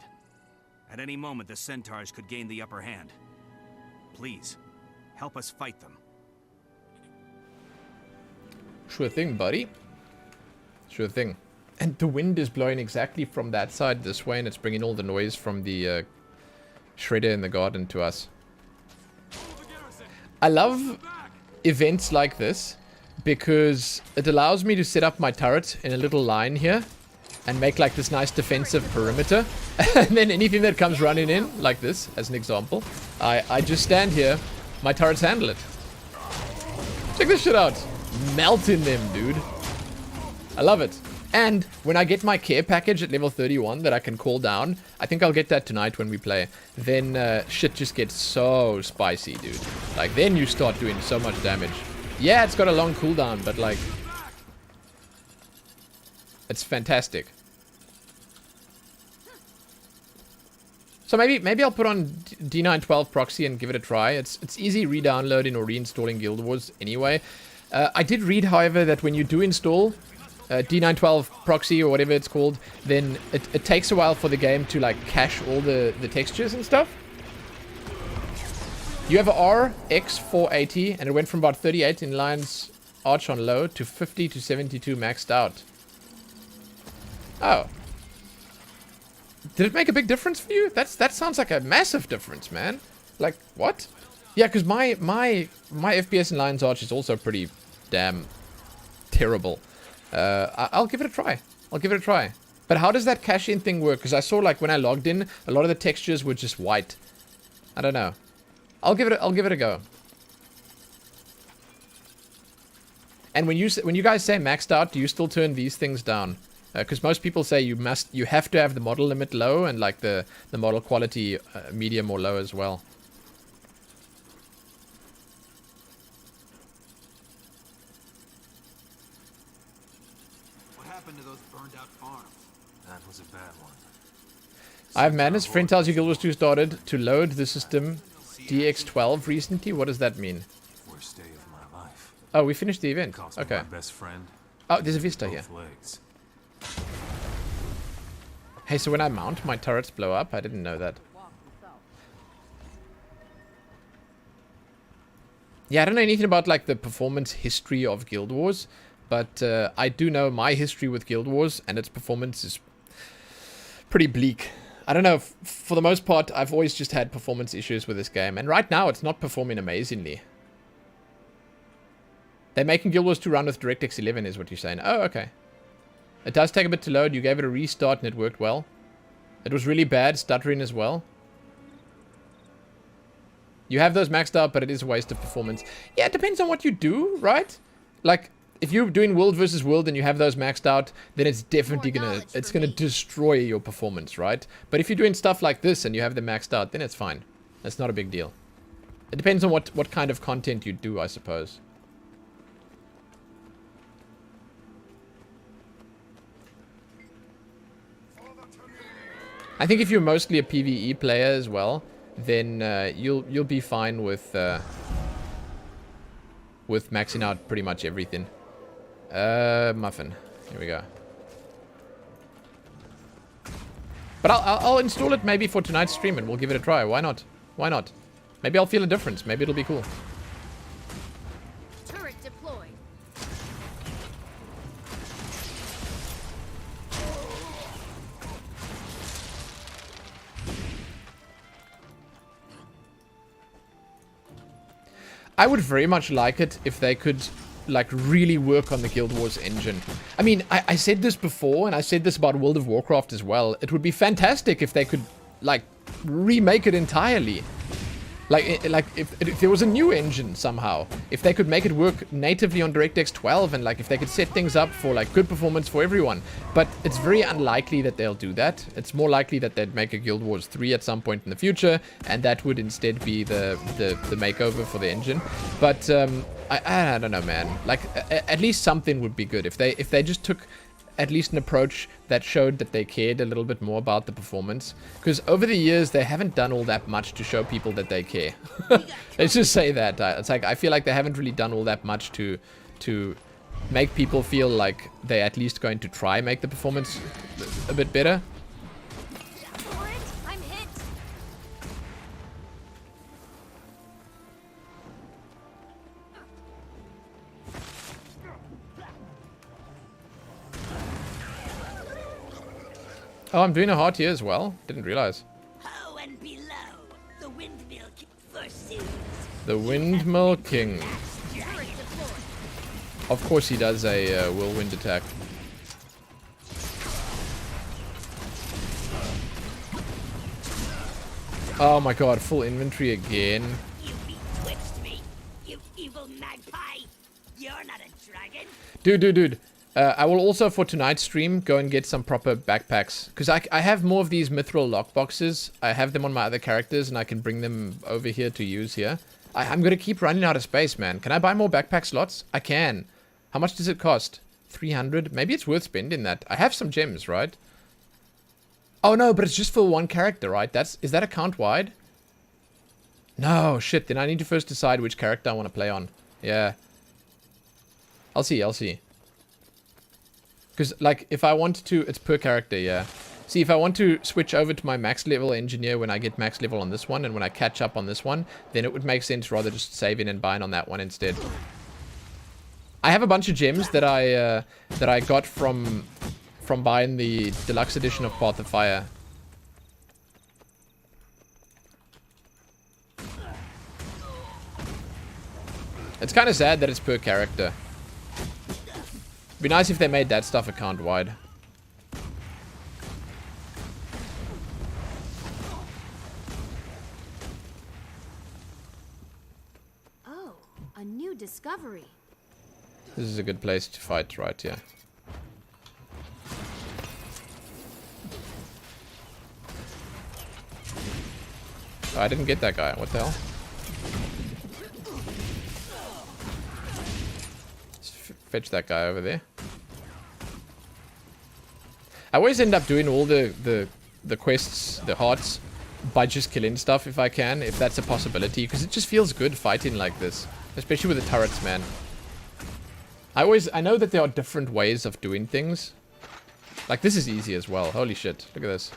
At any moment, the Centaurs could gain the upper hand. Please, help us fight them. Sure thing, buddy. Sure thing. And the wind is blowing exactly from that side this way, and it's bringing all the noise from the shredder in the garden to us. I love events like this because it allows me to set up my turret in a little line here and make like this nice defensive perimeter. And then anything that comes running in, like this, as an example, I just stand here, my turrets handle it. Check this shit out. Melting them, dude. I love it. And when I get my care package at level 31 that I can call down, I think I'll get that tonight when we play, then shit just gets so spicy, dude. Like, then you start doing so much damage. Yeah, it's got a long cooldown, but like, it's fantastic. So maybe I'll put on D912 proxy and give it a try. It's easy re-downloading or reinstalling Guild Wars anyway. I did read, however, that when you do install D912 proxy or whatever it's called, then it takes a while for the game to like cache all the textures and stuff. You have a RX480 and it went from about 38 in Lion's Arch on low to 50 to 72 maxed out. Oh. Did it make a big difference for you? That sounds like a massive difference, man. Like, what? Yeah, because my FPS in Lion's Arch is also pretty damn terrible. I'll give it a try. I'll give it a try. But how does that cache-in thing work? Because I saw, like, when I logged in, a lot of the textures were just white. I don't know. I'll give it a go. And when you guys say maxed out, do you still turn these things down? Because most people say you have to have the model limit low and like the model quality medium or low as well. What happened to those burned out farms? That was a bad one. I have madness. Friend tells you Guild Wars 2 started to load the system DX12 recently. What does that mean? Worst day of my life. Oh, we finished the event. Cost me Okay. my best friend. Oh, there's a Vista here. Legs. Hey, so when I mount, my turrets blow up? I didn't know that. Yeah, I don't know anything about like the performance history of Guild Wars, but I do know my history with Guild Wars, and its performance is pretty bleak. I don't know, for the most part, I've always just had performance issues with this game, and right now it's not performing amazingly. They're making Guild Wars 2 run with DirectX 11 is what you're saying. Oh, okay. It does take a bit to load. You gave it a restart and it worked well. It was really bad, stuttering as well. You have those maxed out, but it is a waste of performance. Yeah, it depends on what you do, right? Like, if you're doing world versus world and you have those maxed out, then it's definitely gonna destroy your performance, right? But if you're doing stuff like this and you have them maxed out, then it's fine. That's not a big deal. It depends on what kind of content you do, I suppose. I think if you're mostly a PvE player as well, then you'll be fine with maxing out pretty much everything. Muffin. Here we go. But I'll install it maybe for tonight's stream and we'll give it a try. Why not? Why not? Maybe I'll feel a difference. Maybe it'll be cool. Turret deployed. I would very much like it if they could, like, really work on the Guild Wars engine. I mean, I said this before, and I said this about World of Warcraft as well. It would be fantastic if they could, like, remake it entirely. Like if there was a new engine somehow. If they could make it work natively on DirectX 12 and, like, if they could set things up for, like, good performance for everyone. But it's very unlikely that they'll do that. It's more likely that they'd make a Guild Wars 3 at some point in the future, and that would instead be the makeover for the engine. But I don't know, man. Like, at least something would be good if they just took at least an approach that showed that they cared a little bit more about the performance. Because over the years, they haven't done all that much to show people that they care. Let's just say that. It's like, I feel like they haven't really done all that much to make people feel like they're at least going to try make the performance a bit better. I'm hit. Oh, I'm doing a heart here as well. Didn't realize. Ho and below, the windmill pursues. The Windmill King. Turret Of course he does a whirlwind attack. Oh my god, full inventory again. You bewitched me, you evil magpie! You're not a dragon! Dude. I will also, for tonight's stream, go and get some proper backpacks. Because I have more of these mithril lockboxes. I have them on my other characters, and I can bring them over here to use here. I'm going to keep running out of space, man. Can I buy more backpack slots? I can. How much does it cost? 300? Maybe it's worth spending that. I have some gems, right? Oh, no, but it's just for one character, right? Is that account wide? No, shit. Then I need to first decide which character I want to play on. Yeah. I'll see. Because, like, if I want to... It's per character, yeah. See, if I want to switch over to my max level engineer when I get max level on this one, and when I catch up on this one, then it would make sense rather just saving and buying on that one instead. I have a bunch of gems that I got from buying the deluxe edition of Path of Fire. It's kind of sad that it's per character. Be nice if they made that stuff account wide. Oh, a new discovery. This is a good place to fight right here. Oh, I didn't get that guy. What the hell? Let's fetch that guy over there. I always end up doing all the quests, the hearts, by just killing stuff if I can, if that's a possibility, because it just feels good fighting like this, especially with the turrets, man. I know that there are different ways of doing things. Like, this is easy as well. Holy shit. Look at this.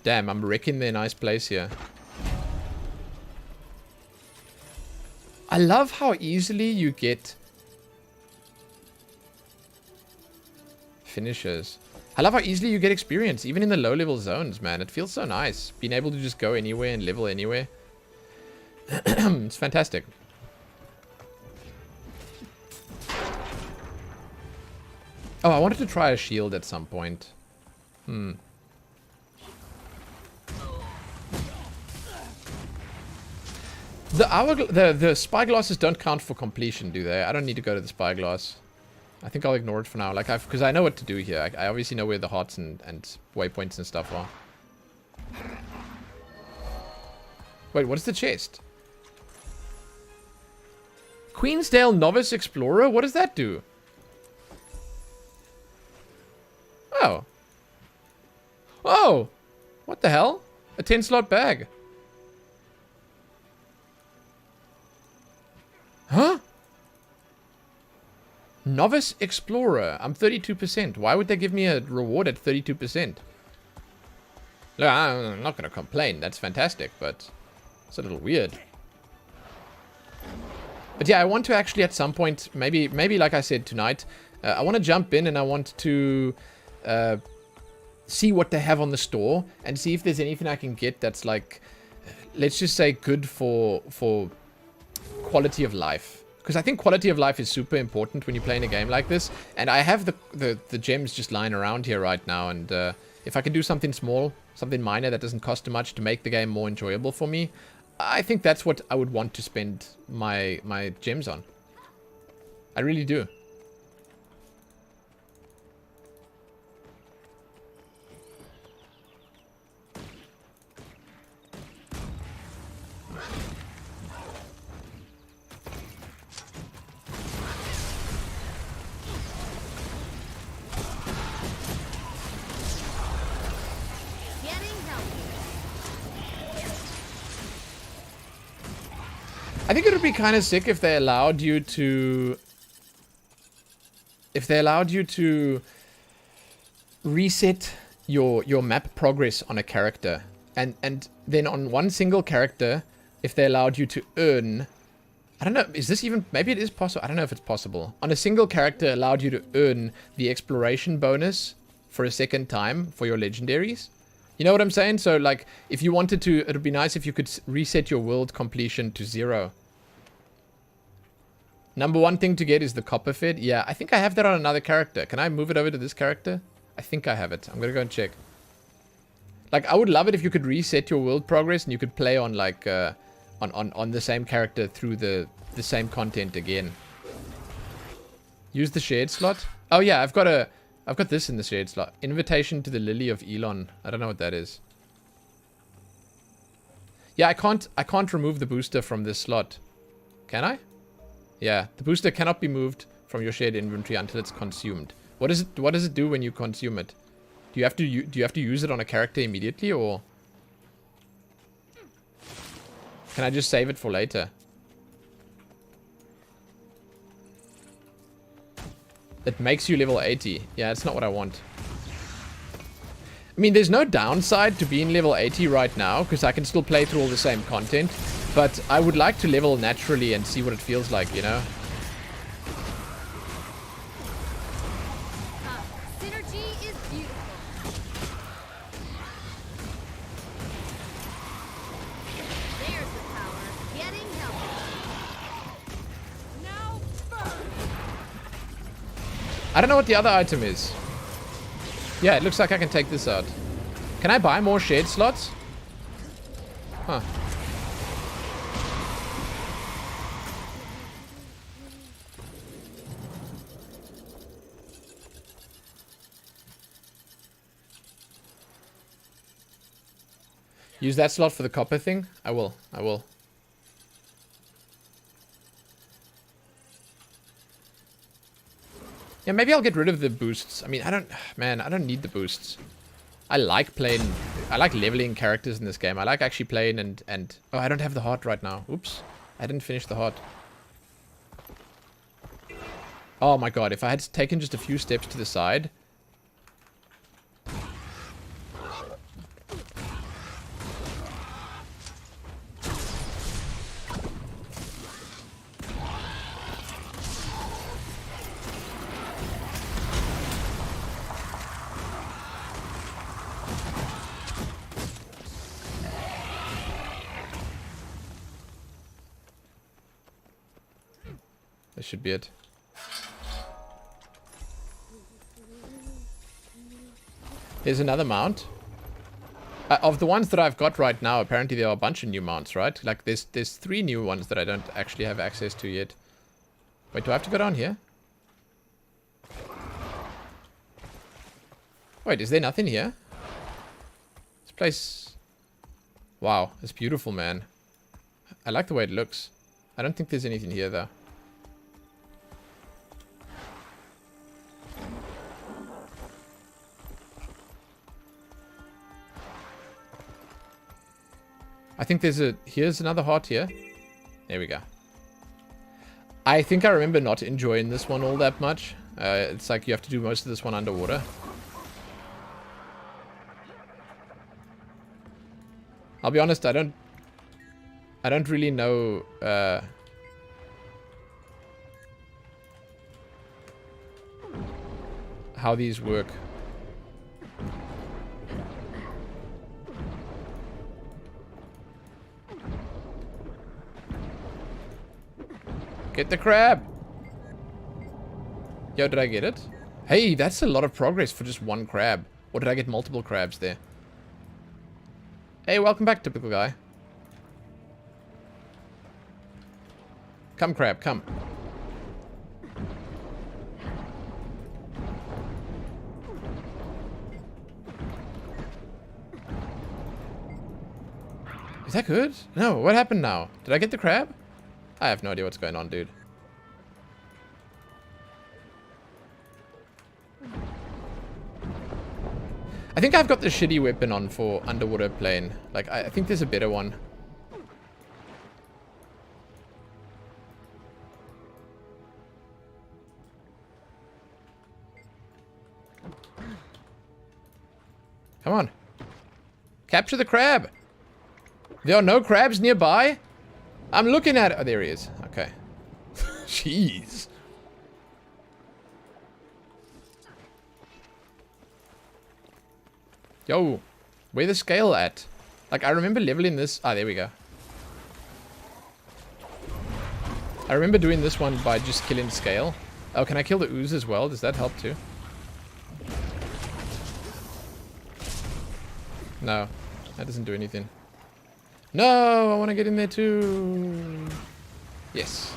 Damn, I'm wrecking their nice place here. I love how easily you get finishers. I love how easily you get experience, even in the low-level zones, man. It feels so nice. Being able to just go anywhere and level anywhere. It's fantastic. Oh, I wanted to try a shield at some point. The spyglasses don't count for completion, do they? I don't need to go to the spyglass. I think I'll ignore it for now, like because I know what to do here. I obviously know where the hearts and waypoints and stuff are. Wait, what is the chest? Queensdale Novice Explorer? What does that do? Oh. Oh! What the hell? A 10-slot bag. Huh? Novice Explorer. I'm 32%. Why would they give me a reward at 32%? Look, I'm not going to complain. That's fantastic, but it's a little weird. But yeah, I want to actually at some point, maybe like I said tonight, I want to jump in and I want to see what they have on the store and see if there's anything I can get that's like, let's just say good for quality of life. Because I think quality of life is super important when you're playing a game like this. And I have the gems just lying around here right now. And if I can do something small, something minor that doesn't cost too much to make the game more enjoyable for me, I think that's what I would want to spend my gems on. I really do. I think it would be kind of sick if they allowed you to... reset your map progress on a character. And then on one single character, if they allowed you to earn... I don't know, is this even... Maybe it is possible. I don't know if it's possible. On a single character, allowed you to earn the exploration bonus for a second time for your legendaries. You know what I'm saying? So, like, if you wanted to, it would be nice if you could reset your world completion to 0. Number one thing to get is the copper fed. Yeah, I think I have that on another character. Can I move it over to this character? I think I have it. I'm gonna go and check. Like, I would love it if you could reset your world progress and you could play on like on the same character through the same content again. Use the shared slot. Oh yeah, I've got this in the shared slot. Invitation to the Lily of Elon. I don't know what that is. Yeah, I can't remove the booster from this slot. Can I? Yeah, the booster cannot be moved from your shared inventory until it's consumed. What does it do when you consume it? Do you have to use it on a character immediately, or can I just save it for later? It makes you level 80. Yeah, that's not what I want. I mean, there's no downside to being level 80 right now, because I can still play through all the same content. But I would like to level naturally and see what it feels like, you know? Synergy is beautiful. There's the power. Getting healthy. Now burn. I don't know what the other item is. Yeah, it looks like I can take this out. Can I buy more shade slots? Huh. Use that slot for the copper thing? I will. Yeah, maybe I'll get rid of the boosts. I mean, I don't need the boosts. I like leveling characters in this game. I like actually playing and oh, I don't have the heart right now. Oops. I didn't finish the heart. Oh my god, if I had taken just a few steps to the side. This should be it. Here's another mount. Of the ones that I've got right now, apparently there are a bunch of new mounts, right? Like there's 3 new ones that I don't actually have access to yet. Wait, do I have to go down here? Wait, is there nothing here? This place... Wow, it's beautiful, man. I like the way it looks. I don't think there's anything here, though. I think here's another heart here. There we go. I think I remember not enjoying this one all that much. It's like you have to do most of this one underwater. I'll be honest, I don't really know how these work. Get the crab! Yo, did I get it? Hey, that's a lot of progress for just 1 crab. Or did I get multiple crabs there? Hey, welcome back, typical guy. Come, crab, come. Is that good? No, what happened now? Did I get the crab? I have no idea what's going on, dude. I think I've got the shitty weapon on for underwater playing. Like, I think there's a better one. Come on. Capture the crab. There are no crabs nearby? I'm looking at it. Oh, there he is. Okay. Jeez. Yo, where the scale at? Like, I remember leveling this. Ah, there we go. I remember doing this one by just killing scale. Oh, can I kill the ooze as well? Does that help too? No, that doesn't do anything. No, I want to get in there too. Yes.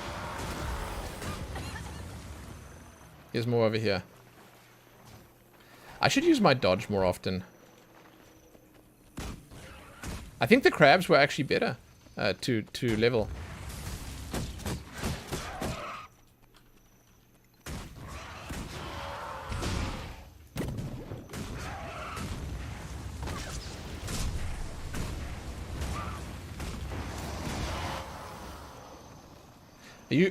Here's more over here. I should use my dodge more often. I think the crabs were actually better to level.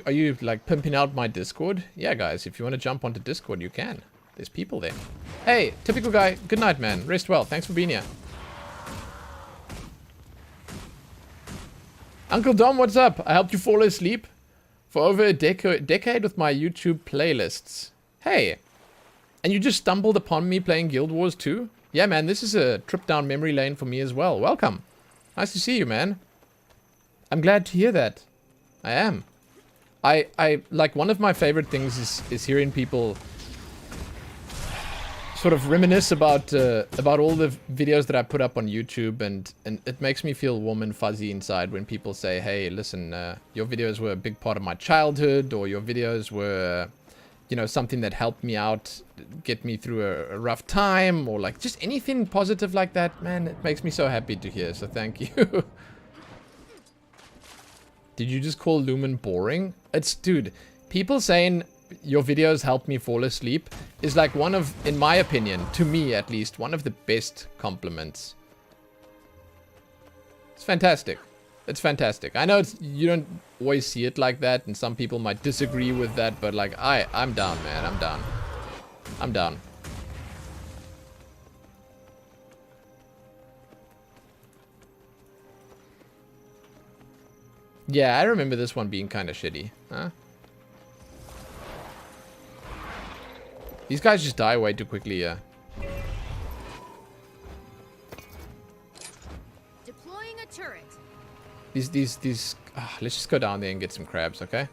Are you like pimping out my Discord? Yeah, guys, if you want to jump onto Discord, you can. There's people there. Hey, typical guy. Good night, man. Rest well. Thanks for being here. Uncle Dom, what's up? I helped you fall asleep for over a decade with my YouTube playlists. Hey, and you just stumbled upon me playing Guild Wars 2? Yeah, man, this is a trip down memory lane for me as well. Welcome. Nice to see you, man. I'm glad to hear that. I am. I like, one of my favorite things is hearing people sort of reminisce about all the videos that I put up on YouTube, and it makes me feel warm and fuzzy inside when people say, hey, listen, your videos were a big part of my childhood, or your videos were, you know, something that helped me out, get me through a rough time, or like just anything positive like that. Man, it makes me so happy to hear, so thank you. Did you just call Lumen boring? Dude, people saying your videos help me fall asleep is like one of, in my opinion, to me at least, one of the best compliments. It's fantastic. It's fantastic. I know you don't always see it like that, and some people might disagree with that, but like, I'm down, man. I'm down. I'm down. Yeah, I remember this one being kind of shitty. Huh? These guys just die way too quickly, yeah. Deploying a turret. These let's just go down there and get some crabs, okay?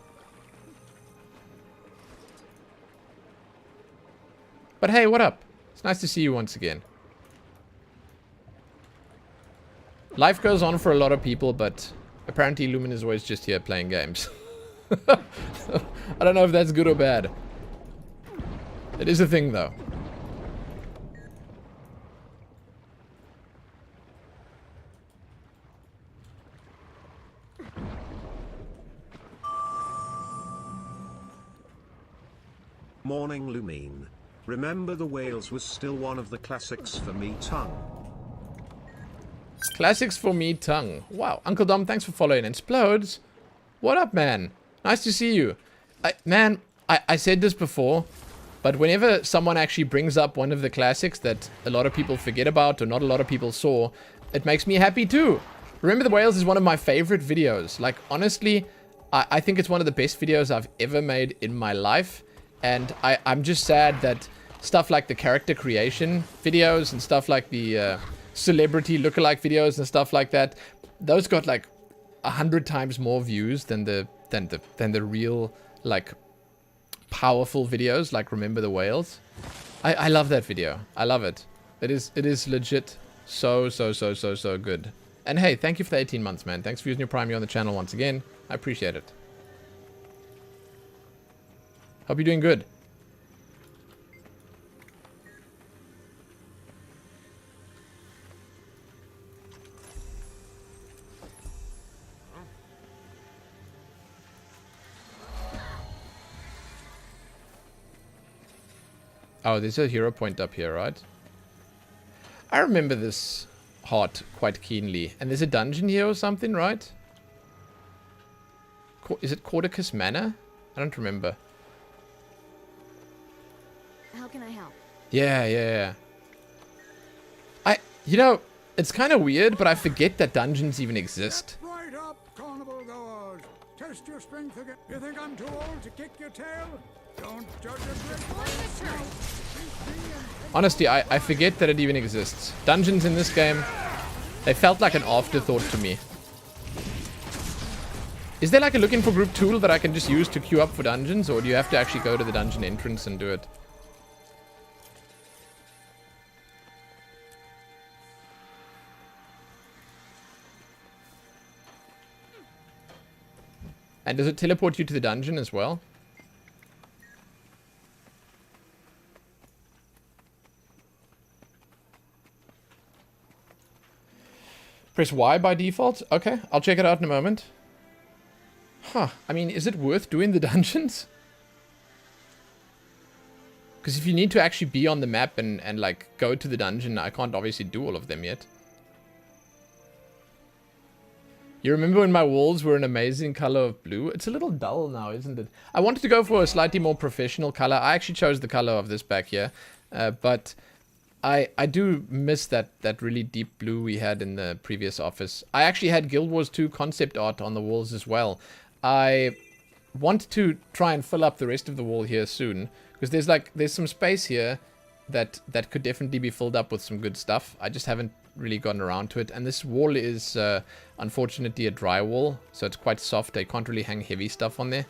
But hey, what up? It's nice to see you once again. Life goes on for a lot of people, but apparently Lumen is always just here playing games. I don't know if that's good or bad. It is a thing, though. Morning, Lumine. Remember the Whales was still one of the classics for me, tongue. Classics for me, tongue. Wow. Uncle Dom, thanks for following. Explodes. What up, man? Nice to see you. I said this before, but whenever someone actually brings up one of the classics that a lot of people forget about or not a lot of people saw, it makes me happy too. Remember the Whales is one of my favorite videos. Like, honestly, I think it's one of the best videos I've ever made in my life. And I'm just sad that stuff like the character creation videos and stuff like the celebrity lookalike videos and stuff like that, those got like 100 times more views than the real, like, powerful videos like Remember the Whales. I love that video. I love it. It is legit so good. And hey, thank you for the 18 months, man. Thanks for using your Prime on the channel once again. I appreciate it. Hope you're doing good. Oh, there's a hero point up here, right? I remember this heart quite keenly. And there's a dungeon here or something, right? Is it Cordicus Manor? I don't remember. How can I help? Yeah. You know, it's kind of weird, but I forget that dungeons even exist. Right up, carnival goers. Test your strength again. You think I'm too old to kick your tail? Don't judge a brick. Honestly, I forget that it even exists. Dungeons in this game, they felt like an afterthought to me. Is there like a looking for group tool that I can just use to queue up for dungeons, or do you have to actually go to the dungeon entrance and do it? And does it teleport you to the dungeon as well? Press Y by default? Okay, I'll check it out in a moment. Huh, I mean, is it worth doing the dungeons? Because if you need to actually be on the map and like go to the dungeon, I can't obviously do all of them yet. You remember when my walls were an amazing color of blue? It's a little dull now, isn't it? I wanted to go for a slightly more professional color. I actually chose the color of this back here. But I do miss that really deep blue we had in the previous office. I actually had Guild Wars 2 concept art on the walls as well. I want to try and fill up the rest of the wall here soon. Because there's some space here that could definitely be filled up with some good stuff. I just haven't really gotten around to it. And this wall is unfortunately a dry wall, so it's quite soft. I can't really hang heavy stuff on there.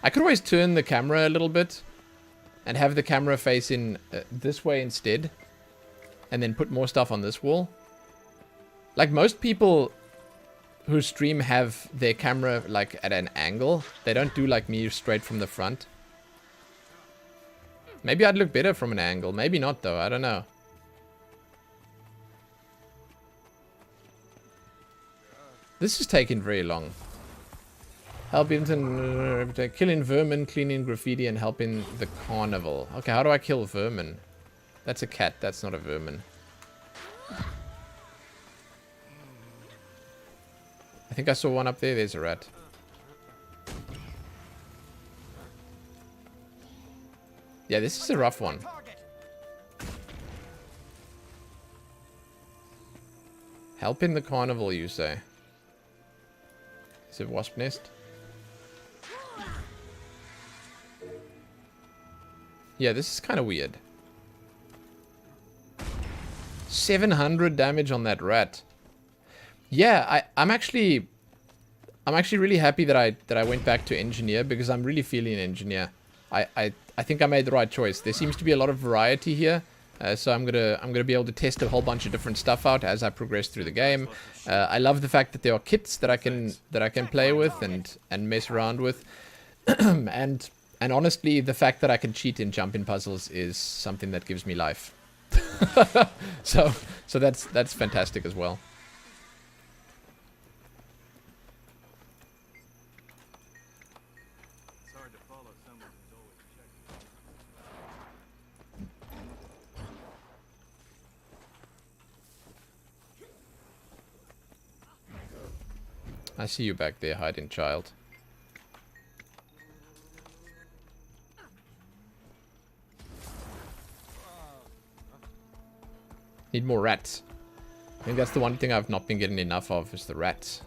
I could always turn the camera a little bit and have the camera facing this way instead, and then put more stuff on this wall. Like most people who stream have their camera like at an angle. They don't do like me straight from the front. Maybe I'd look better from an angle. Maybe not though. I don't know. This is taking very long. Helping killing vermin, cleaning graffiti, and helping the carnival. Okay, how do I kill vermin? That's a cat. That's not a vermin. I think I saw one up there. There's a rat. Yeah, this is a rough one. Helping the carnival, you say? Is it wasp nest? Yeah, this is kind of weird. 700 damage on that rat. Yeah, I'm actually really happy that I went back to engineer, because I'm really feeling engineer. I think I made the right choice. There seems to be a lot of variety here, so I'm gonna be able to test a whole bunch of different stuff out as I progress through the game. I love the fact that there are kits that I can play with and mess around with, and honestly, the fact that I can cheat and jump in puzzles is something that gives me life. so that's fantastic as well. I see you back there, hiding child. Need more rats. I think that's the one thing I've not been getting enough of, is the rats.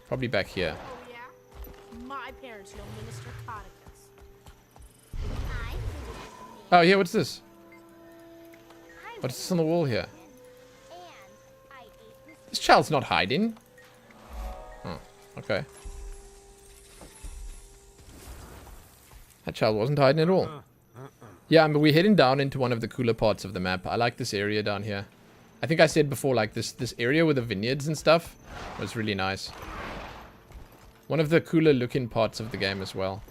Probably back here. Oh yeah? My parents know Minister Codicus. Oh yeah, what's this? What's this on the wall here? This child's not hiding. Oh, okay. That child wasn't hiding at all. Yeah, but we're heading down into one of the cooler parts of the map. I like this area down here. I think I said before, like this area with the vineyards and stuff was really nice. One of the cooler looking parts of the game as well.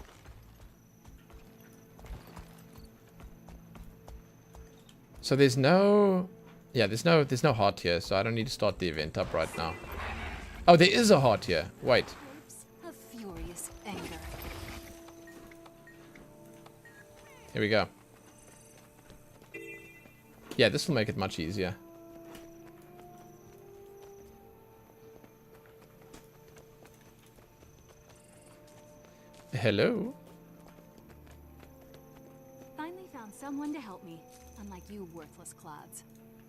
So there's no... Yeah, there's no heart here, so I don't need to start the event up right now. Oh, there is a heart here. Wait. A furious anger. Here we go. Yeah, this will make it much easier. Hello? Finally found someone to help me, unlike you worthless clods.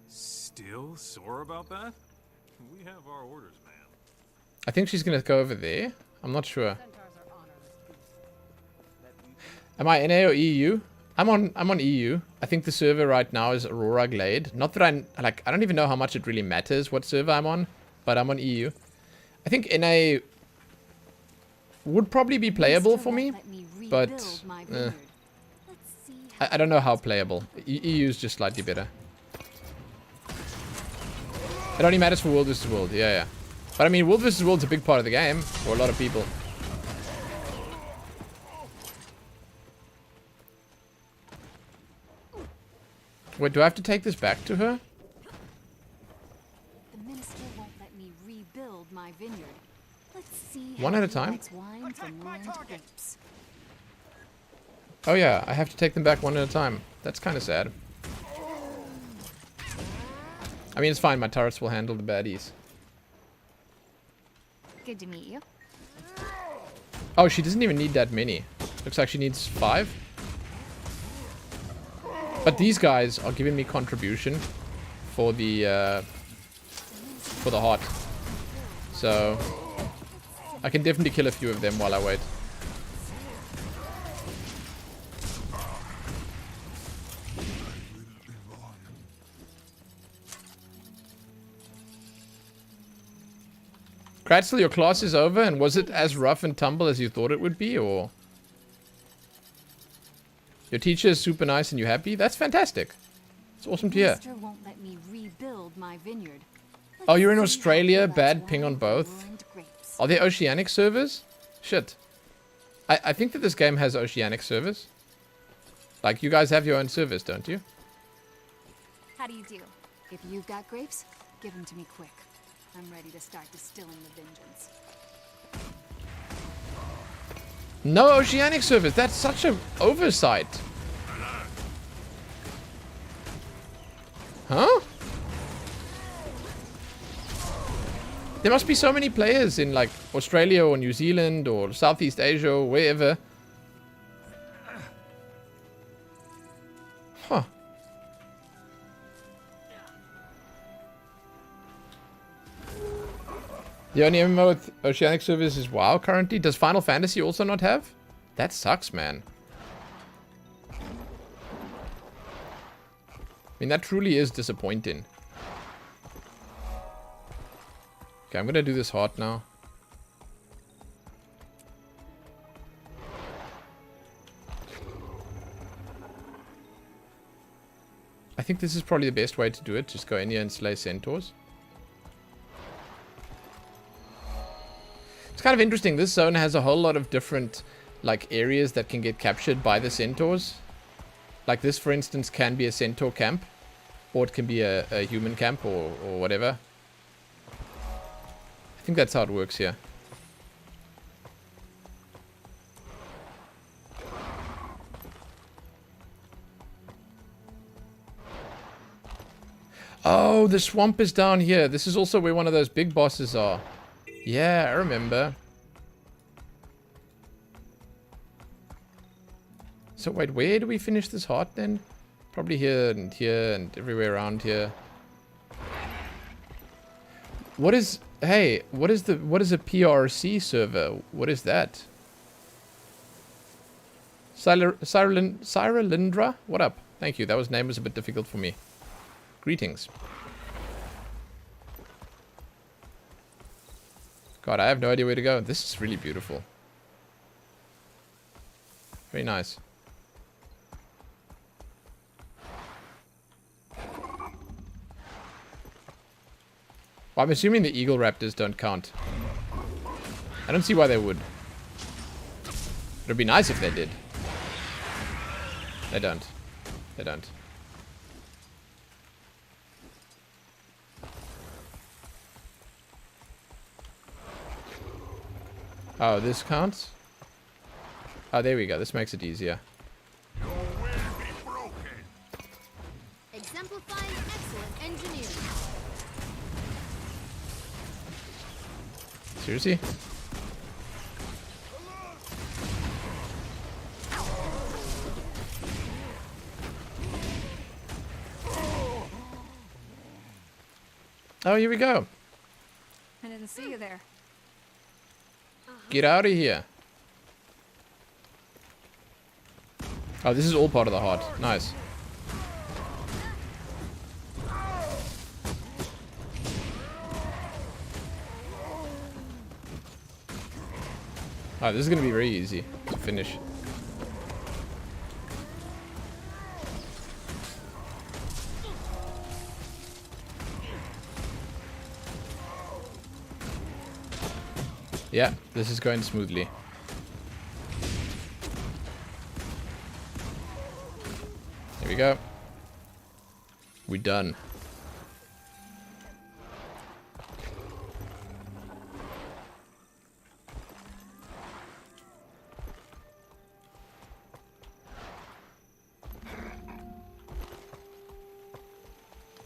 Still sore about that? We have our orders, man. I think she's gonna go over there. I'm not sure. Am I NA or EU? I'm on EU. I think the server right now is Aurora Glade. Not that I don't even know how much it really matters what server I'm on, but I'm on EU. I think NA would probably be playable for me, but I don't know how playable. EU is just slightly better. It only matters for World vs. World, yeah. But I mean, World vs. World's a big part of the game for a lot of people. Wait, do I have to take this back to her? The minister won't let me rebuild my vineyard. Let's see. One at a time? Likes wine from ruined grapes. Oh yeah, I have to take them back one at a time. That's kind of sad. I mean, it's fine. My turrets will handle the baddies. Good to meet you. Oh, she doesn't even need that many. Looks like she needs 5. But these guys are giving me contribution for the heart. So I can definitely kill a few of them while I wait. Kratzel, your class is over, and was it as rough and tumble as you thought it would be, or? Your teacher is super nice and you happy? That's fantastic. It's awesome to hear. Won't let me rebuild my vineyard. Oh, you're in Australia? Bad ping on both. Are there oceanic servers? Shit. I think that this game has oceanic servers. Like, you guys have your own servers, don't you? How do you do? If you've got grapes, give them to me quick. I'm ready to start distilling the vengeance. No oceanic servers. That's such an oversight. Huh? There must be so many players in like Australia or New Zealand or Southeast Asia or wherever. Huh. The only MMO with oceanic servers is WoW currently. Does Final Fantasy also not have? That sucks, man. I mean, that truly is disappointing. Okay, I'm gonna do this heart now. I think this is probably the best way to do it. Just go in here and slay centaurs. It's kind of interesting. This zone has a whole lot of different like areas that can get captured by the centaurs. Like this, for instance, can be a centaur camp. Or it can be a human camp or whatever. I think that's how it works here. Oh, the swamp is down here. This is also where one of those big bosses are. Yeah, I remember. So wait, where do we finish this heart then? Probably here and everywhere around here. What is... Hey, what is a PRC server? What is that? Cyralindra? What up? Thank you. That name was a bit difficult for me. Greetings. God, I have no idea where to go. This is really beautiful. Very nice. Well, I'm assuming the eagle raptors don't count. I don't see why they would. It would be nice if they did. They don't. They don't. Oh, this counts? Oh, there we go. This makes it easier. Exemplifying excellent engineering. Seriously? Oh, here we go. I didn't see you there. Get out of here. Oh, this is all part of the heart. Nice. Oh, this is gonna be very easy to finish. Yeah, this is going smoothly. Here we go. We're done.